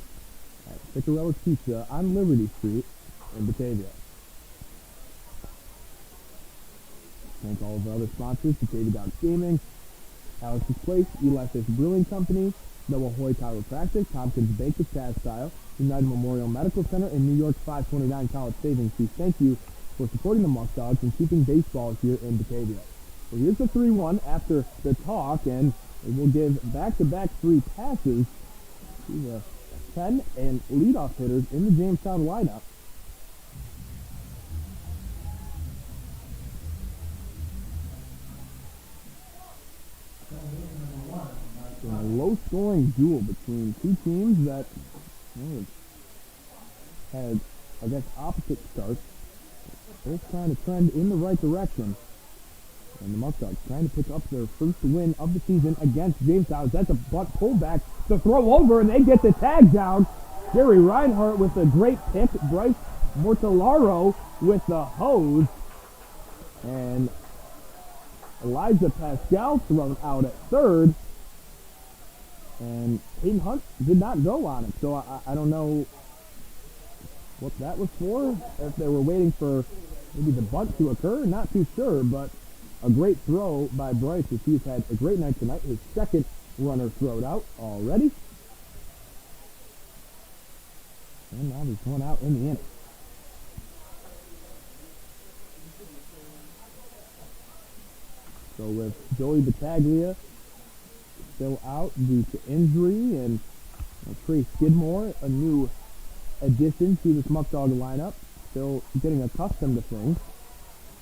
at Ficarella's Pizza on Liberty Street in Batavia. Thank all of our other sponsors, Batavia Dogs Gaming, Alex's Place, Eli Fish Brewing Company, Noah Hoy Chiropractic, Tompkins Bank of Taz Style, United Memorial Medical Center, and New York 529 College Savings. We thank you for supporting the Muckdogs and keeping baseball here in Batavia. So here's the 3-1 after the talk, and we'll give back-to-back 3 passes to the 10 and leadoff hitters in the Jamestown lineup. In a low-scoring duel between 2 teams that had, I guess, opposite starts. Both trying to trend in the right direction. And the Muckdogs trying to pick up their first win of the season against Jamestown. That's a butt pullback to throw over, and they get the tag down. Jerry Reinhart with a great pick. Bryce Mortellaro with the hose. And Elijah Pascal thrown out at third. And Hayden Hunt did not go on it. So I don't know what that was for. If they were waiting for maybe the bunt to occur, not too sure. But a great throw by Bryce, as he's had a great night tonight. His second runner throwed out already. And now there's one out in the inning. So with Joey Batavia still out due to injury, and Trey Skidmore, a new addition to this Muckdog lineup, still getting accustomed to things.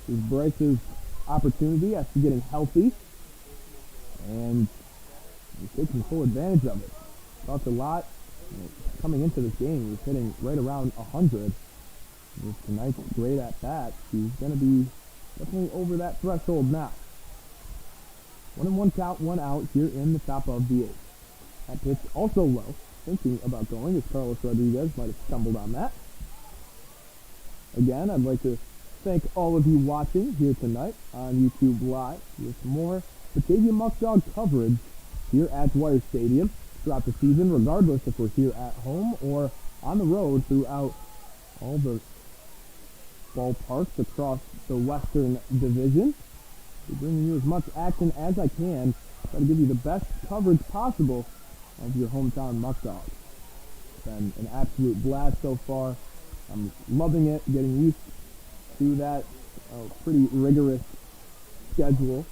This is Bryce's opportunity after getting healthy, and he's taking full advantage of it. Talked a lot coming into this game. He was hitting right around 100. With tonight's great at bat, he's going to be definitely over that threshold now. 1-1 count, 1 out here in the top of the 8th. That pitch also low. Thinking about going as Carlos Rodriguez might have stumbled on that. Again, I'd like to thank all of you watching here tonight on YouTube Live with more Batavia Muckdog coverage here at Dwyer Stadium throughout the season, regardless if we're here at home or on the road throughout all the ballparks across the Western Division. We're bringing you as much action as I can, try to give you the best coverage possible of your hometown Muckdogs. It's been an absolute blast so far. I'm loving it, getting used to that pretty rigorous schedule.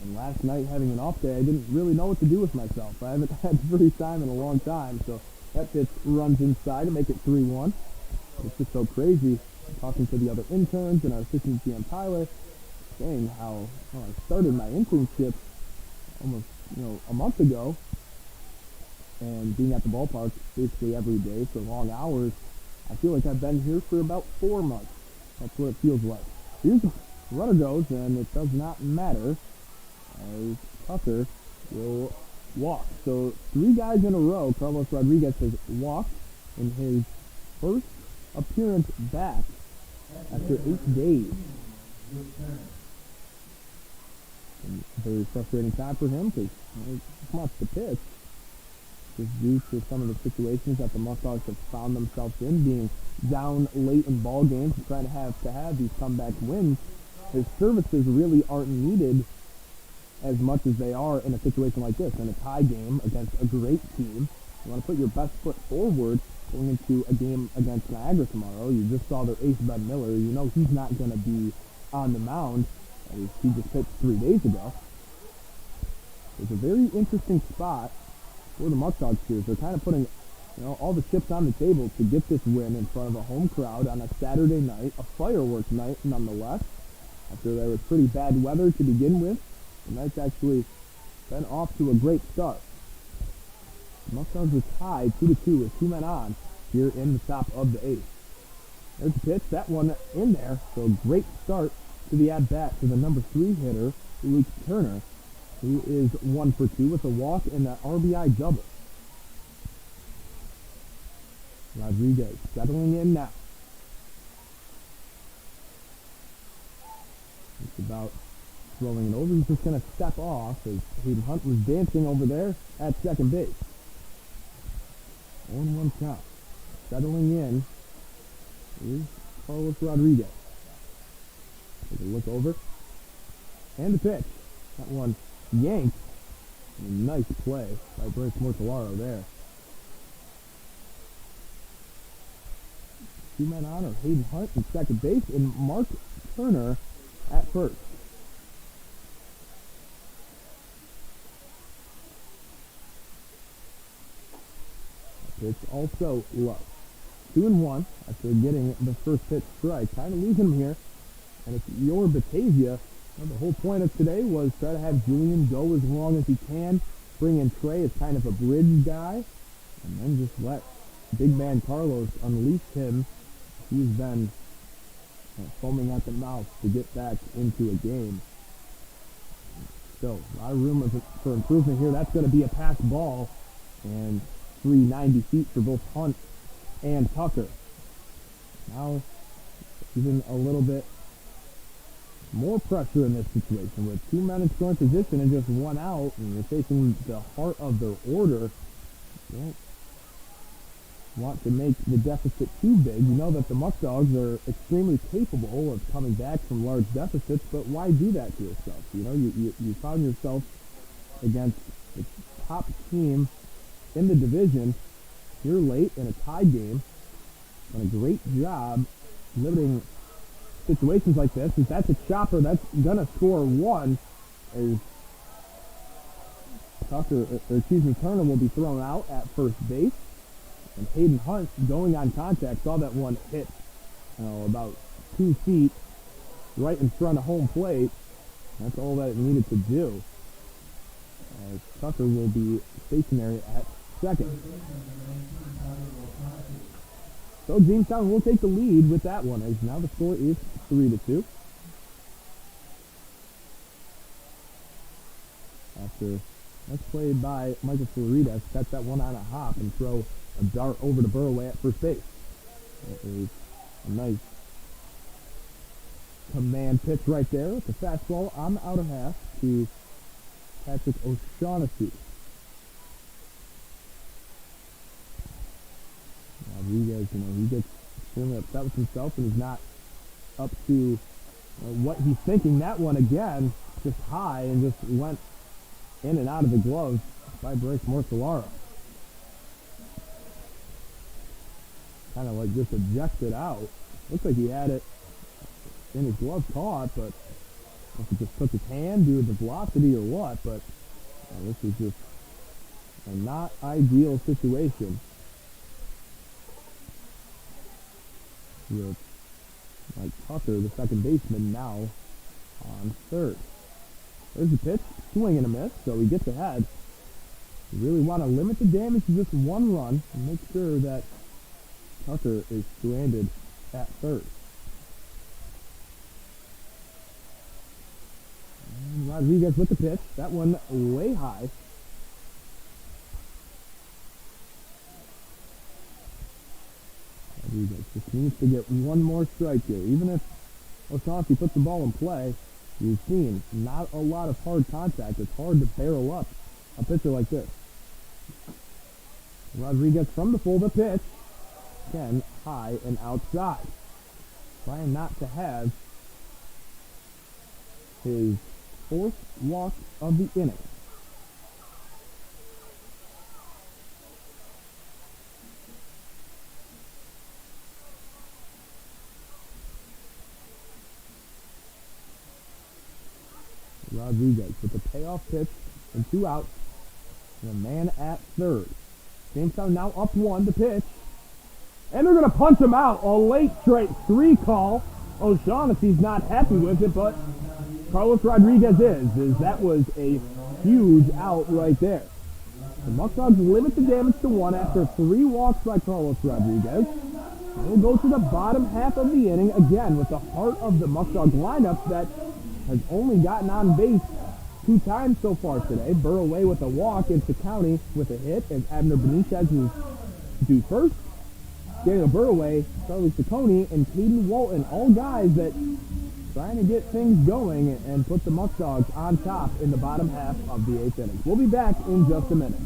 And last night, having an off day, I didn't really know what to do with myself. I haven't had free time in a long time, so that pitch runs inside to make it 3-1. It's just so crazy. I'm talking to the other interns and our assistant GM Tyler, saying how I started my internship almost a month ago, and being at the ballpark basically every day for long hours, I feel like I've been here for about 4 months. That's what it feels like. Here's the runner goes, and it does not matter as Tucker will walk. So 3 guys in a row, Carlos Rodriguez has walked in his first appearance back after 8 days. And very frustrating time for him because he wants to pitch. Just due to some of the situations that the Muckdogs have found themselves in, being down late in ball games and trying to have these comeback wins, his services really aren't needed as much as they are in a situation like this, in a tie game against a great team. You want to put your best foot forward going into a game against Niagara tomorrow. You just saw their ace, Ben Miller. You know he's not going to be on the mound. He just pitched 3 days ago. It's a very interesting spot for the Muckdogs here. They're kind of putting all the chips on the table to get this win in front of a home crowd on a Saturday night, a fireworks night nonetheless. After there was pretty bad weather to begin with, the night's actually been off to a great start. The Muckdogs are tied 2-2 with 2 men on here in the top of the 8th. There's the pitch, that one in there, so great start to the at-bat to the number 3 hitter, Luke Turner, who is 1 for 2 with a walk and an RBI double. Rodriguez settling in now. It's about throwing it over. He's just going to step off as Hayden Hunt was dancing over there at second base. 1-1 count. Settling in is Carlos Rodriguez. Take a look over. And the pitch. That one yanked. A nice play by Bryce Mortellaro there. 2 men on are Hayden Hunt in second base and Mark Turner at first. It's also low. 2-1 after getting the first pitch strike. Kind of losing him here. And it's your Batavia. The whole point of today was try to have Julian go as long as he can. Bring in Trey as kind of a bridge guy. And then just let big man Carlos unleash him. He's been foaming at the mouth to get back into a game. So, a lot of room for improvement here. That's going to be a pass ball. And 390 feet for both Hunt and Tucker. Now, even a little bit more pressure in this situation with 2 men in scoring position and just 1 out, and you're facing the heart of their order. You don't want to make the deficit too big. You know that the Muckdogs are extremely capable of coming back from large deficits, but why do that to yourself? You found yourself against the top team in the division here late in a tied game. Done a great job limiting situations like this. As that's a chopper that's gonna score one. As Turman will be thrown out at first base. And Hayden Hunt going on contact, saw that one hit about 2 feet right in front of home plate. That's all that it needed to do. As Tucker will be stationary at second. So Jamestown will take the lead with that one, as now the score is 3-2. After that's played by Michael Floridas, catch that one on a hop and throw a dart over to Burroway at first base. That is a nice command pitch right there with the fastball on the outer half to Patrick O'Shaughnessy. Rodriguez, he gets extremely upset with himself and is not up to what he's thinking. That one again, just high and just went in and out of the gloves by Bryce Mortellaro. Kind of like just ejected out. Looks like he had it in his glove caught, but if it just took his hand due to the velocity or what, but this is just a not ideal situation. With Mike Tucker, the second baseman, now on third. There's the pitch, swing and a miss, so he gets ahead. You really want to limit the damage to just one run and make sure that Tucker is stranded at third. And Rodriguez with the pitch. That one way high. Rodriguez just needs to get one more strike here. Even if O'Shaughnessy puts the ball in play, you've seen not a lot of hard contact. It's hard to barrel up a pitcher like this. Rodriguez from the full, the pitch. Again, high and outside. Trying not to have his fourth walk of the inning. Rodriguez with the payoff pitch and 2 outs. And a man at third. Jamestown now up 1 to pitch. And they're going to punch him out. A late straight 3 call. O'Shaughnessy's not happy with it, but Carlos Rodriguez is. That was a huge out right there. The Muckdogs limit the damage to 1 after 3 walks by Carlos Rodriguez. We'll go to the bottom half of the inning again with the heart of the Muckdog lineup that has only gotten on base 2 times so far today. Burroway with a walk into County with a hit, and Abner Benitez is due first. Daniel Burroway, Charlie Ciccone, and Kaden Walton, all guys that trying to get things going and put the Muckdogs on top in the bottom half of the 8th inning. We'll be back in just a minute.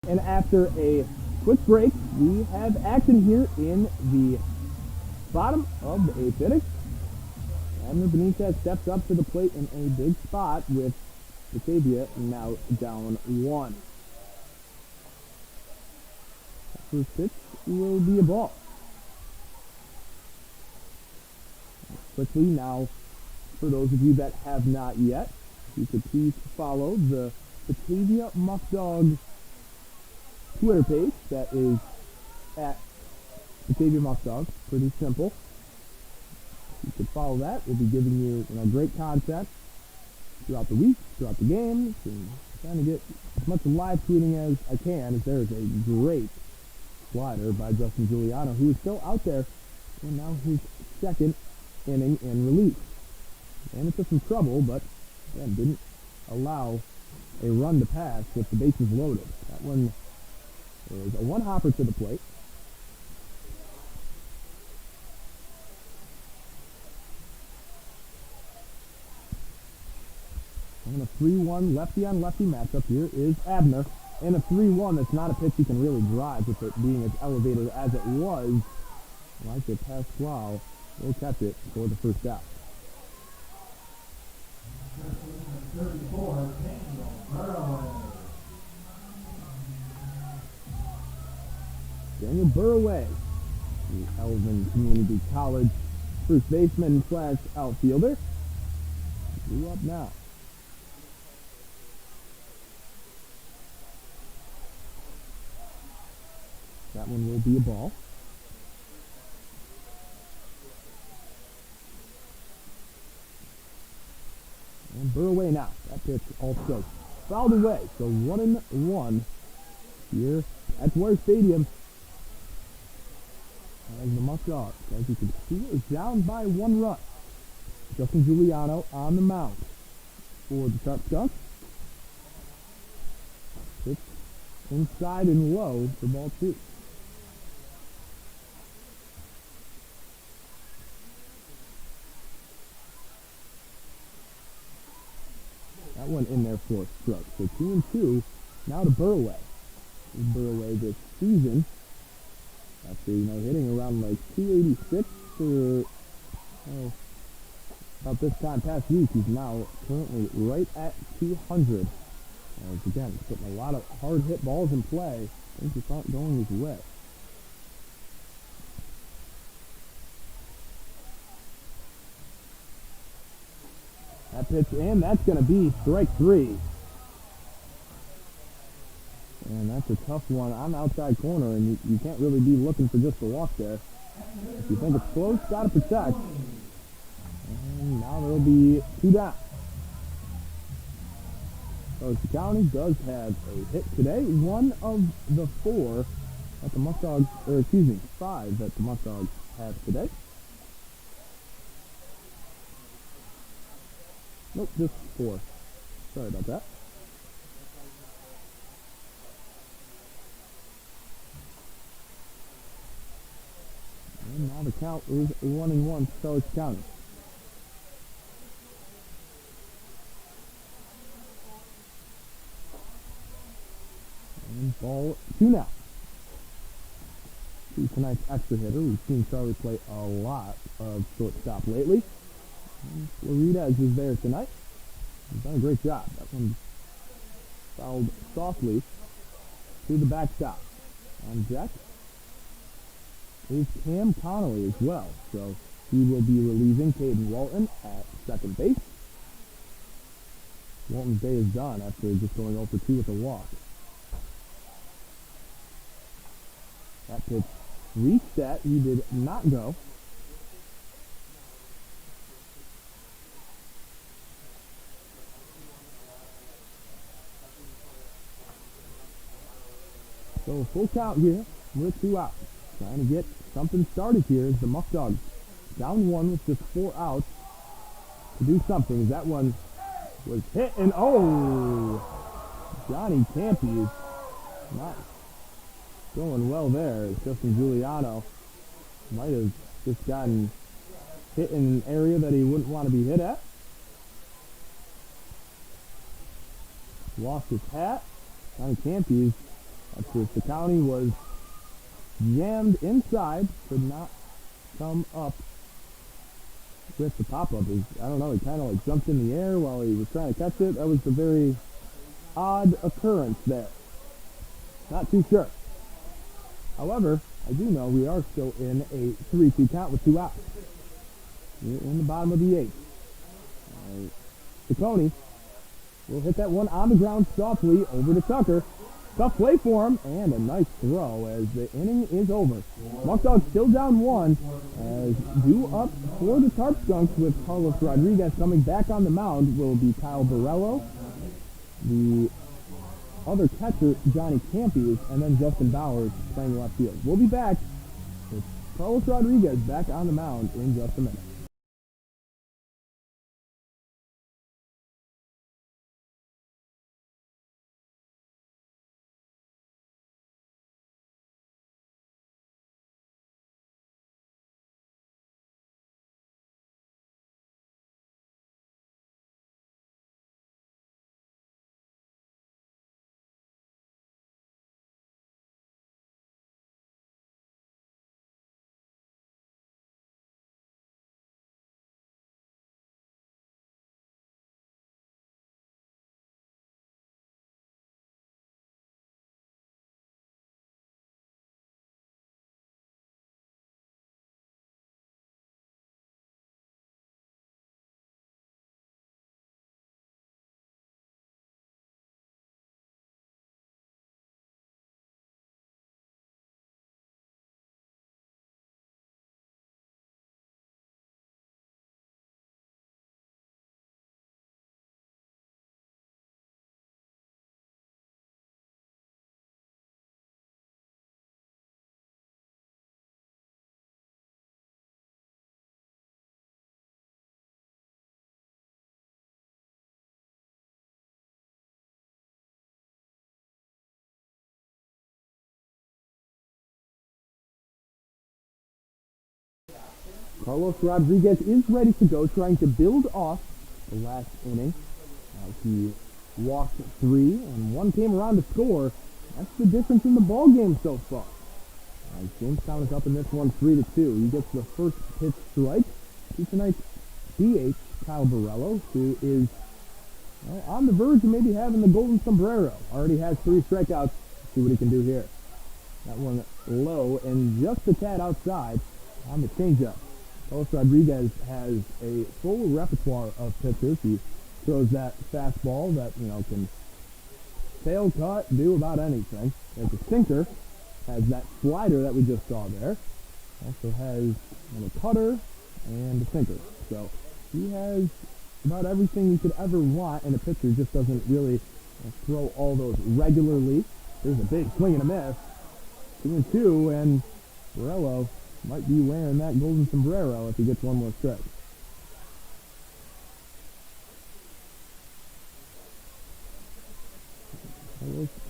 And after a quick break, we have action here in the bottom of the 8th inning. Abner Benitez steps up to the plate in a big spot with Batavia now down 1. First pitch will be a ball. Quickly now, for those of you that have not yet, you could please follow the Batavia Muckdogs Twitter page. That is at Batavia Muckdogs. Pretty simple. You could follow that. We'll be giving you, great content throughout the week, throughout the games, and trying to get as much live tweeting as I can. As there is a great slider by Justin Giuliano, who is still out there, and now his second inning in relief. And it took some trouble, but again, didn't allow a run to pass with the bases loaded. That one is a one-hopper to the plate. And a 3-1 lefty-on-lefty matchup here is Abner. And a 3-1 that's not a pitch you can really drive with it being as elevated as it was. Like it Pasquale will catch it for the first out. Daniel Burraway, the Elvin Community College first baseman slash outfielder. Due up now. That one will be a ball. And Burraway now. That pitch also fouled away. So 1-1 here at Ware Stadium. As the Muckdogs, as you can see, is down by 1 run. Justin Giuliano on the mound for the Tarp Skunks. Pitch inside and low for ball 2. That one in there for a stroke. So 2-2. Now to Burraway. Burraway this season, after hitting around like 286 for about this time past week, he's now currently right at 200. As again, he's putting a lot of hard hit balls in play. Things just aren't going his way. That pitch, and that's going to be strike 3. And that's a tough one on the outside corner, and you can't really be looking for just a walk there. If you think it's close, got to protect. And now there'll be 2 down. So the County does have a hit today. 1 of the 4 that the Muckdogs, 5 that the Muckdogs have today. Nope, just 4. Sorry about that. And now the count is 1-1 for Shellis County. And ball 2 now. He's tonight's extra hitter. We've seen Charlie play a lot of shortstop lately. Floridas is there tonight. He's done a great job. That one fouled softly to the backstop. On deck is Cam Connolly as well. So he will be relieving Kaden Walton at second base. Walton's day is done after just going 0 for 2 with a walk. That pitch reset. He did not go. So full count here with 2 outs. Trying to get something started here as the Muckdogs down 1 with just 4 outs to do something. As that one was hit and Johnny Campy is not going well there. Justin Giuliano might have just gotten hit in an area that he wouldn't want to be hit at. Lost his hat. Johnny Campy, after the County was jammed inside, could not come up with the pop-up is, I don't know, he kind of like jumped in the air while he was trying to catch it. That was a very odd occurrence there. Not too sure. However, I do know we are still in a 3-2 count with 2 outs. We're in the bottom of the 8th. Ciccone will hit that one on the ground softly over to Tucker. Tough play for him, and a nice throw as the inning is over. Muckdogs still down 1, as due up for the Tarp Skunks with Carlos Rodriguez coming back on the mound will be Kyle Borello, the other catcher, Johnny Campies, and then Justin Bowers playing left field. We'll be back with Carlos Rodriguez back on the mound in just a minute. Carlos Rodriguez is ready to go, trying to build off the last inning. He walked 3, and 1 came around to score. That's the difference in the ball game so far. Jamestown is up in this one 3-2. He gets the first pitch strike. He's tonight's DH, Kyle Borello, who is on the verge of maybe having the golden sombrero. Already has 3 strikeouts. Let's see what he can do here. That one low and just a tad outside on the changeup. Carlos Rodriguez has a full repertoire of pitches. He throws that fastball that, can tail cut, do about anything. There's a sinker, has that slider that we just saw there. Also has a cutter and a sinker. So he has about everything you could ever want in a pitcher, just doesn't really throw all those regularly. There's a big swing and a miss. 2-2, and Borello might be wearing that golden sombrero if he gets one more strike.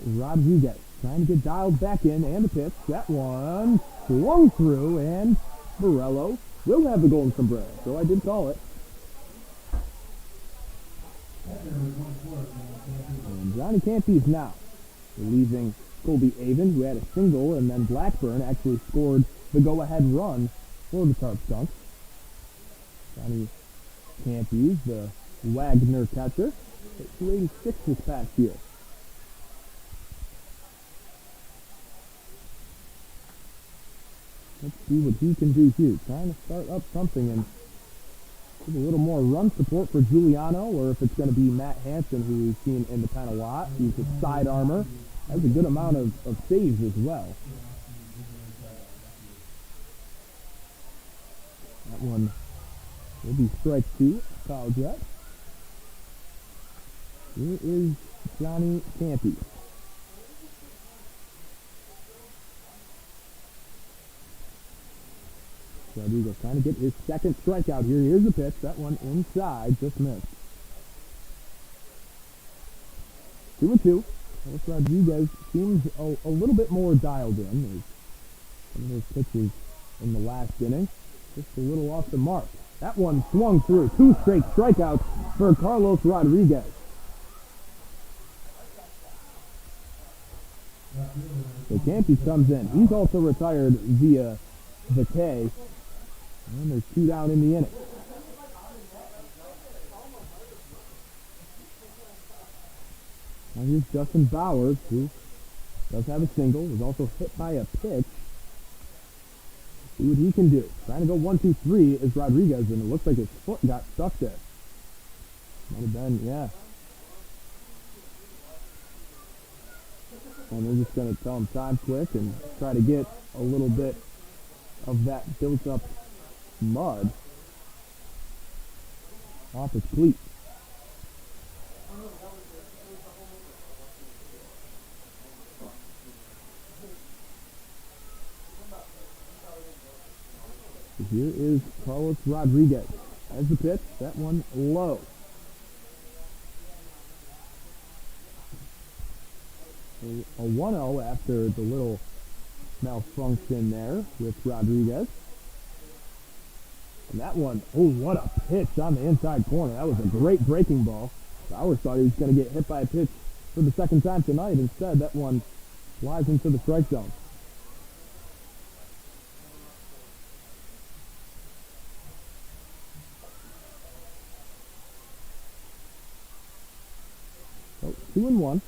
Rodriguez trying to get dialed back in, and a pitch. That one swung through, and Borello will have the golden sombrero, so I did call it. And Johnny Campies now relieving Colby Avon, who had a single, and then Blackburn actually scored the go-ahead run for the Tarp Skunks. Johnny Campies, the Wagner catcher, hit 286 this past year. Let's see what he can do here. Trying to start up something and give a little more run support for Giuliano, or if it's going to be Matt Hansen, who we've seen in the pen a lot. He's a side armor. Has a good amount of saves as well. That one will be strike 2. Apologize. Here is Johnny Campies. Rodriguez trying to get his second strikeout here. Here's the pitch. That one inside, just missed. 2-2. Carlos Rodriguez seems a little bit more dialed in. There's some of those pitches in the last inning, just a little off the mark. That one swung through. 2 straight strikeouts for Carlos Rodriguez. So Campies comes in. He's also retired via the K. And there's 2 down in the inning. Now here's Justin Bowers, who does have a single, was also hit by a pitch. See what he can do. Trying to go 1-2-3 is Rodriguez, and it looks like his foot got stuck there. Might have been, yeah. And they're just going to tell him time quick and try to get a little bit of that built up mud off his cleat. Here is Carlos Rodriguez. As the pitch, that one low. A 1-0 after the little malfunction there with Rodriguez. And that one, oh, what a pitch on the inside corner. That was a great breaking ball. Bowers thought he was going to get hit by a pitch for the second time tonight. Instead, that one flies into the strike zone. So, 2-1.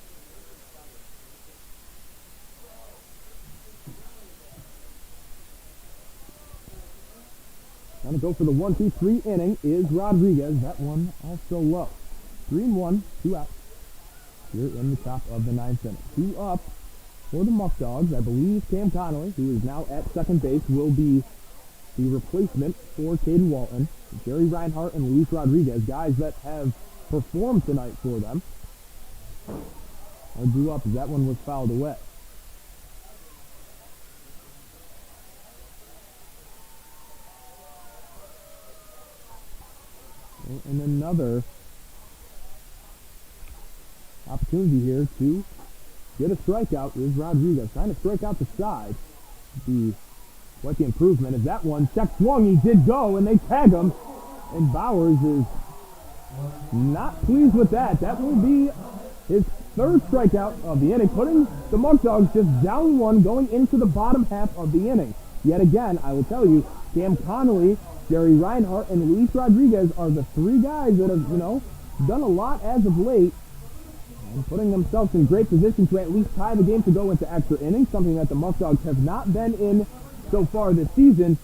Trying to go for the 1-2-3 inning is Rodriguez. That one also low. 3-1, 2 out. Here in the top of the 9th inning. 2 up for the Muckdogs. I believe Cam Connolly, who is now at second base, will be the replacement for Kaden Walton. Jerry Reinhart and Luis Rodriguez, guys that have performed tonight for them. I drew up as that one was fouled away. And another opportunity here to get a strikeout is Rodriguez. Trying to strike out the side. Quite the improvement. As that one check swung, he did go, and they tag him. And Bowers is not pleased with that. That will be his third strikeout of the inning, putting the Muckdogs just down 1 going into the bottom half of the inning. Yet again, I will tell you, Cam Connolly, Jerry Reinhardt, and Luis Rodriguez are the 3 guys that have, done a lot as of late and putting themselves in great position to at least tie the game to go into extra innings, something that the Muckdogs have not been in so far this season,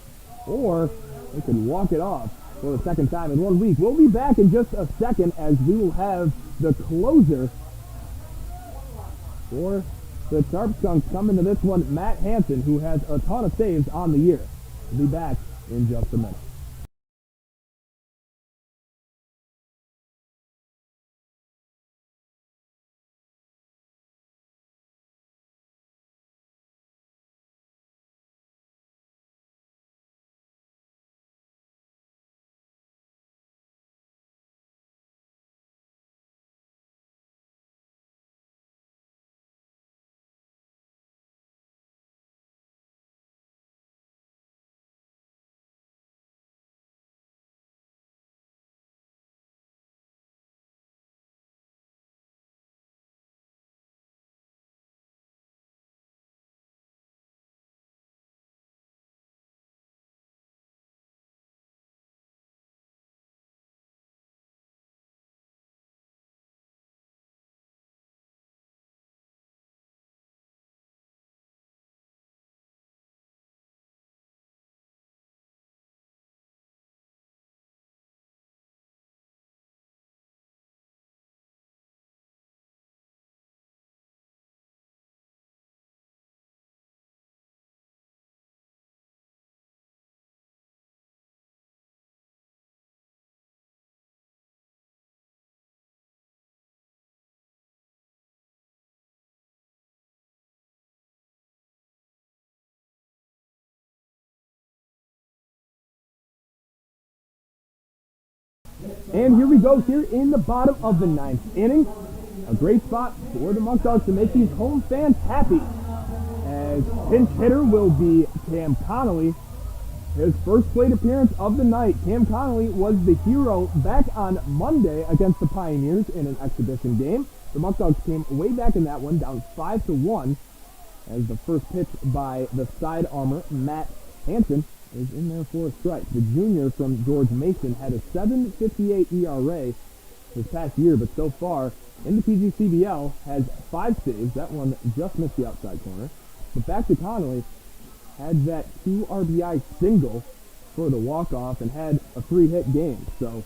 or they could walk it off for the second time in 1 week. We'll be back in just a second as we will have the closer for the Tarp Skunks come into this one, Matt Hansen, who has a ton of saves on the year. We'll be back in just a minute. And here we go here in the bottom of the 9th inning. A great spot for the Muckdogs to make these home fans happy. As pinch hitter will be Cam Connolly. His first plate appearance of the night. Cam Connolly was the hero back on Monday against the Pioneers in an exhibition game. The Muckdogs came way back in that one, down 5-1, as the first pitch by the side armor, Matt Hansen, is in there for a strike. The junior from George Mason had a 7.58 ERA this past year, but so far in the PGCBL has 5 saves. That one just missed the outside corner. But back to Connolly, had that 2 RBI single for the walk-off and had a 3-hit game. So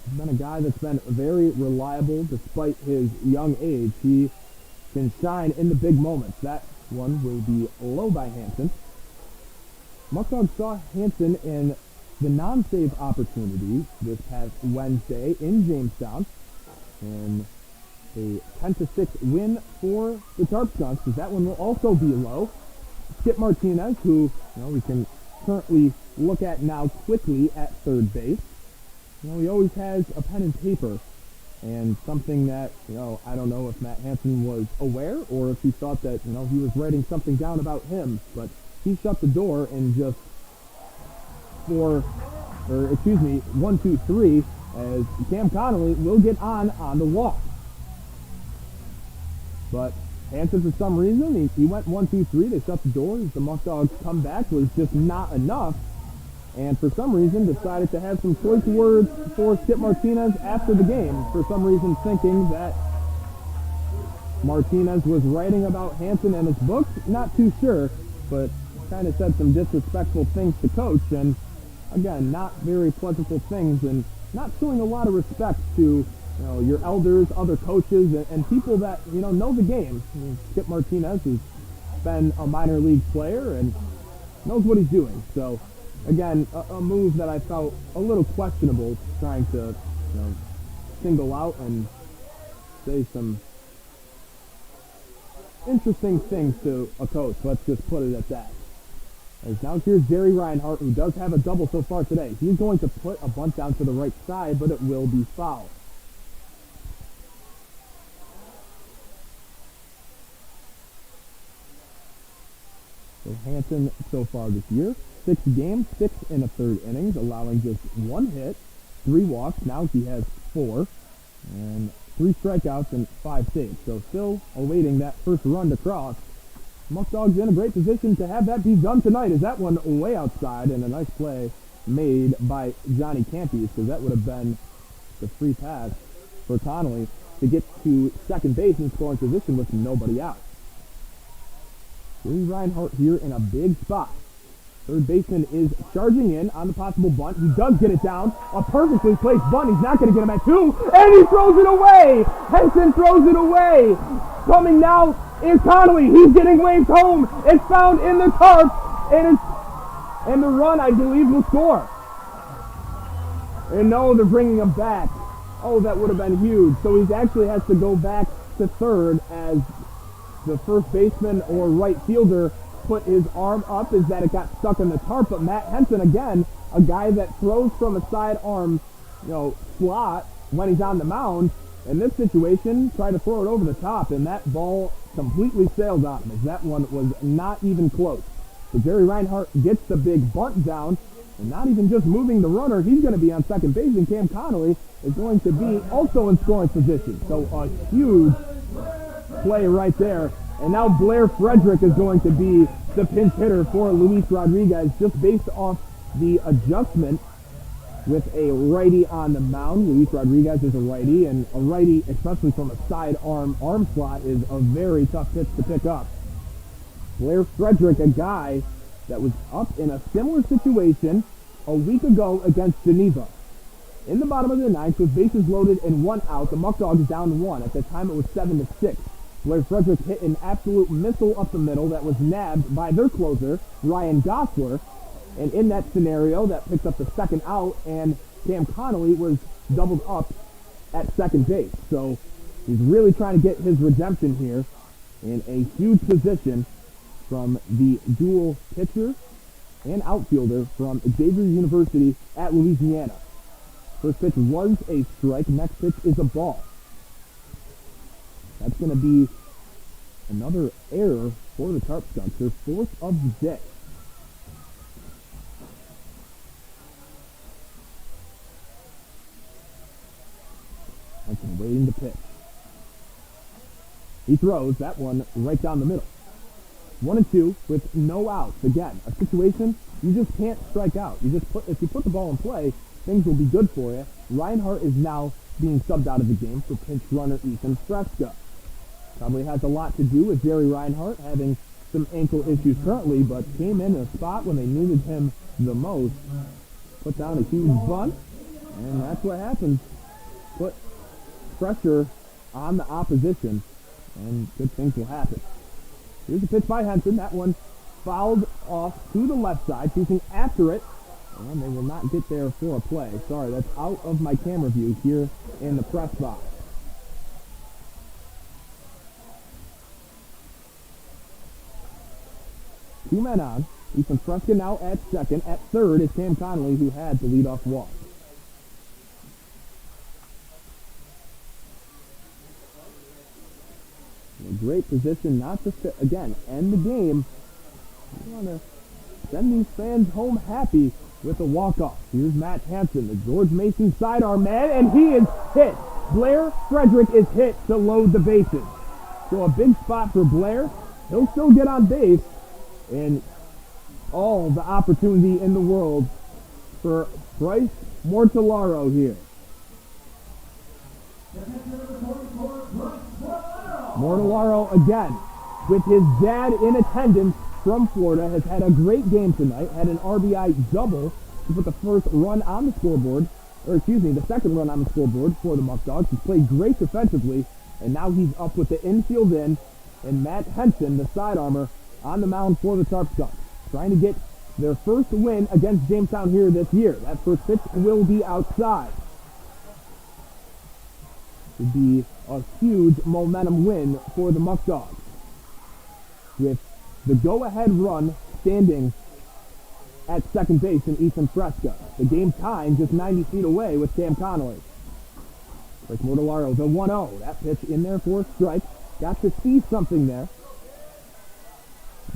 he's been a guy that's been very reliable despite his young age. He can shine in the big moments. That one will be low by Hanson. Muckdogs saw Hanson in the non-save opportunity this past Wednesday in Jamestown. And a 10-6 win for the Tarp Skunks, because that one will also be low. Skip Martinez, who we can currently look at now quickly at third base. He always has a pen and paper, and something that, I don't know if Matt Hanson was aware or if he thought that, he was writing something down about him, but he shut the door in just 1, 2, 3, as Cam Connolly will get on the walk. But Hanson, for some reason, he went 1, 2, 3. They shut the door. The Muckdogs' comeback was just not enough. And for some reason, decided to have some choice words for Skip Martinez after the game. For some reason, thinking that Martinez was writing about Hanson in his book. Not too sure, but kind of said some disrespectful things to Coach. And again, not very pleasurable things, and not showing a lot of respect to your elders, other coaches, and people that, know the game. Skip Martinez has been a minor league player and knows what he's doing. So, again, a move that I felt a little questionable, trying to, single out and say some interesting things to a coach. Let's just put it at that. As now here's Jerry Reinhart, who does have a double so far today. He's going to put a bunt down to the right side, but it will be foul. So Hanson so far this year, 6 games, 6 in a third innings, allowing just 1 hit, 3 walks. Now he has 4, and 3 strikeouts and 5 saves. So still awaiting that first run to cross. Muckdogs in a great position to have that be done tonight, as that one way outside, and a nice play made by Johnny Campies, because that would have been the free pass for Connolly to get to second base in scoring position with nobody out. Reinhart here in a big spot. Third baseman is charging in on the possible bunt. He does get it down. A perfectly placed bunt. He's not going to get him at 2. And he throws it away. Hanson throws it away. Coming now is Connolly. He's getting waved home. It's found in the Tarp. And the run, I believe, will score. And no, they're bringing him back. Oh, that would have been huge. So he actually has to go back to third, as the first baseman or right fielder put his arm up, is that it got stuck in the Tarp. But Matt Henson, again, a guy that throws from a side arm, slot when he's on the mound. In this situation, tried to throw it over the top, and that ball completely sailed on him, as that one was not even close. So Jerry Reinhart gets the big bunt down, and not even just moving the runner, he's going to be on second base, and Cam Connolly is going to be also in scoring position. So a huge play right there. And now Blair Frederick is going to be the pinch hitter for Luis Rodriguez, just based off the adjustment with a righty on the mound. Luis Rodriguez is a righty, and a righty, especially from a side arm slot, is a very tough pitch to pick up. Blair Frederick, a guy that was up in a similar situation a week ago against Geneva. In the bottom of the ninth, with bases loaded and 1 out, the Muckdogs down 1. At the time, it was 7-6. Blair Frederick hit an absolute missile up the middle that was nabbed by their closer, Ryan Gosler. And in that scenario, that picked up the second out, and Cam Connolly was doubled up at second base. So he's really trying to get his redemption here in a huge position from the dual pitcher and outfielder from Xavier University at Louisiana. First pitch was a strike. Next pitch is a ball. That's going to be another error for the Tarp Skunks, their 4th of the day. Hanson waiting to pitch. He throws that one right down the middle. 1-2 with no outs. Again, a situation you just can't strike out. If you put the ball in play, things will be good for you. Reinhardt is now being subbed out of the game for pinch runner Ethan Fresca. Probably has a lot to do with Jerry Reinhart having some ankle issues currently, but came in a spot when they needed him the most. Put down a huge bunt, and that's what happens. Put pressure on the opposition, and good things will happen. Here's a pitch by Henson. That one fouled off to the left side, chasing after it, and they will not get there for a play. Sorry, that's out of my camera view here in the press box. Two men on. Ethan Fresca now at second. At third is Cam Connolly, who had the leadoff walk. In a great position not to, again, end the game. You want to send these fans home happy with a walk-off. Here's Matt Hansen, the George Mason sidearm man, and he is hit. Blair Frederick is hit to load the bases. So a big spot for Blair. He'll still get on base, and all the opportunity in the world for Bryce Mortellaro here. Mortellaro again, with his dad in attendance from Florida, has had a great game tonight, had an RBI double to put the first run on the scoreboard, or excuse me, the second run on the scoreboard for the Muckdogs. He's played great defensively, and now he's up with the infield in, and Matt Henson, the sidearmer, on the mound for the Tarp Skunks, trying to get their first win against Jamestown here this year. That first pitch will be outside. Would be a huge momentum win for the Muckdogs, with the go-ahead run standing at second base in Ethan Fresca. The game tying just 90 feet away with Cam Connolly. Bryce Mortellaro, the 1-0. That pitch in there for a strike. Got to see something there.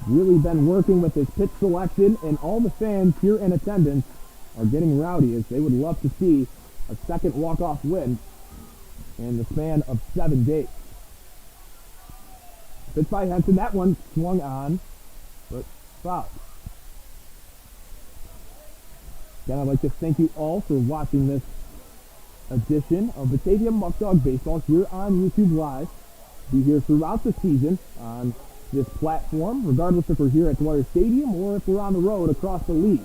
Really been working with his pitch selection, and all the fans here in attendance are getting rowdy as they would love to see a second walk-off win in the span of 7 days. Pitch by Henson, that one swung on, but foul. Again, I'd like to thank you all for watching this edition of Batavia Muckdog Baseball here on YouTube Live. Be here throughout the season on this platform, regardless if we're here at Dwyer Stadium or if we're on the road across the league.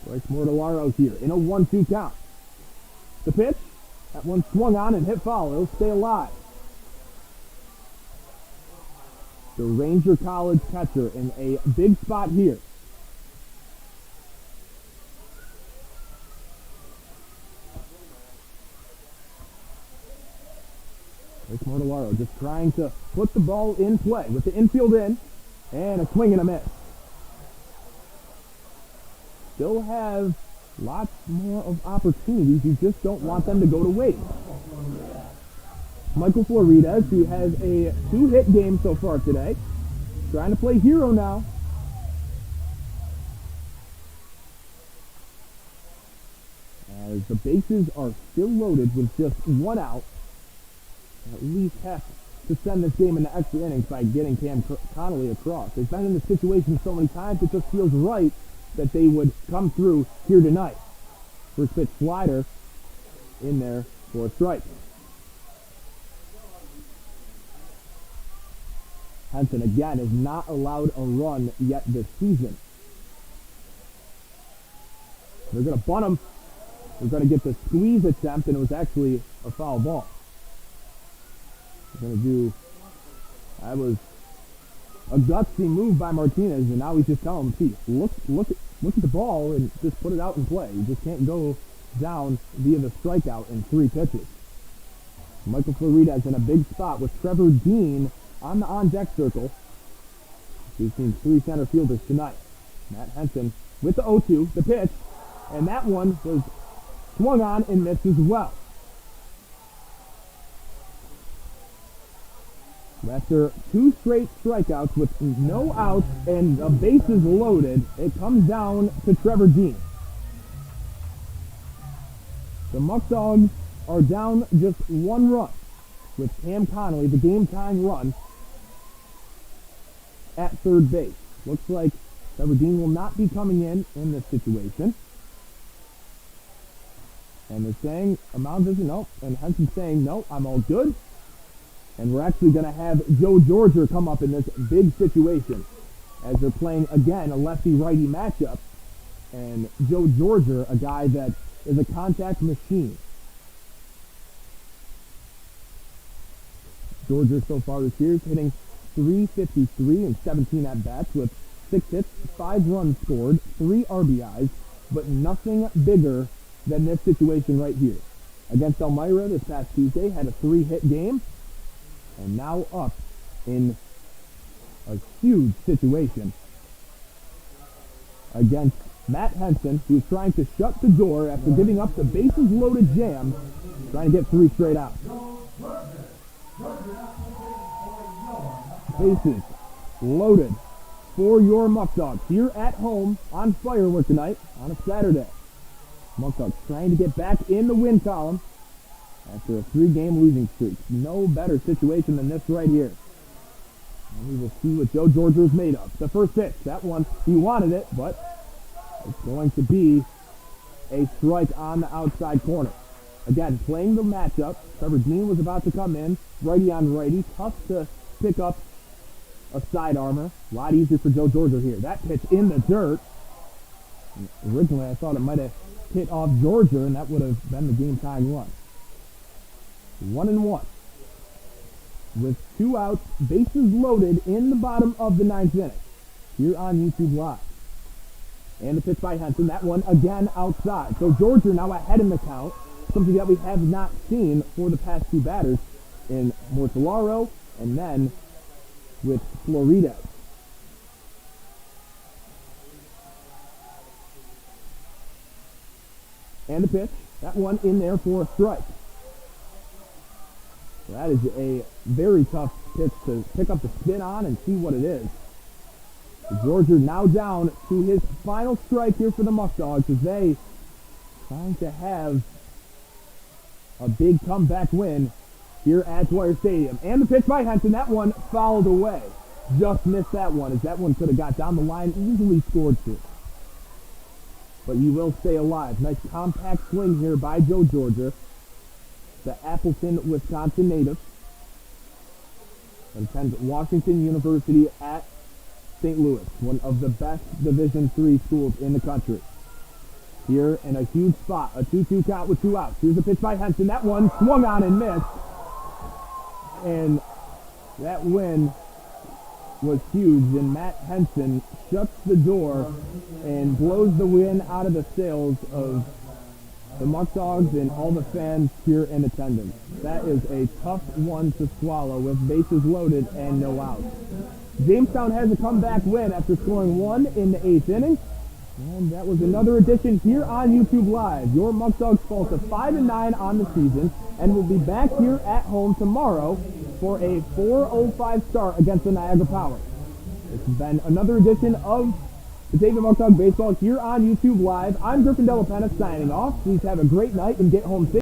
Bryce Mortellaro here in a 1-2 count. The pitch, that one swung on and hit foul. It'll stay alive. The Ranger College catcher in a big spot here. Bryce Mortellaro just trying to put the ball in play with the infield in, and a swing and a miss. Still have lots more of opportunities. You just don't want them to go to waste. Michael Florides, who has a 2-hit game so far today, trying to play hero now. As the bases are still loaded with just one out, at least have to send this game into extra innings by getting Cam Connolly across. They've been in this situation so many times, it just feels right that they would come through here tonight. First pitch slider in there for a strike. Henson again has not allowed a run yet this season. They're going to bunt him. They're going to get the squeeze attempt, and it was actually a foul ball. They're going to do, that was a gutsy move by Martinez, and now he's just telling him, see, look at the ball and just put it out in play. You just can't go down via the strikeout in 3 pitches. Michael Florides in a big spot with Trevor Dean on the on-deck circle. We've seen 3 center fielders tonight. Matt Henson with the 0-2, the pitch, and that one was swung on and missed as well. After 2 straight strikeouts with no outs and the bases loaded, it comes down to Trevor Dean. The Muckdogs are down just 1 run with Cam Connolly, the game-tying run, at third base. Looks like Trevor Dean will not be coming in this situation. And they're saying, Amount isn't, nope. And Henson's saying, no, I'm all good. And we're actually going to have Joe Georgia come up in this big situation as they're playing, again, a lefty-righty matchup. And Joe Georgia, a guy that is a contact machine. Georgia so far this year is hitting .353 and 17 at-bats with 6 hits, 5 runs scored, 3 RBIs, but nothing bigger than this situation right here. Against Elmira this past Tuesday, had a 3-hit game, and now up in a huge situation against Matt Henson, who's trying to shut the door after giving up the bases-loaded jam, trying to get 3 straight out. Bases loaded for your Muckdogs here at home on Firework tonight on a Saturday. Muckdogs trying to get back in the win column after a 3-game losing streak. No better situation than this right here. And we will see what Joe Georgia is made of. The first pitch, that one, he wanted it, but it's going to be a strike on the outside corner. Again, playing the matchup. Trevor Dean was about to come in, righty on righty. Tough to pick up a side armor. A lot easier for Joe Georgia here. That pitch in the dirt. And originally, I thought it might have hit off Georgia, and that would have been the game-tying run. 1-1. With 2 outs, bases loaded in the bottom of the 9th inning. Here on YouTube Live. And the pitch by Henson. That one again outside. So Georgia now ahead in the count. Something that we have not seen for the past 2 batters in Mortellaro and then with Florida. And the pitch. That one in there for a strike. So that is a very tough pitch to pick up the spin on and see what it is. Georgia now down to his final strike here for the Muckdogs as they trying to have a big comeback win here at Dwyer Stadium. And the pitch by Henson, that one fouled away. Just missed that one, as that one could have got down the line, easily scored to. But he will stay alive. Nice compact swing here by Joe Georgia, the Appleton, Wisconsin native. And attends Washington University at St. Louis, one of the best Division III schools in the country. Here in a huge spot, a 2-2 count with 2 outs. Here's a pitch by Henson. That one swung on and missed. And that win was huge. And Matt Henson shuts the door and blows the wind out of the sails of the Muckdogs and all the fans here in attendance. That is a tough one to swallow with bases loaded and no outs. Jamestown has a comeback win after scoring 1 in the 8th inning. And that was another edition here on YouTube Live. Your Muckdogs fall to 5-9 on the season, and we'll be back here at home tomorrow for a 4:05 start against the Niagara Power. This has been another edition of Batavia Muckdog Baseball here on YouTube Live. I'm Griffin Della Penna signing off. Please have a great night and get home safe.